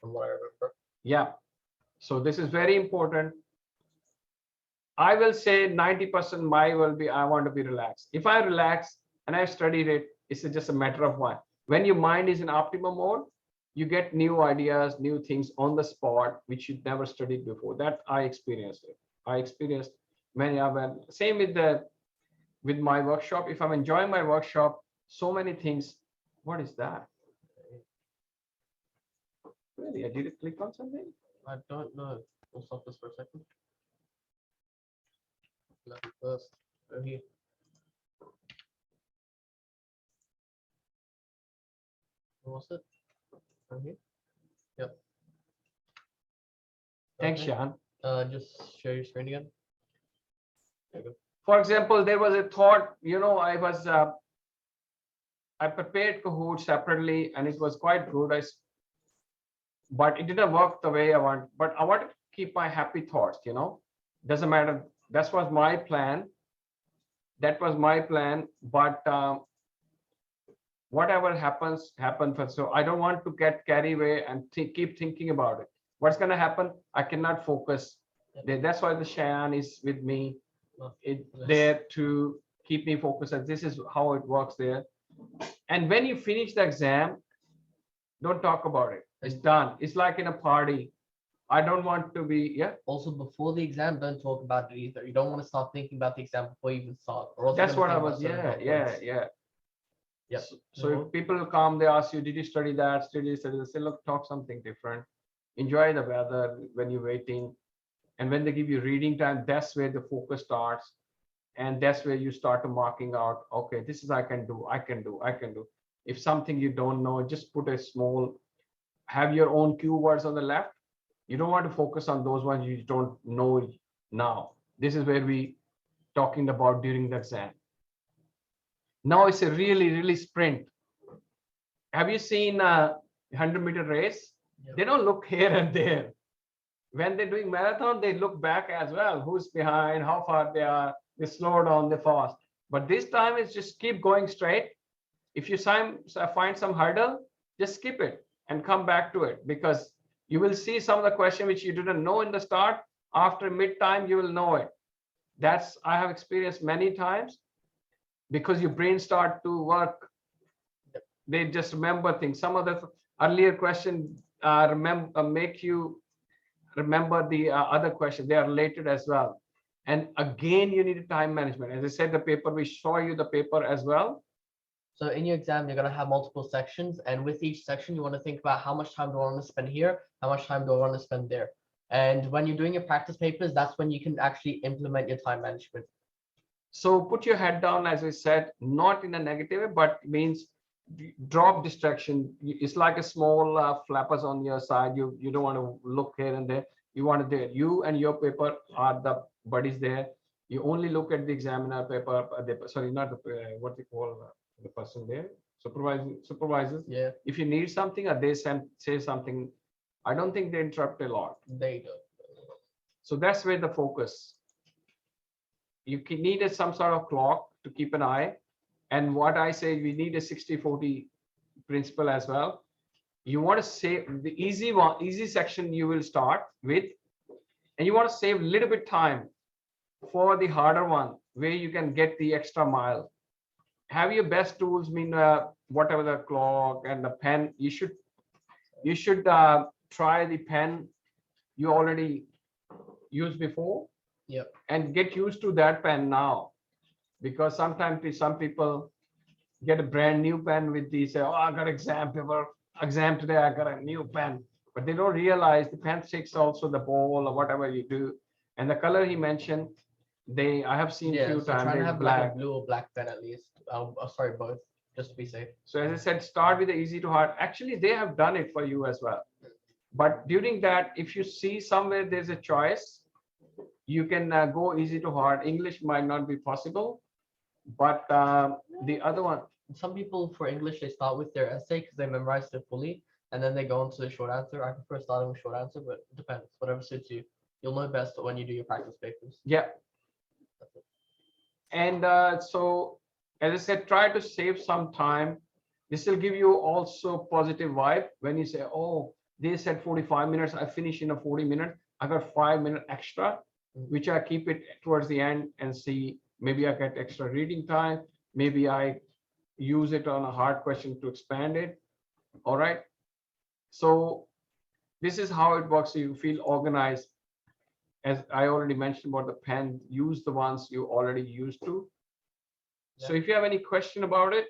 from what I remember. Yeah. So this is very important. I will say 90% my will be, I want to be relaxed. If I relax and I've studied it, it's just a matter of one. When your mind is in optimum mode, you get new ideas, new things on the spot, which you never studied before. That I experienced it. I experienced many of them. Same with my workshop. If I'm enjoying my workshop, so many things. What is that? Really? I did it click on something? I don't know. We'll stop this for a second. Let me first go here. What was it? Go here. Yep. Thanks, Okay. Shahan. Just share your screen again. There you go. For example, there was a thought, you know, I prepared Kahoot separately and it was quite good. But it didn't work the way I want. But I wanted to keep my happy thoughts, you know, doesn't matter. That was my plan. That was my plan. But whatever happens, happen first. So I don't want to get carried away and keep thinking about it. What's going to happen? I cannot focus. That's why the Cheyenne is with me. There to keep me focused. And this is how it works there. And when you finish the exam, don't talk about it. It's done. It's like in a party. I don't want to be, yeah. Also, before the exam, don't talk about it either. You don't want to start thinking about the exam before you even start. Or else you're That's gonna what I think was, about certain yeah. topics. Yep. So if people come, they ask you, did you study that? Did you study this? Say, look, talk something different. Enjoy the weather when you're waiting. And when they give you reading time, that's where the focus starts. And that's where you start to marking out, okay, this is I can do. If something you don't know, just put a small, have your own keywords on the left. You don't want to focus on those ones you don't know now. This is where we talking about during the exam. Now it's a really sprint. Have you seen a 100-meter race? Yeah. They don't look here and there. When they're doing marathon, they look back as well. Who's behind, how far they are, they slow down, they fast. But this time it's just keep going straight. If you find some hurdle, just skip it and come back to it, because you will see some of the question which you didn't know in the start. After mid-time, you will know it. That's I have experienced many times, because your brain start to work. They just remember things. Some of the earlier question make you remember the other question. They are related as well. And again, you need time management. As I said, the paper, we show you the paper as well. So in your exam, you're going to have multiple sections. And with each section, you want to think about how much time do I want to spend here? How much time do I want to spend there? And when you're doing your practice papers, that's when you can actually implement your time management. So put your head down, as I said, not in a negative way, but means drop distraction. It's like a small flappers on your side. You don't want to look here and there. You want to do it. You and your paper are the buddies there. You only look at the examiner paper. Sorry, not the what they call the person there. Supervisors. Yeah, If you need something or they say something, I don't think they interrupt a lot. there you go. So that's where the focus. You needed some sort of clock to keep an eye. And what I say, we need a 60-40 principle as well. You want to save the easy section you will start with, and you want to save a little bit time for the harder one, where you can get the extra mile. Have your best tools, whatever the clock and the pen. You should try the pen you already used before. Yep. And get used to that pen now, because sometimes some people get a brand new pen with these, say, oh, I got exam today, I got a new pen, but they don't realize the pen sticks also the ball or whatever you do. And the color he mentioned, I have seen a few so times, try to they're have black. like a blue or black pen at least. Sorry, both, just to be safe. So as I said, start with the easy to hard. Actually, they have done it for you as well. But during that, if you see somewhere there's a choice, you can go easy to hard. English might not be possible, but the other one. Some people for English, they start with their essay because they memorize it fully, and then they go on to the short answer. I prefer starting with short answer, but it depends, whatever suits you. You'll know best when you do your practice papers. Yeah. And so, as I said, try to save some time. This will give you also positive vibe when you say, oh, they said 45 minutes, I finish in a 40 minutes. I got 5 minutes extra, which I keep it towards the end and see, maybe I get extra reading time. Maybe I use it on a hard question to expand it. All right. So this is how it works. So you feel organized. As I already mentioned about the pen, use the ones you already used to. Yeah. So if you have any question about it,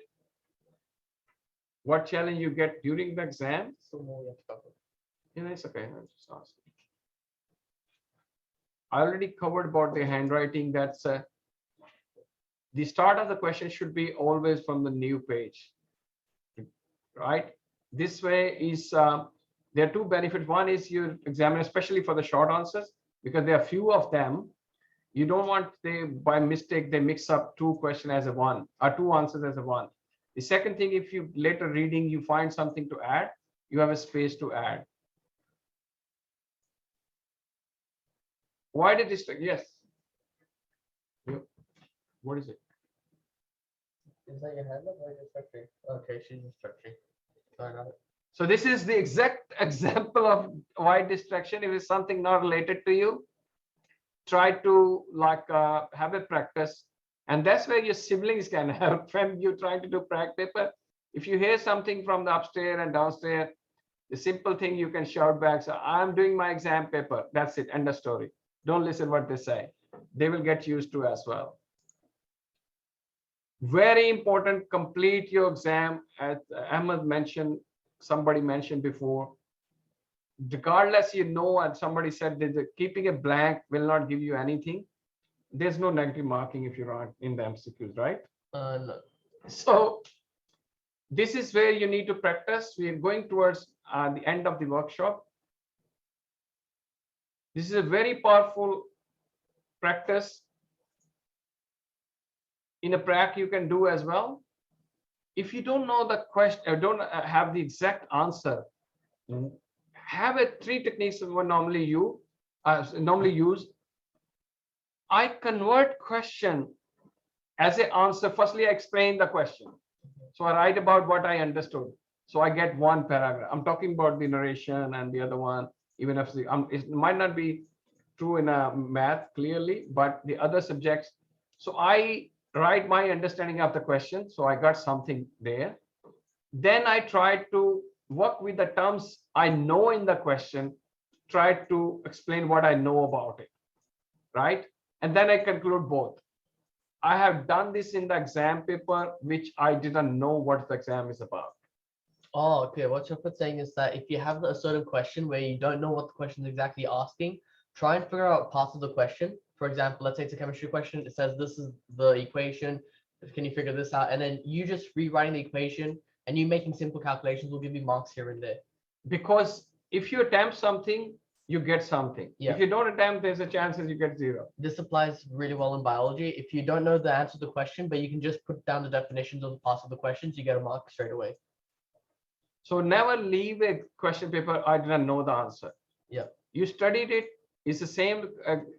what challenge you get during the exam? So more we have to cover. Yeah, it's okay. I'll just ask. I already covered about the handwriting. That's the start of the question should be always from the new page, right? This way is there are two benefits. One is your examiner, especially for the short answers, because there are few of them. You don't want by mistake they mix up two questions as a one or two answers as a one. The second thing, if you later reading you find something to add, you have a space to add. Why the district? Yes. What is it? Is that your hand up or your stretching? Okay, she's just stretching. I got it. So this is the exact example of why distraction. If it's something not related to you, try to like have a practice. And that's where your siblings can help when you try to do practice paper. If you hear something from the upstairs and downstairs, the simple thing you can shout back, so I'm doing my exam paper. That's it, end of story. Don't listen what they say. They will get used to as well. Very important, complete your exam. As Ahmed mentioned, somebody mentioned before, regardless, and somebody said that keeping a blank will not give you anything. There's no negative marking if you're not in the MCQs, right? No. So this is where you need to practice. We are going towards the end of the workshop. This is a very powerful practice. In a prac you can do as well. If you don't know the question or don't have the exact answer, have a 3 techniques we normally use. I convert question as an answer. Firstly, I explain the question. So I write about what I understood. So I get 1 paragraph. I'm talking about the narration and the other one, even if it might not be true in a math clearly, but the other subjects. So I write my understanding of the question. So I got something there. Then I try to work with the terms I know in the question, try to explain what I know about it, right? And then I conclude both. I have done this in the exam paper, which I didn't know what the exam is about. Oh, okay. What you're saying is that if you have a certain question where you don't know what the question is exactly asking, try and figure out parts of the question. For example, let's say it's a chemistry question. It says this is the equation. Can you figure this out? And then you just rewriting the equation and you making simple calculations will give you marks here and there. Because if you attempt something, you get something. Yeah. If you don't attempt, there's a chance that you get 0. This applies really well in biology. If you don't know the answer to the question, but you can just put down the definitions of the parts of the questions, you get a mark straight away. So never leave a question paper, I didn't know the answer. Yeah. You studied it. It's the same.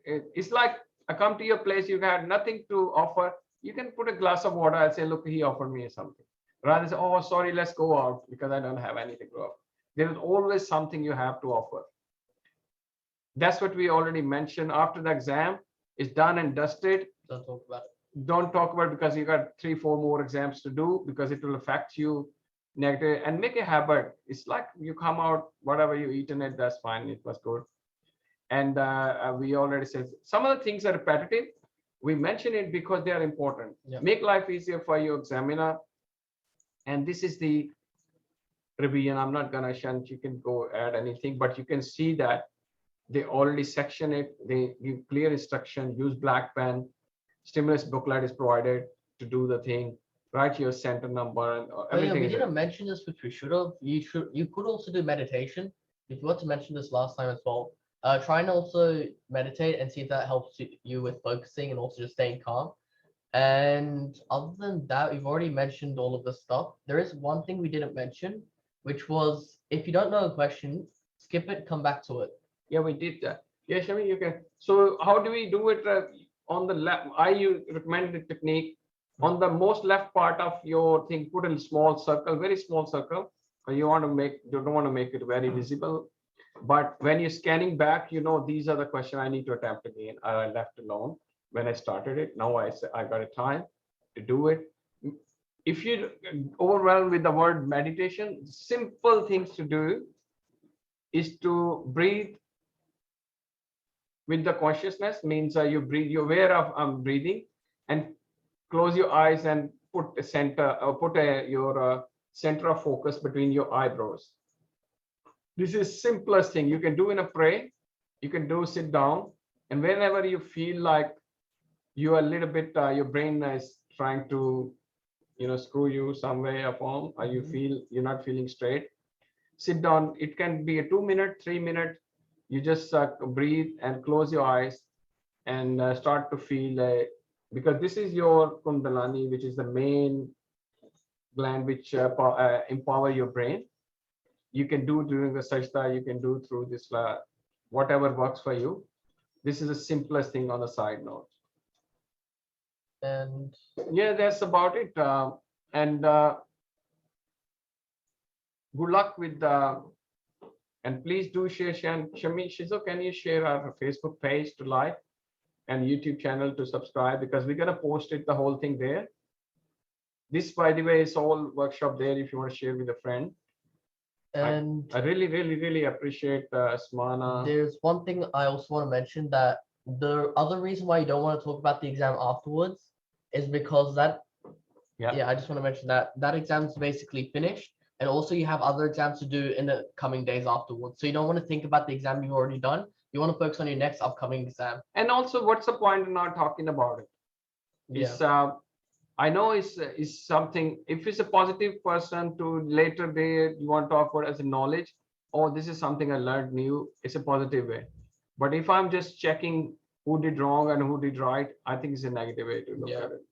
It's like I come to your place, you had nothing to offer. You can put a glass of water and say, look, he offered me something. Rather than say, oh, sorry, let's go out because I don't have anything to offer. There is always something you have to offer. That's what we already mentioned. After the exam is done and dusted, Don't talk about it. don't talk about it because you got 3-4 more exams to do, because it will affect you negative. And make a habit. It's like you come out, whatever you eat in it, that's fine. It was good. And we already said some of the things are repetitive. We mention it because they are important. Yeah. Make life easier for your examiner. And this is the revision. I'm not gonna shunt. You can go add anything, but you can see that they already section it. They give clear instruction. Use black pen. Stimulus booklet is provided to do the thing. Write your center number and everything. We is didn't there. mention this, which we should have. You could also do meditation. If you want to mention this last time as well, try and also meditate and see if that helps you with focusing and also just staying calm. And other than that, we've already mentioned all of this stuff. There is one thing we didn't mention, which was if you don't know a question, skip it, come back to it. Yeah, we did that. Yeah, Shami, you can. So how do we do it on the left? I recommend the technique on the most left part of your thing. Put a small circle, very small circle. You don't want to make it very visible. But when you're scanning back, these are the questions I need to attempt again. I left alone when I started it. Now I got a time to do it. If you overwhelmed with the word meditation, simple things to do is to breathe with the consciousness. Means you breathe, you're aware of breathing, and close your eyes and put a center or your center of focus between your eyebrows. This is simplest thing you can do in a pray. You can do sit down, and whenever you feel like you are a little bit, your brain is trying to, screw you some way or form, or you feel you're not feeling straight, sit down. It can be a 2-minute, 3-minute. You just breathe and close your eyes and start to feel because this is your Kundalani, which is the main gland which empower your brain. You can do during the sajda, you can do through this, whatever works for you. This is the simplest thing on the side note. And yeah, that's about it. And good luck with and please do share. Shami, Shizu, can you share our Facebook page to like and YouTube channel to subscribe, because we're gonna post it the whole thing there. This, by the way, is all workshop there if you want to share with a friend. and I really appreciate Smana. there's one thing I also want to mention, that the other reason why you don't want to talk about the exam afterwards is because that, Yeah. I just want to mention that that exam is basically finished, and also you have other exams to do in the coming days afterwards. So you don't want to think about the exam you've already done. You want to focus on your next upcoming exam. And also, what's the point of not talking about it? Yeah. It's I know is something. If it's a positive person to later day you want to talk about as a knowledge, oh, this is something I learned new. It's a positive way. But if I'm just checking who did wrong and who did right, I think it's a negative way to look Yeah. at it.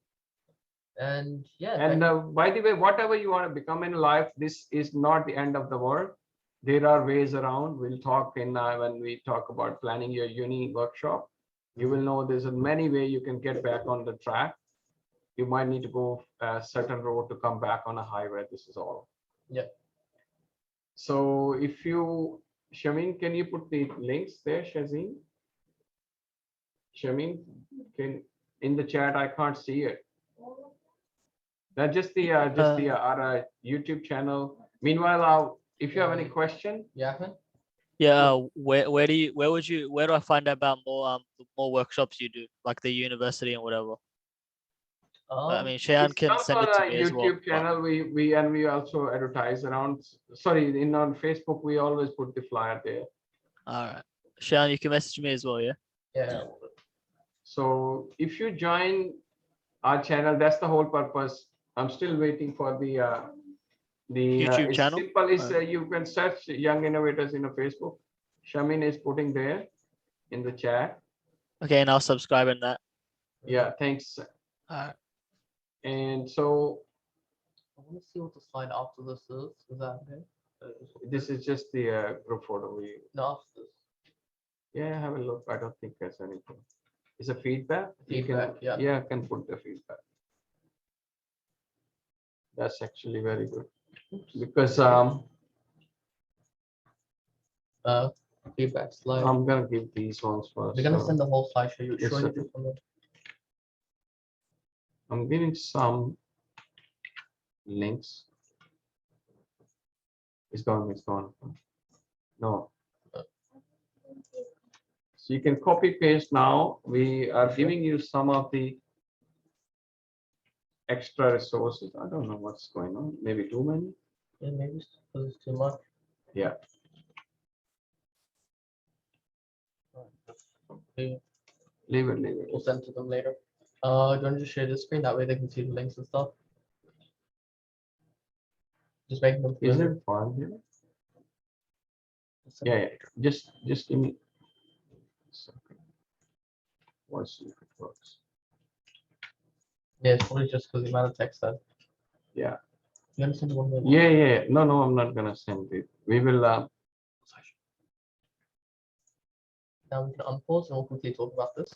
And yeah, And by the way, whatever you want to become in life, this is not the end of the world. There are ways around. We'll talk in when we talk about planning your uni workshop. You will know there's a many way you can get back on the track. You might need to go a certain road to come back on a highway. This is all. Yeah. So if you, Shamin, can you put the links there, Shazin? Shamin, can in the chat? I can't see it. That's just the our YouTube channel. Meanwhile, if you have any question, yeah, man. Yeah, where do I find out about more workshops you do, like the university and whatever? I mean, Shayan it's can also send on it to our me as well. YouTube channel. We also advertise around. Sorry, on Facebook we always put the flyer there. All right, Shayan, you can message me as well. Yeah. Yeah. So if you join our channel, that's the whole purpose. I'm still waiting for the YouTube it's channel? simple is you can search Young Innovators in a Facebook. Shamin is putting there in the chat. Okay, and I'll subscribe in that. Yeah, thanks. All right. And so I want to see what the slide after this is. Is that okay? this is just the group photo. No, after this. Yeah, have a look. I don't think there's anything. It's a feedback. Feedback, yeah. Yeah, I can put the feedback. That's actually very good because Feedback slide. I'm gonna give these ones first. We're gonna so send the whole slide show you. Yes, Show sir. you from the- I'm giving some links. It's gone. It's gone. No. So you can copy paste now. We are giving you some of the extra resources. I don't know what's going on. Maybe too many. Yeah, maybe because it's too much. Yeah. Okay, Leave it. Leave it. we'll send to them later. Do you want to just share the screen? That way they can see the links and stuff. Just making them. Is familiar. it fine here? Yeah. Just give me a second. Let's see if it works. Yeah, it's probably just because the amount of text that. Yeah. You understand one more? Yeah. No, I'm not gonna send it. We will. Now we can unpause and we'll quickly talk about this.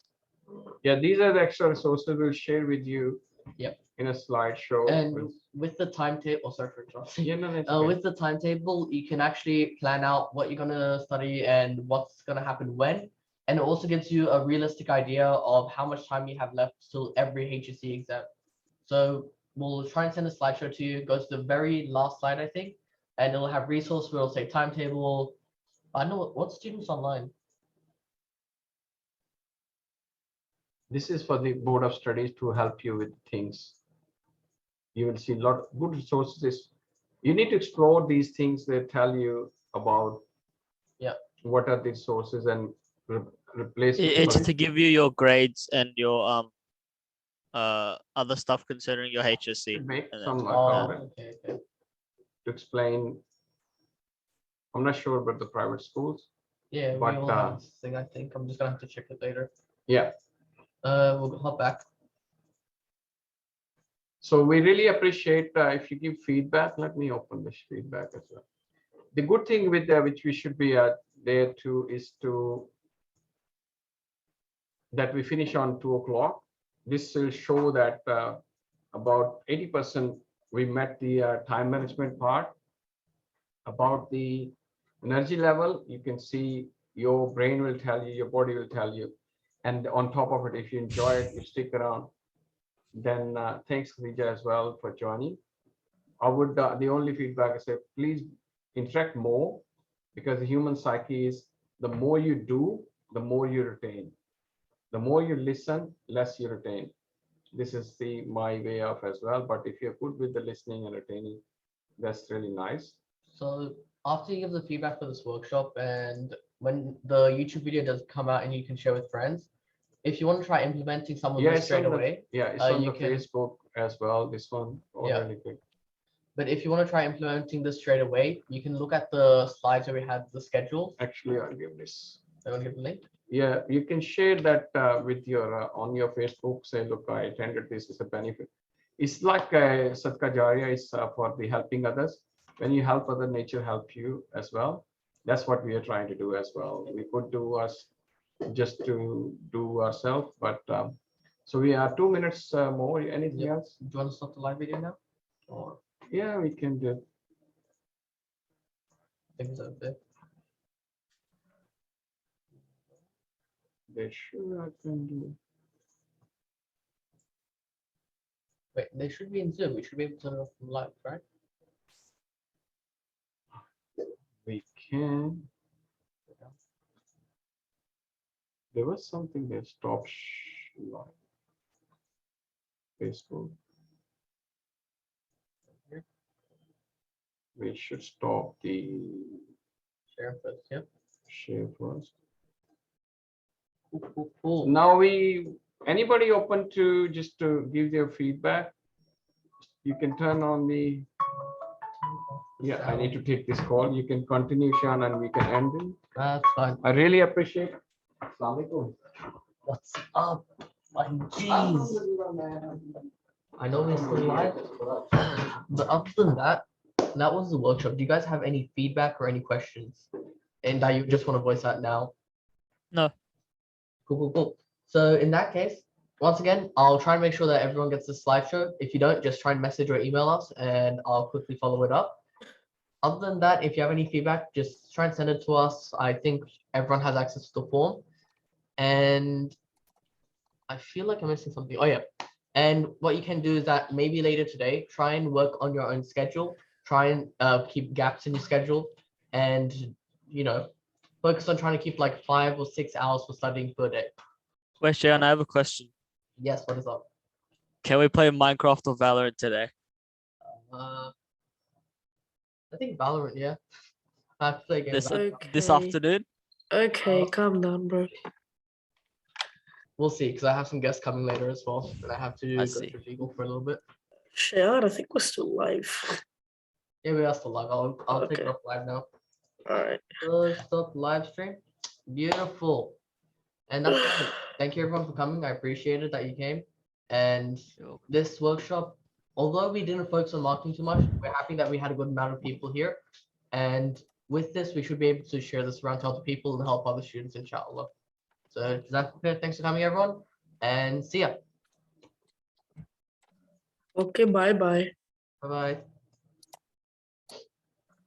Yeah, these are the extra resources we'll share with you. Yep. In a slideshow. And with the timetable, oh, sorry for interrupting. Yeah, no, that's okay. With the timetable, you can actually plan out what you're gonna study and what's gonna happen when. And it also gives you a realistic idea of how much time you have left till every HSC exam. So we'll try and send a slideshow to you. Go to the very last slide, I think, and it'll have resource where it'll say timetable. I know what students online. This is for the Board of Studies to help you with things. You will see a lot of good resources. You need to explore these things that tell you about what are the sources and replace It's to give you your grades and your other stuff concerning your HSC. make and some then- comment Okay. to explain. I'm not sure about the private schools. Yeah, we But, all have this thing. I think I'm just gonna have to check it later. Yeah. We'll hop back. So we really appreciate if you give feedback. Let me open this feedback as well. The good thing with which we should be there too is that we finish on 2 o'clock. this will show that about 80% we met the time management part. About the energy level, you can see your brain will tell you, your body will tell you. And on top of it, if you enjoy it, you stick around. Then thanks, Khadija, as well for joining. I would, the only feedback is say, please interact more, because the human psyche is the more you do, the more you retain. The more you listen, less you retain. This is my way of as well. But if you're good with the listening and retaining, that's really nice. So after you give the feedback for this workshop, and when the YouTube video does come out and you can share with friends, if you want to try implementing some of this straight away, it's on you the can- Facebook as well. This one, Yeah. really quick. but if you want to try implementing this straight away, you can look at the slides where we had the schedule. Actually, I'll give this. I want to give the link. Yeah, you can share that with your on your Facebook. Say, look, I attended this. Is a benefit. It's like a Sadka Jariya is for the helping others. When you help other, nature help you as well. That's what we are trying to do as well. We could do us just to do ourselves, but so we are 2 minutes more. Anything Yep. else? Do you want to stop the live video now? Or Yeah, we can do. things like that? They sure I can do. Wait, they should be in Zoom. We should be able to turn it off from live, right? We can. There was something that stopped live. Facebook. We should stop the Share first. Yep. share first. Cool. Now anybody open to just to give their feedback? You can turn on the, yeah, I need to take this call. You can continue, Sean, and we can end it. That's fine. I really appreciate it. Assalamualaikum. What's up? My jeez. I know we're still live, but other than that, that was the workshop. Do you guys have any feedback or any questions? And that you just want to voice out now? No. Cool. So in that case, once again, I'll try and make sure that everyone gets this slideshow. If you don't, just try and message or email us and I'll quickly follow it up. Other than that, if you have any feedback, just try and send it to us. I think everyone has access to the form. And I feel like I'm missing something. Oh yeah. And what you can do is that maybe later today, try and work on your own schedule. Try and keep gaps in your schedule and, focus on trying to keep like 5 or 6 hours for studying per day. Wait, Shayan, I have a question. Yes, what is up? Can we play Minecraft or Valorant today? I think Valorant, yeah. I have to play a game. This Valorant. this Okay. afternoon? Okay, calm down, bro. We'll see, because I have some guests coming later as well, and I have to go see. to Eagle for a little bit. Shayan, I think we're still live. Yeah, we are still live. I'll take it Okay. off live now. Alright. Stop live stream. Beautiful. And that's it. Thank you everyone for coming. I appreciate it that you came. And this workshop, although we didn't focus on marketing too much, we're happy that we had a good amount of people here. And with this, we should be able to share this around to other people and help other students, inshallah. So that's it. Thanks for coming, everyone, and see ya. Okay, bye-bye. Bye-bye.